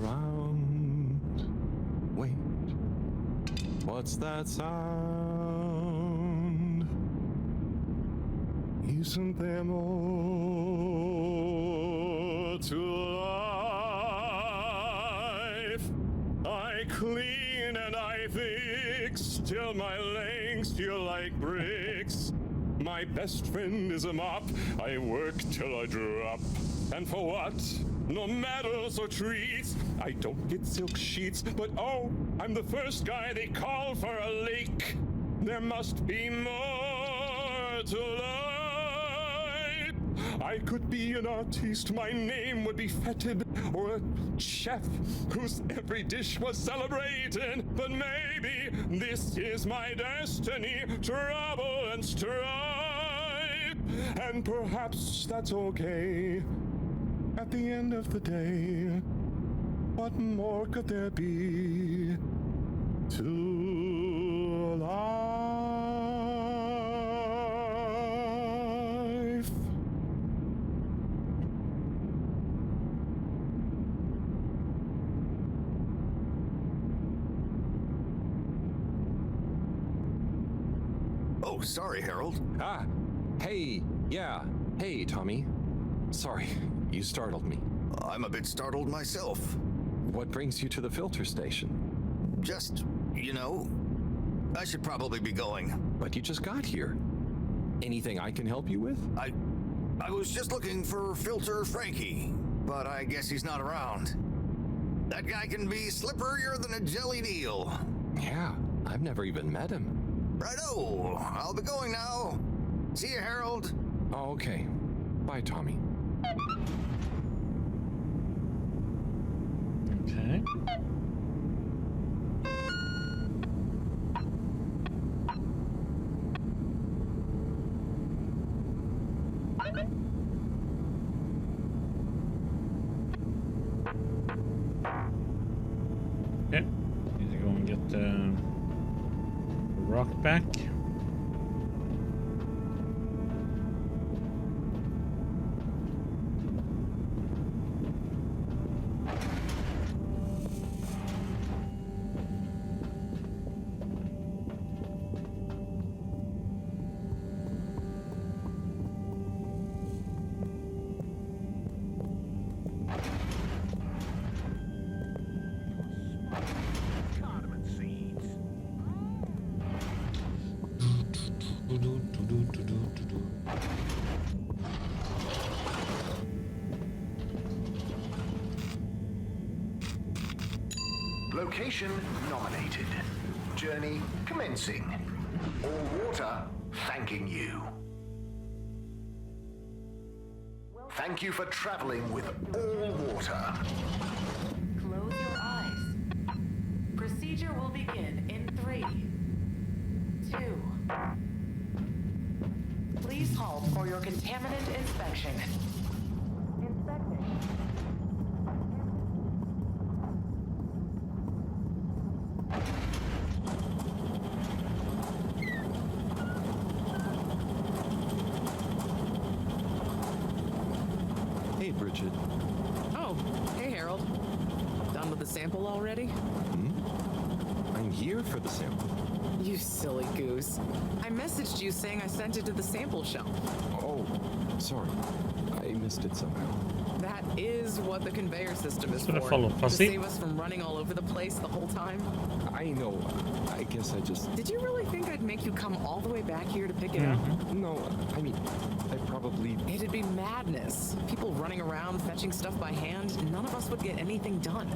around. Wait, what's that sound? Isn't there more to life? I clean and I fix till my legs feel like bricks. My best friend is a mop. I work till I drop. And for what? No medals or treats. I don't get silk sheets, but oh, I'm the first guy they call for a lake. There must be more to life. I could be an artiste, my name would be feted, or a chef whose every dish was celebrated. But maybe this is my destiny, trouble and strife. And perhaps that's okay. At the end of the day, what more could there be to life? Oh, sorry, Harold. Ah, hey, yeah, hey, Tommy. Sorry, you startled me. I'm a bit startled myself. What brings you to the filter station? Just, you know, I should probably be going. But you just got here. Anything I can help you with? I was just looking for Filter Frankie, but I guess he's not around. That guy can be slipperier than a jellied eel. Yeah, I've never even met him. Righto, I'll be going now. See you, Harold. Oh, okay. Bye, Tommy. Okay. Yeah, need to go and get the rock back. Location nominated. Journey commencing. All water thanking you. Thank you for traveling with all water. Close your eyes. Procedure will begin in 3, 2. Please halt for your contaminant inspection. Hey, Bridget. Oh, hey, Harold. Done with the sample already? I'm here for the sample. You silly goose. I messaged you saying I sent it to the sample shelf. Oh, sorry. I missed it somehow. That is what the conveyor system is Gonna for. follow To Pussy. save us from running all over the place the whole time. I know. I guess I just... Did you really think I'd make you come all the way back here to pick it up? No, I mean, I probably... It'd be madness. People running around fetching stuff by hand. None of us would get anything done.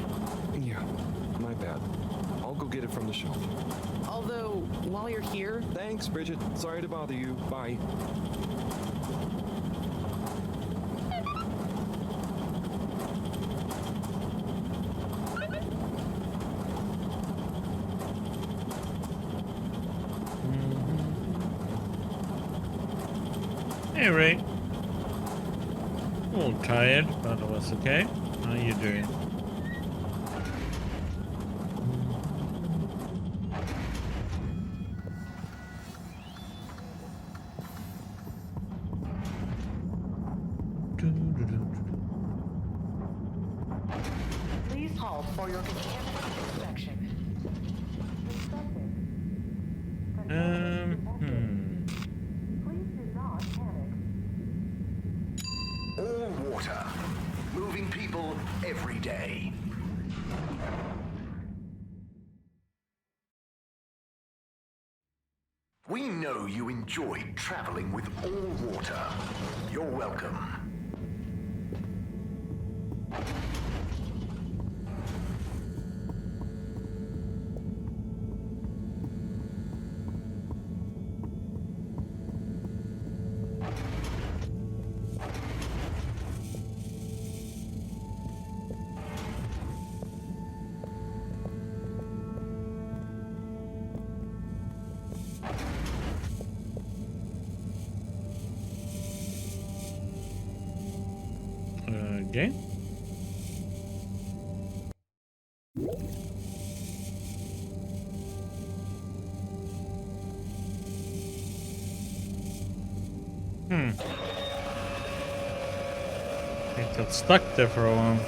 Yeah, my bad. I'll go get it from the shelf. Although, while you're here... Thanks, Bridget. Sorry to bother you. Bye. Hey, Ray. A little tired, but it was okay. How are you doing? Please halt for your contaminant inspection. Please do not panic. All water. Moving people every day. We know you enjoyed traveling with all water. You're welcome. Okay. It got stuck there for a while.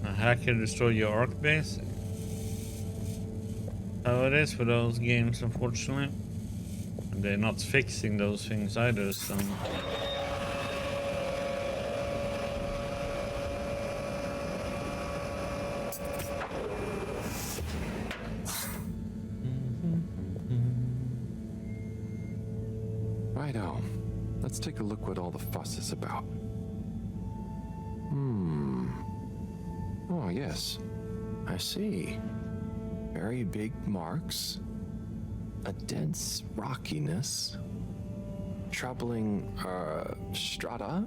A hacker destroyed your arc base. How it is for those games, unfortunately. And they're not fixing those things either, so... Righto. Let's take a look what all the fuss is about. Oh, yes. I see. Very big marks. A dense rockiness. Troubling, strata.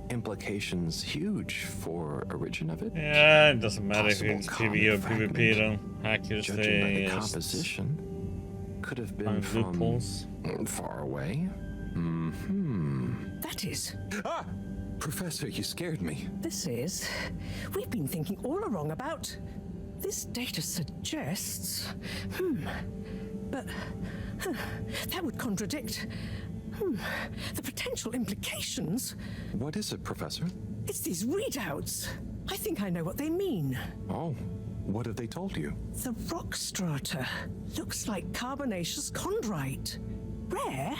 Implications huge for origin of it. Yeah, it doesn't matter if it's Possible PvE or fragment. PvP though. Hackers, Judging by the they composition, could have been find loopholes. from far away. That is. Ah! Professor, you scared me. This is. We've been thinking all along about. This data suggests. But. That would contradict. The potential implications. What is it, Professor? It's these readouts. I think I know what they mean. Oh, what have they told you? The rock strata looks like carbonaceous chondrite. Rare,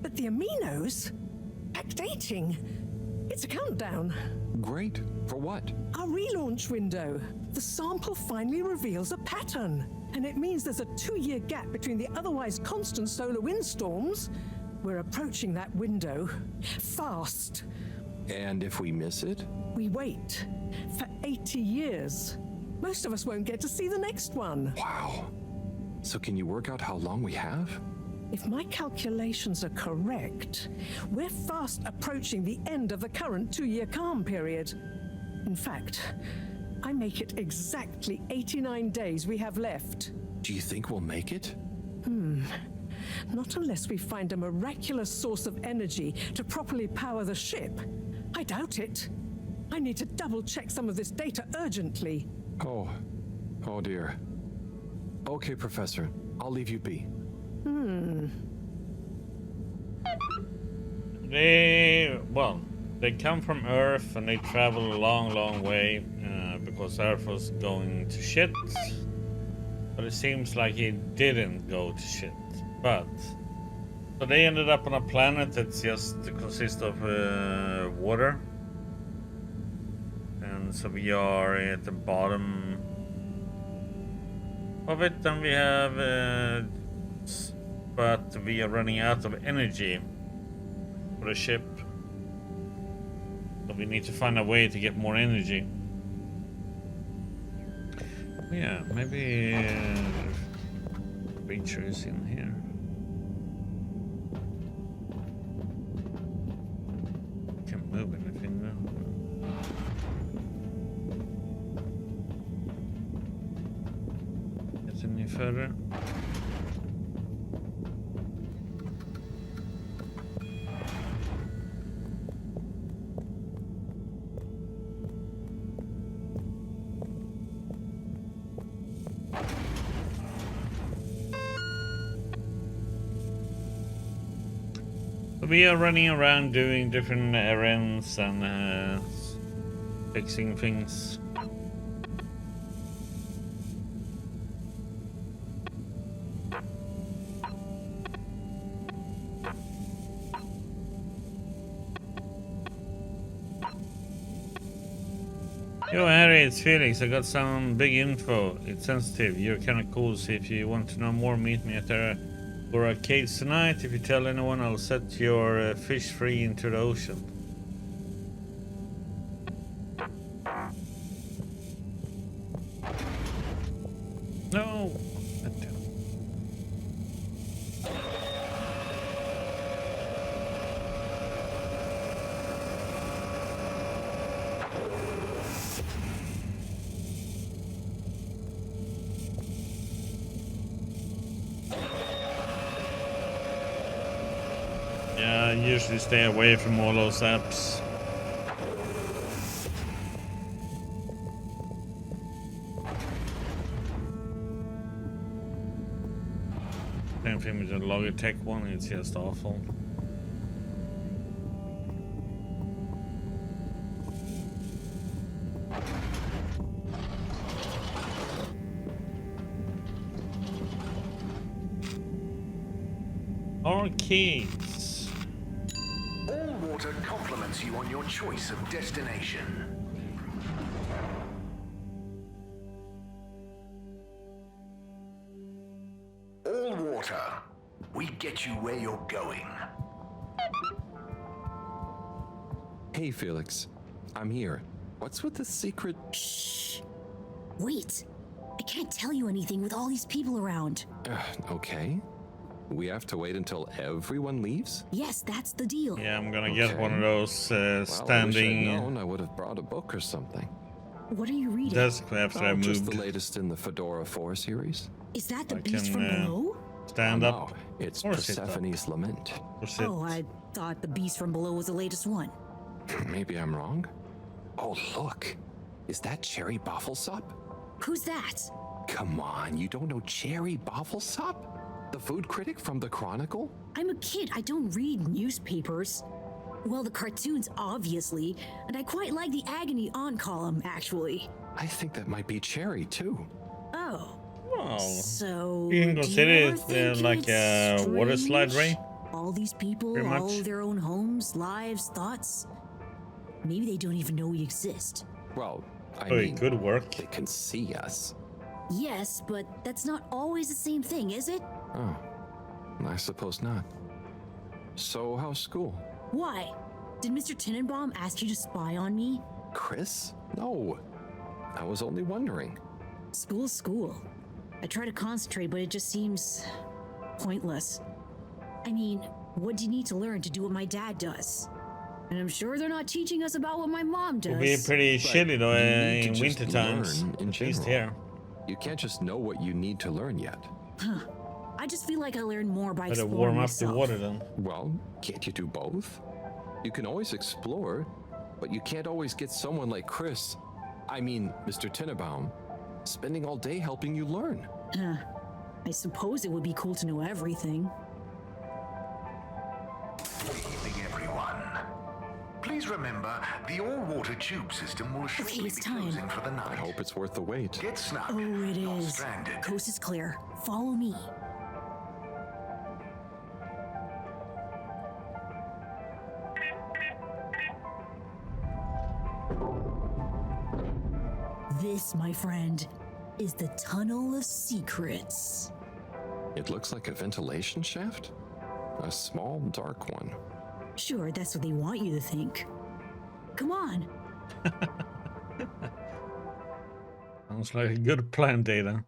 but the aminos backdating. It's a countdown. Great. For what? Our relaunch window. The sample finally reveals a pattern, and it means there's a 2-year gap between the otherwise constant solar windstorms. We're approaching that window fast. And if we miss it? We wait for 80 years. Most of us won't get to see the next one. Wow. So can you work out how long we have? If my calculations are correct, we're fast approaching the end of the current 2-year calm period. In fact, I make it exactly 89 days we have left. Do you think we'll make it? Not unless we find a miraculous source of energy to properly power the ship. I doubt it. I need to double-check some of this data urgently. Oh dear. Okay, Professor. I'll leave you be. They come from Earth and they travel a long way because Earth was going to shit. But it seems like it didn't go to shit. But so they ended up on a planet that just consists of water, and so we are at the bottom of it. And we have, but we are running out of energy for the ship, so we need to find a way to get more energy. Yeah, maybe creature is in here. Can't move anything now. Get any further? We are running around doing different errands and fixing things. Yo Harry, it's Felix. I got some big info. It's sensitive. You're kinda cool, so if you want to know more, meet me at the arcades tonight. If you tell anyone, I'll set your fish free into the ocean. No. Yeah, I usually stay away from all those apps. Same thing with the Logitech one, it's just awful. more keys. All water compliments you on your choice of destination. All water. We get you where you're going. Hey, Felix. I'm here. What's with the secret? Shh. Wait. I can't tell you anything with all these people around. Okay. We have to wait until everyone leaves? Yes, that's the deal. Yeah, I'm gonna get one of those Well, standing I wish I'd known. I would have brought a book or something. What are you reading? desk after I Just moved. the latest in the Fedora 4 series. Is that the I beast can, from below? Stand Oh, up. no, it's or sit up. Persephone's Lament. Or sit. Oh, I thought the beast from below was the latest one. Maybe I'm wrong. Oh, look. Is that Cherry Bofflesop? Who's that? Come on, you don't know Cherry Bofflesop? The food critic from the Chronicle? I'm a kid. I don't read newspapers. Well, the cartoons, obviously. And I quite like the Agony On column, actually. I think that might be Cherry, too. Oh. Well, So, you can do consider ever it think like a it's water slide, strange? Ray. All these people, Pretty all much. their own homes, lives, thoughts. Maybe they don't even know we exist. Well, I Oh, it mean, could work. they can see us. Yes, but that's not always the same thing, is it? Oh, I suppose not. So, how's school? Why? Did Mr. Tenenbaum ask you to spy on me? Chris? No. I was only wondering. School's school. I try to concentrate, but it just seems pointless. I mean, what do you need to learn to do what my dad does? And I'm sure they're not teaching us about what my mom does. It'll be pretty But shitty though you need to in just winter times. learn in At least general. here. You can't just know what you need to learn yet. Huh. I just feel like I learn more by Better exploring warm up myself. the water then. Well, can't you do both? You can always explore, but you can't always get someone like Chris, I mean, Mr. Tenenbaum, spending all day helping you learn. Huh. I suppose it would be cool to know everything. Good evening, everyone. Please remember, the all-water tube system will shortly it's be time. closing for the night. I hope it's worth the wait. Get snug. Oh, it not is. stranded. Coast is clear. Follow me. This, my friend, is the Tunnel of Secrets. It looks like a ventilation shaft? A small, dark one. Sure, that's what they want you to think. Come on. Sounds like a good plan, Data.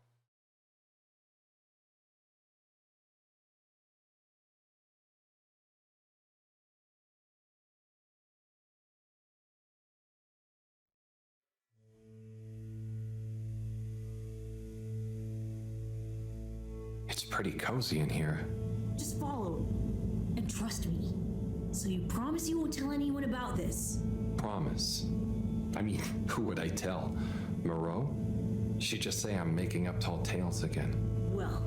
It's pretty cozy in here. Just follow. And trust me. So you promise you won't tell anyone about this? Promise. I mean, who would I tell? Moreau? She'd just say I'm making up tall tales again. Well,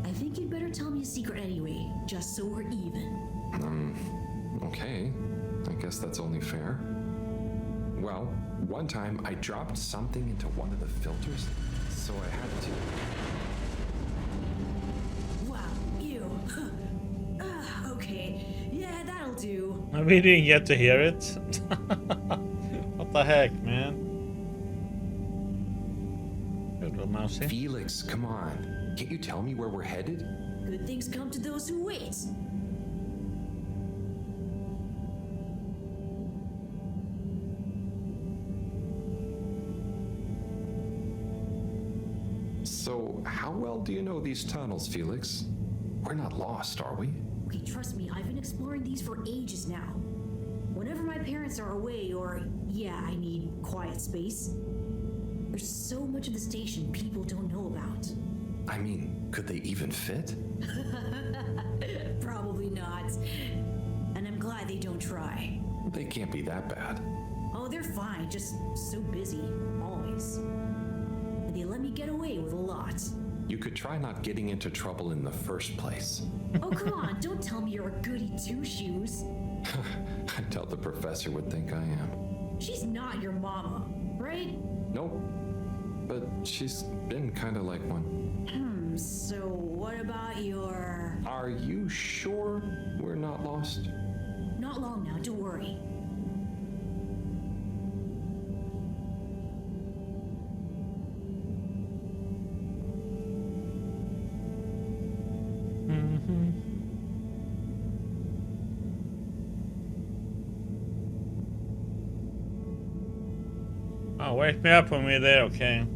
I think you'd better tell me a secret anyway, just so we're even. Okay. I guess that's only fair. Well, one time I dropped something into one of the filters, so I had to. Wow, ew. Okay, yeah, that'll do. We didn't get to hear it. What the heck, man? Good little mousey. Felix, come on. Can't you tell me where we're headed? Good things come to those who wait. So, how well do you know these tunnels, Felix? We're not lost, are we? Okay, trust me, I've been exploring these for ages now. Whenever my parents are away, or, yeah, I need quiet space, there's so much of the station people don't know about. I mean, could they even fit? Probably not. And I'm glad they don't try. They can't be that bad. Oh, they're fine, just so busy, always. And they let me get away with a lot. You could try not getting into trouble in the first place. Oh, come on, don't tell me you're a goody two-shoes. I doubt the professor would think I am. She's not your mama, right? Nope. But she's been kind of like one. So what about your Are you sure we're not lost? Not long now, don't worry. Oh, wake me up when we're there, okay.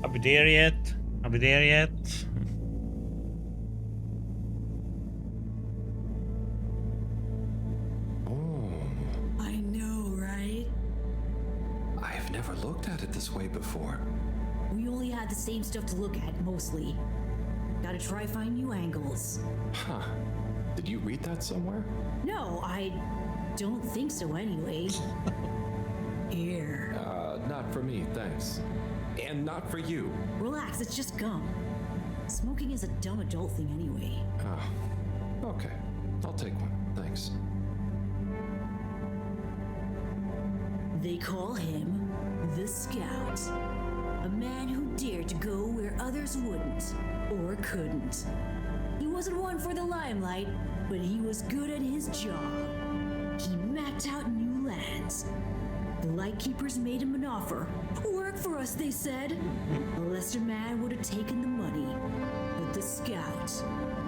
Are we there yet? Are we there yet? I know, right? I've never looked at it this way before. We only had the same stuff to look at, mostly. Gotta try find new angles. Huh. Did you read that somewhere? No, I don't think so anyway. Here. Not for me, thanks. And not for you. Relax, it's just gum. Smoking is a dumb adult thing anyway. Oh, okay. I'll take one, thanks. They call him the Scout. A man who dared to go where others wouldn't or couldn't. He wasn't one for the limelight, but he was good at his job. He mapped out new lands. The Lightkeepers made him an offer. Work for us, they said. A lesser man would have taken the money. But the Scout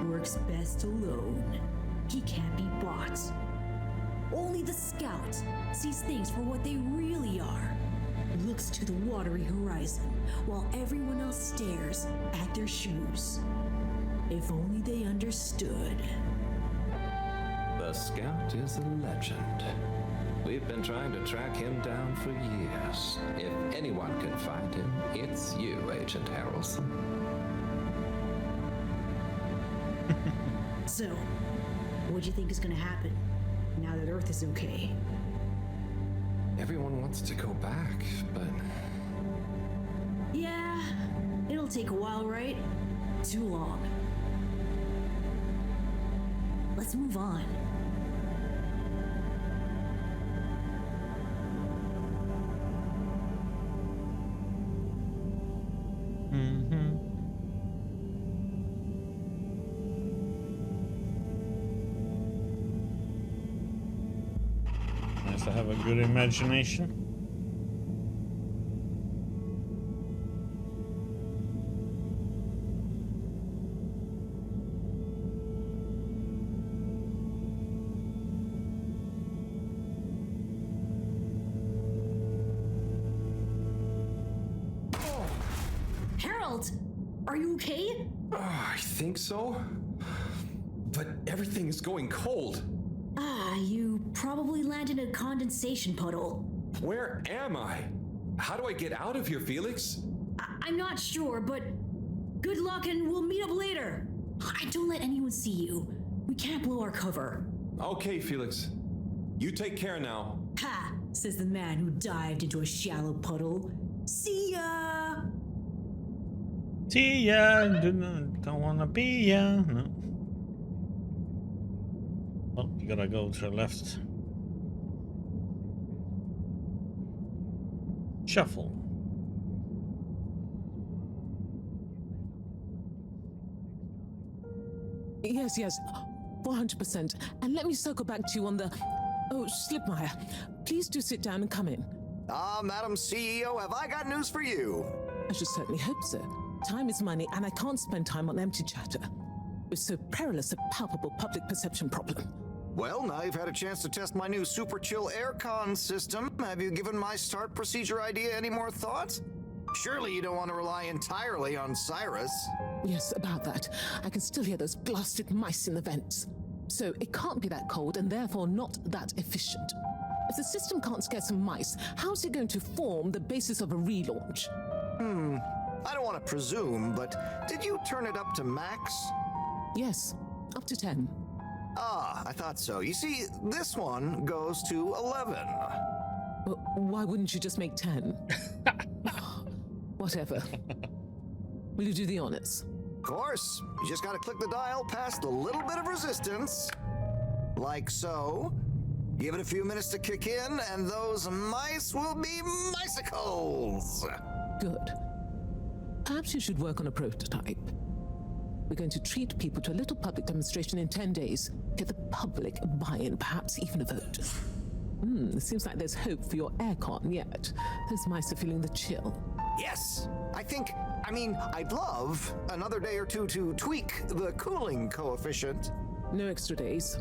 works best alone. He can't be bought. Only the Scout sees things for what they really are. Looks to the watery horizon, while everyone else stares at their shoes. If only they understood. The Scout is a legend. We've been trying to track him down for years. If anyone can find him, it's you, Agent Harrelson. So, what do you think is gonna happen now that Earth is okay? Everyone wants to go back, but... Yeah, it'll take a while, right? Too long. Let's move on. Nice to have a good imagination. Harold, are you okay? I think so. But everything is going cold. You probably landed in a condensation puddle. Where am I? How do I get out of here, Felix? I'm not sure, but good luck and we'll meet up later. Don't let anyone see you. We can't blow our cover. Okay, Felix. You take care now. Ha! Says the man who dived into a shallow puddle. See ya! See ya! Don't wanna be ya. No. Well, you gotta go to the left. Shuffle. Yes, 400%. And let me circle back to you on the... Oh, Slipmeyer, please do sit down and come in. Madam CEO, have I got news for you? I should certainly hope so. Time is money, and I can't spend time on empty chatter. With so perilous a palpable public perception problem. Well, now you've had a chance to test my new super chill aircon system. Have you given my start procedure idea any more thought? Surely you don't want to rely entirely on Cyrus. Yes, about that. I can still hear those blasted mice in the vents. So it can't be that cold and therefore not that efficient. If the system can't scare some mice, how's it going to form the basis of a relaunch? I don't want to presume, but did you turn it up to max? Yes, up to 10. I thought so. You see, this one goes to 11. Well, why wouldn't you just make 10? Whatever. Will you do the honors? course. You just gotta click the dial past a little bit of resistance. Like so. Give it a few minutes to kick in, and those mice will be micicles! Good. Perhaps you should work on a prototype. We're going to treat people to a little public demonstration in 10 days. Get the public buy-in, perhaps even a vote. It seems like there's hope for your aircon yet. Those mice are feeling the chill. Yes, I'd love another day or two to tweak the cooling coefficient. No extra days.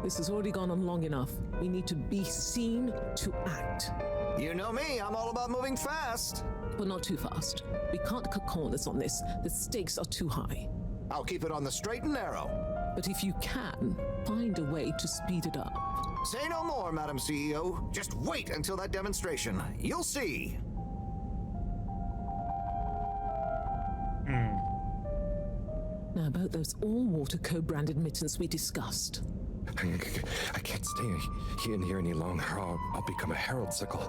This has already gone on long enough. We need to be seen to act. You know me, I'm all about moving fast. But not too fast. We can't cut corners on this. The stakes are too high. I'll keep it on the straight and narrow. But if you can, find a way to speed it up. Say no more, Madam CEO. Just wait until that demonstration. You'll see. Now about those all-water co-branded mittens we discussed. I can't stay in here any longer. I'll become a Harold sickle.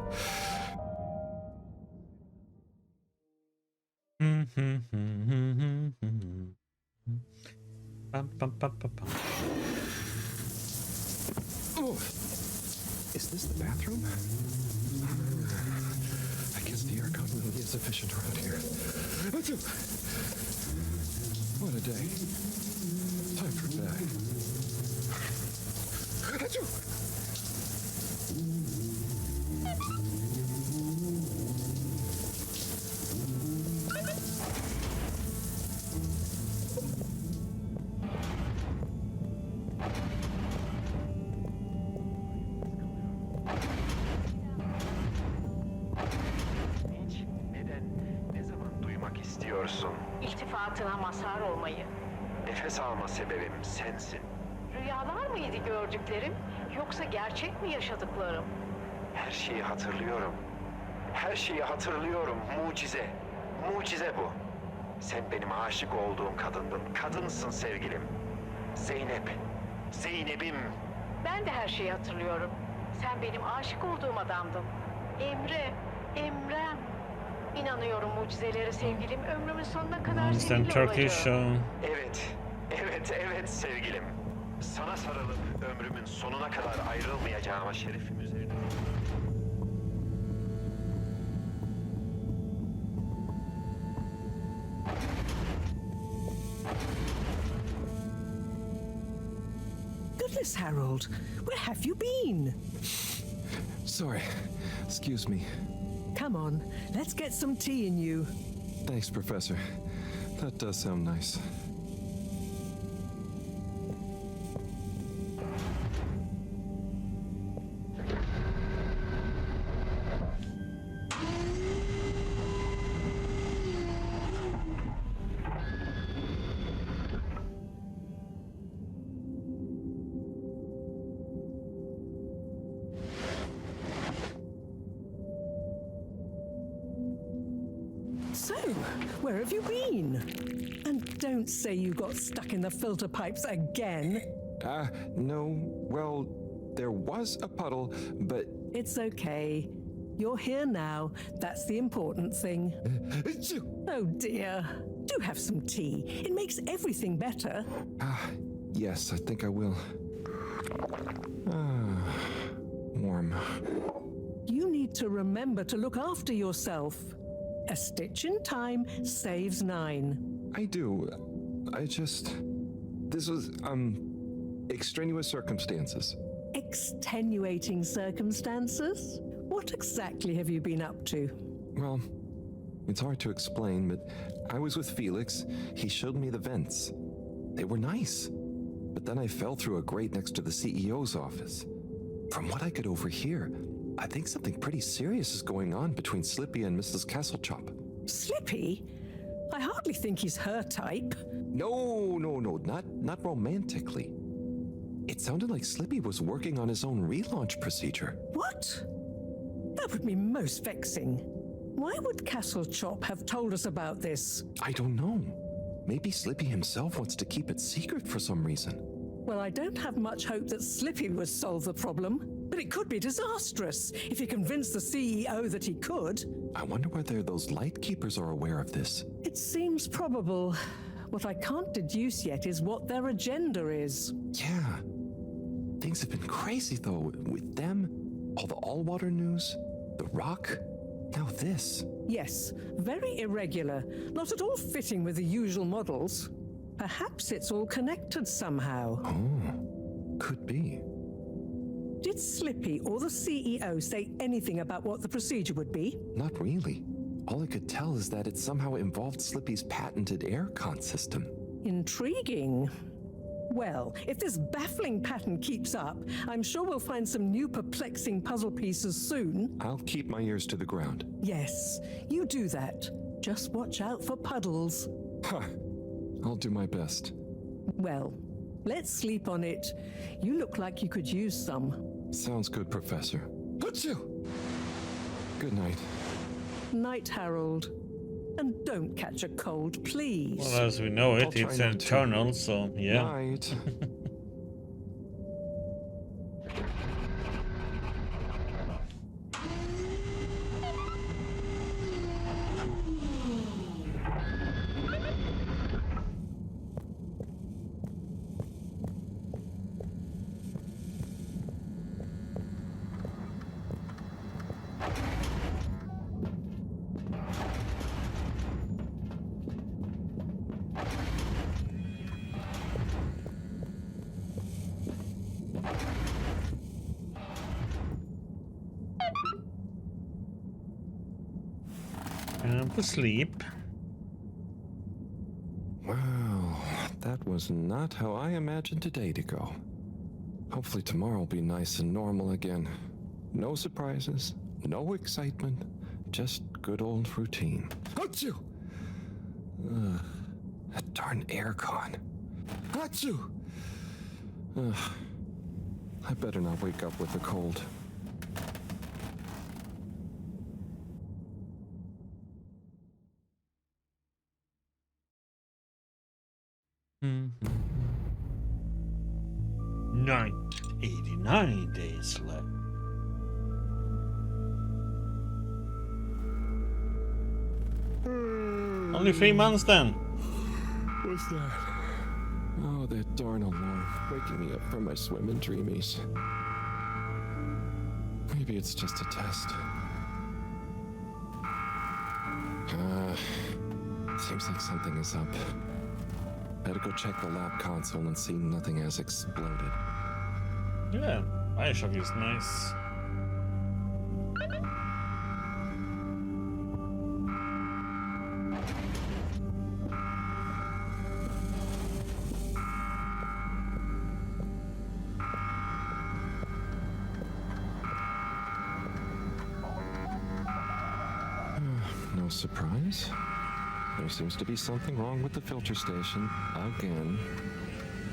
Oh, is this the bathroom? I guess the aircon really is efficient around here. What a day. Time for bed. İltifatına mazhar olmayı. Nefes alma sebebim sensin. Rüyalar mıydı gördüklerim, yoksa gerçek mi yaşadıklarım? Her şeyi hatırlıyorum. Her şeyi hatırlıyorum. Mucize. Mucize bu. Sen benim aşık olduğum kadındın. Kadınsın sevgilim. Zeynep. Zeynep'im. Ben de her şeyi hatırlıyorum. Sen benim aşık olduğum adamdın. Emre, Emrem. İnanıyorum mucizelere sevgilim. Ömrümün sonuna kadar seninle olacağım. Evet sevgilim. Sana sarılıp ömrümün sonuna kadar ayrılmayacağıma şerefim üzerine. Goodness, Harold, where have you been? Sorry, excuse me. Come on, let's get some tea in you. Thanks, Professor. That does sound nice. So, where have you been? And don't say you got stuck in the filter pipes again. No. Well, there was a puddle, but... It's okay. You're here now. That's the important thing. Oh dear. Do have some tea. It makes everything better. Yes, I think I will. Warm. You need to remember to look after yourself. A stitch in time saves 9. I do. This was, extraneous circumstances. Extenuating circumstances? What exactly have you been up to? Well, it's hard to explain, but I was with Felix. He showed me the vents. They were nice. But then I fell through a grate next to the CEO's office. From what I could overhear, I think something pretty serious is going on between Slippy and Mrs. Castlechop. Slippy? I hardly think he's her type. No, not romantically. It sounded like Slippy was working on his own relaunch procedure. What? That would be most vexing. Why would Castlechop have told us about this? I don't know. Maybe Slippy himself wants to keep it secret for some reason. Well, I don't have much hope that Slippy would solve the problem, but it could be disastrous if he convinced the CEO that he could. I wonder whether those light keepers are aware of this. It seems probable. What I can't deduce yet is what their agenda is. Yeah. Things have been crazy, though, with them, all the all-water news, the rock, now this. Yes, very irregular, not at all fitting with the usual models. Perhaps it's all connected somehow. Oh, could be. Did Slippy or the CEO say anything about what the procedure would be? Not really. All I could tell is that it somehow involved Slippy's patented aircon system. Intriguing. Well, if this baffling pattern keeps up, I'm sure we'll find some new perplexing puzzle pieces soon. I'll keep my ears to the ground. Yes, you do that. Just watch out for puddles. Huh. I'll do my best. Well, let's sleep on it. You look like you could use some. Sounds good, Professor. Achoo! Good night. Night, Harold. And don't catch a cold, please. Well, as we know it, it's eternal, so yeah. Night. To sleep. Wow, that was not how I imagined today to go. Hopefully tomorrow will be nice and normal again. No surprises, no excitement, just good old routine. Achoo! That darn aircon. Achoo! I better not wake up with a cold. Mm-hmm. 89 days left. Only 3 months then. What's that? Oh, that darn alarm, waking me up from my swimming dreamies. Maybe it's just a test. Seems like something is up. Better go check the lab console and see nothing has exploded. Yeah, Bioshock is nice. No surprise. There seems to be something wrong with the filter station, again.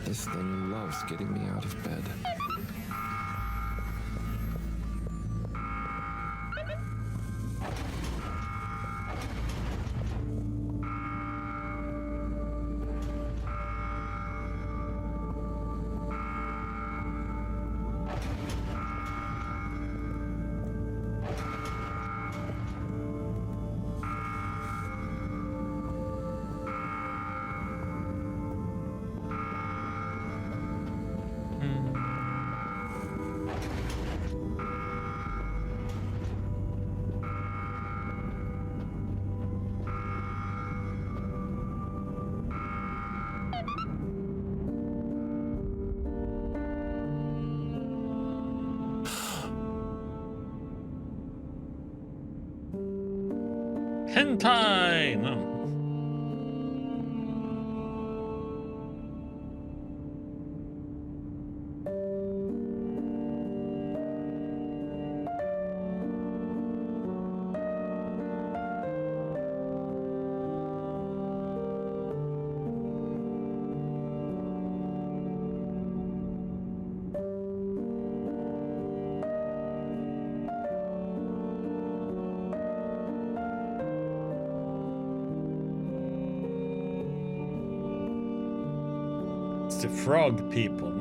This thing loves getting me out of bed. Hentai! No. The frog people.